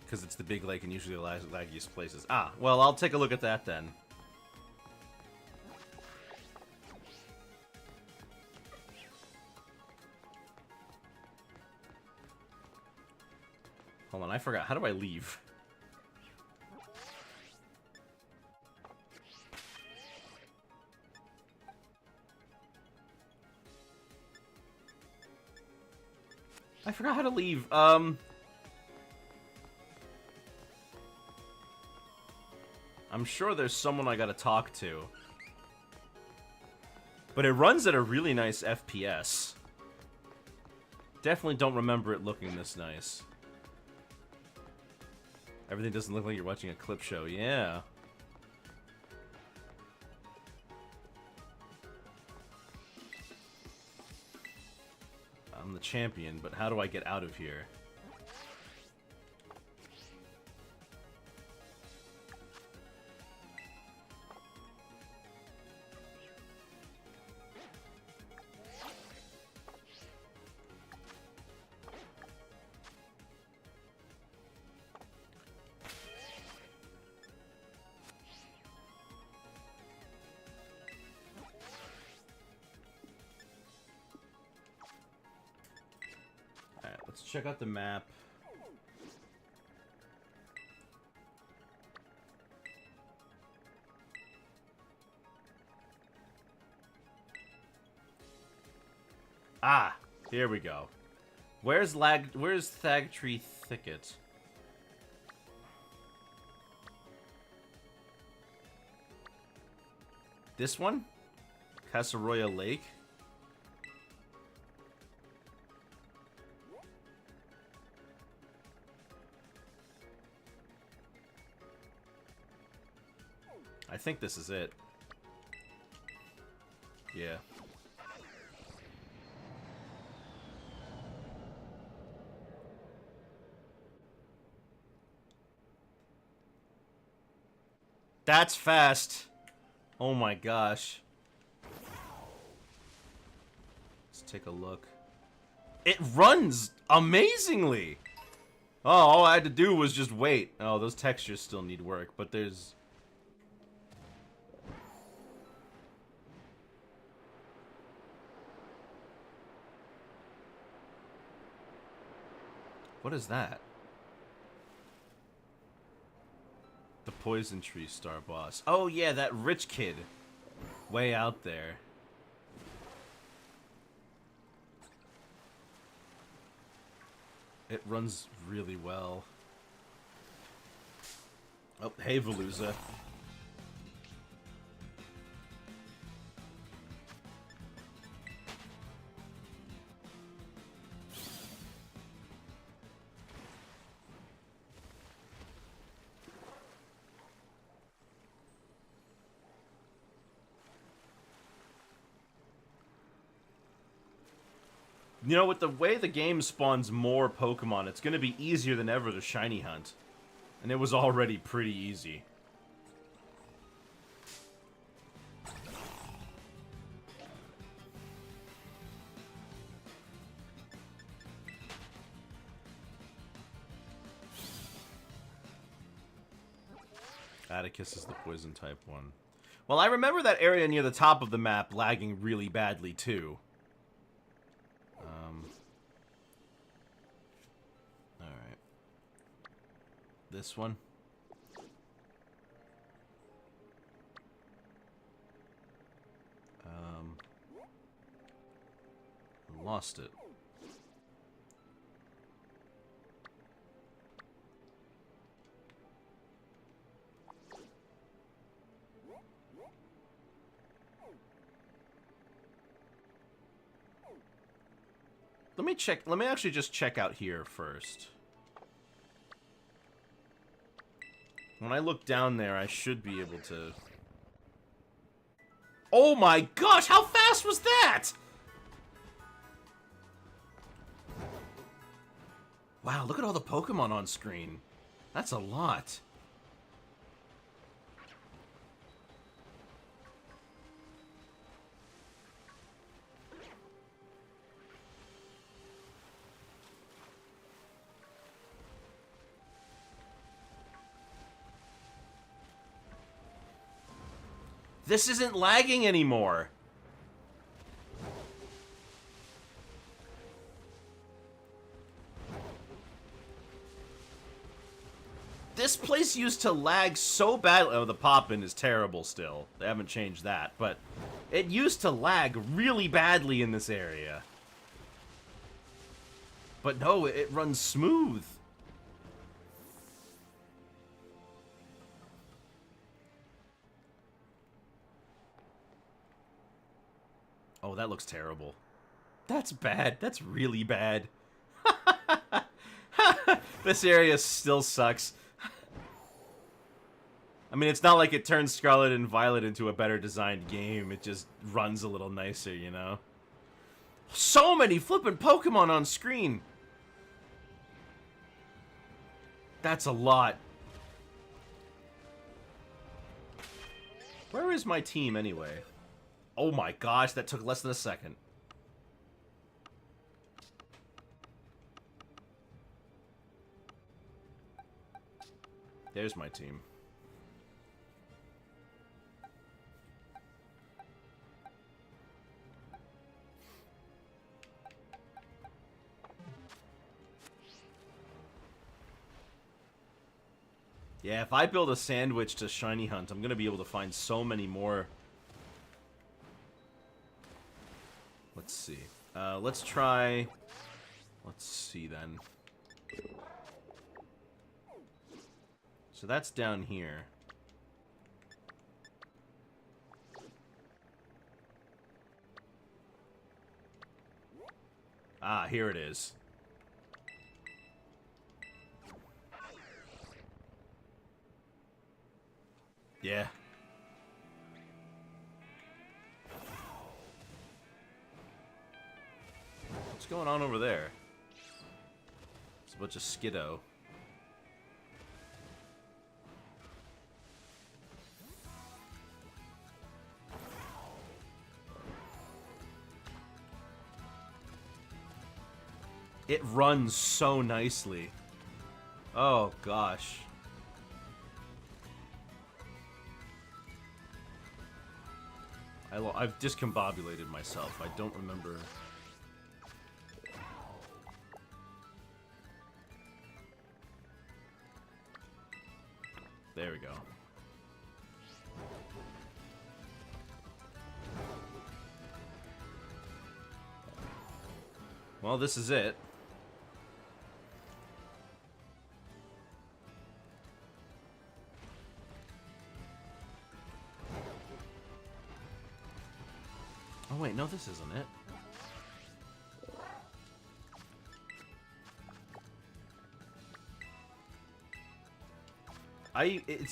Because it's the big lake and usually the laggiest places. Ah, well, I'll take a look at that then. Hold on, I forgot. How do I leave? I forgot how to leave. I'm sure there's someone I gotta talk to. But it runs at a really nice FPS. Definitely don't remember it looking this nice. Everything doesn't look like you're watching a clip show. Yeah. I'm the champion, but how do I get out of here? Let's check out the map. Ah, here we go. Where's Tagtree Thicket? This one? Casaroya Lake? I think this is it. Yeah. That's fast. Oh my gosh. Let's take a look. It runs amazingly. Oh, all I had to do was just wait. Oh, those textures still need work, but there's... What is that? The Poison Tree Star Boss. Oh yeah, that rich kid. Way out there. It runs really well. Oh, hey Veluza. You know, with the way the game spawns more Pokemon, it's going to be easier than ever to shiny hunt. And it was already pretty easy. Atticus is the poison type one. Well, I remember that area near the top of the map lagging really badly, too. Alright. This one. Lost it. Let me check. Let me actually just check out here first. When I look down there, I should be able to... Oh my gosh, how fast was that? Wow, look at all the Pokemon on screen. That's a lot. This isn't lagging anymore. This place used to lag so badly. Oh, the pop-in is terrible still. They haven't changed that, but it used to lag really badly in this area. But no, it runs smooth. Oh, that looks terrible. That's bad. That's really bad. This area still sucks. I mean, it's not like it turns Scarlet and Violet into a better designed game. It just runs a little nicer, you know? So many flippin' Pokemon on screen! That's a lot. Where is my team, anyway? Oh my gosh, that took less than a second. There's my team. Yeah, if I build a sandwich to shiny hunt, I'm gonna be able to find so many more. Let's see. Let's try... Let's see then. So that's down here. Ah, here it is. Yeah. What's going on over there? It's a bunch of Skiddo. It runs so nicely. Oh, gosh. I've discombobulated myself. I don't remember. There we go. Well, this is it. Oh wait, no, this isn't it.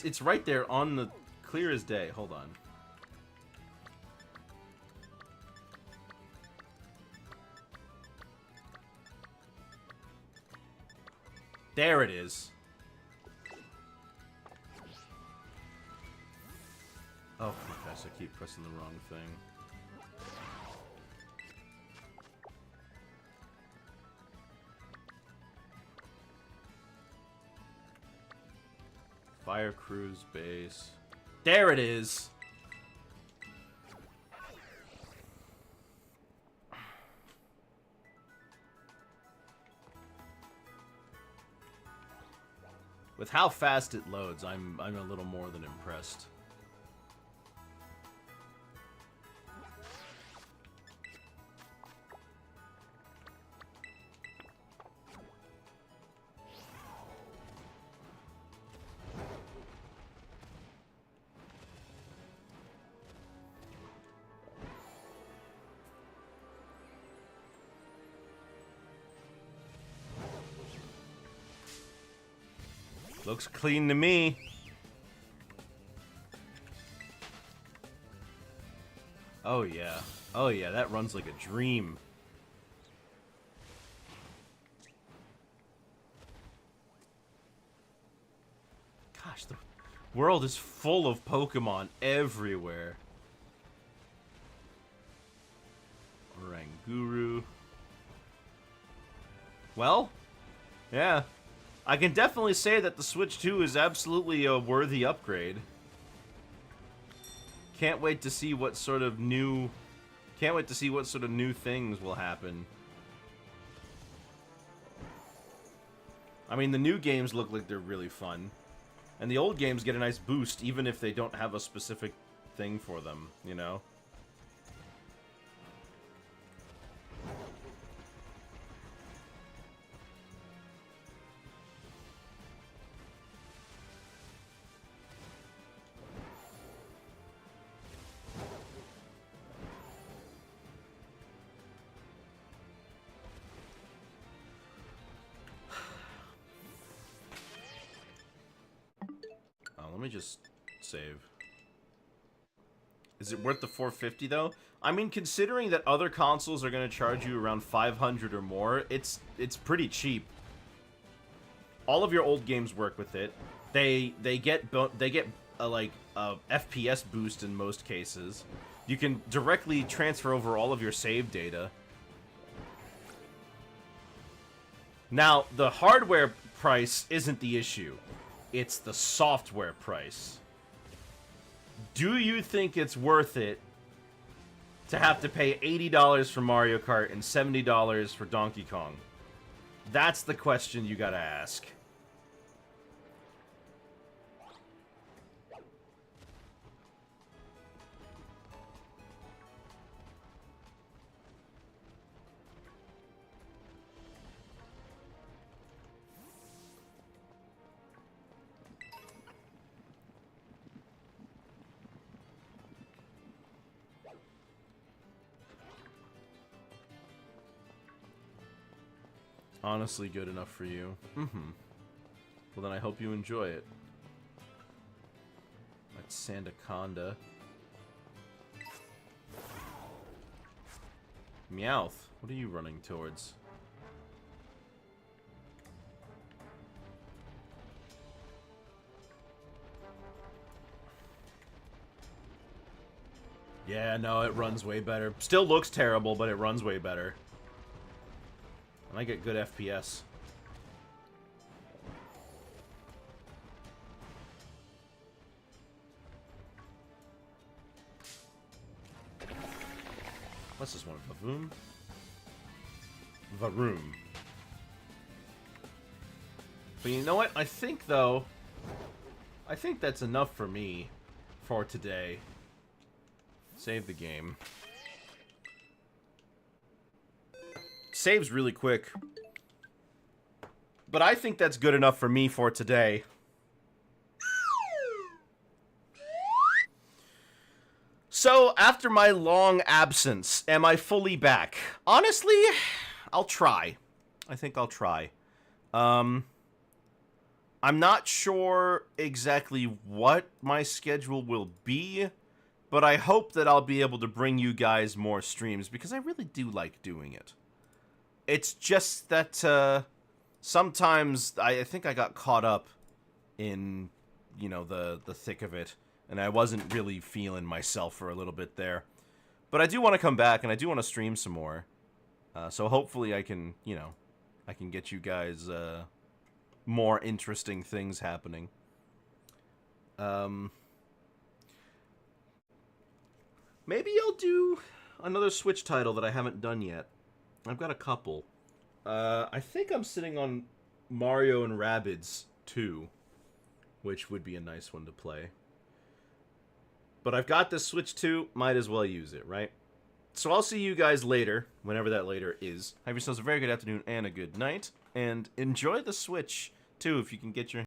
It's right there on the clear as day. Hold on. There it is. Oh my gosh, I keep pressing the wrong thing. Fire Cruise Base. There it is! With how fast it loads, I'm a little more than impressed. Looks clean to me. Oh yeah. Oh yeah, that runs like a dream. Gosh, the world is full of Pokemon everywhere. Oranguru. Well, yeah. I can definitely say that the Switch 2 is absolutely a worthy upgrade. Can't wait to see what sort of new... Can't wait to see what sort of new things will happen. I mean, the new games look like they're really fun. And the old games get a nice boost, even if they don't have a specific thing for them, you know? Let me just save. Is it worth the $450 though? I mean, considering that other consoles are going to charge you around $500 or more, it's pretty cheap. All of your old games work with it. They get a FPS boost in most cases. You can directly transfer over all of your save data. Now, the hardware price isn't the issue. It's the software price. Do you think it's worth it to have to pay $80 for Mario Kart and $70 for Donkey Kong? That's the question you gotta ask. honestly good enough for you. Mm-hmm. Well, then I hope you enjoy it. That's Sandaconda. Meowth, what are you running towards? Yeah, no, it runs way better. Still looks terrible, but it runs way better. And I get good FPS. What's this one? Vavoom? Varoom. But you know what? I think, though... I think that's enough for me for today. Save the game. Saves really quick. But I think that's good enough for me for today. So, after my long absence, am I fully back? Honestly, I'll try. I think I'll try. I'm not sure exactly what my schedule will be, but I hope that I'll be able to bring you guys more streams, because I really do like doing it. It's just that, sometimes I think I got caught up in, you know, the thick of it, and I wasn't really feeling myself for a little bit there. But I do want to come back, and I do want to stream some more. So hopefully I can, you know, I can get you guys, more interesting things happening. Maybe I'll do another Switch title that I haven't done yet. I've got a couple. I think I'm sitting on Mario and Rabbids 2, which would be a nice one to play. But I've got this Switch 2, might as well use it, right? So I'll see you guys later, whenever that later is. Have yourselves a very good afternoon and a good night, and enjoy the Switch 2 if you can get your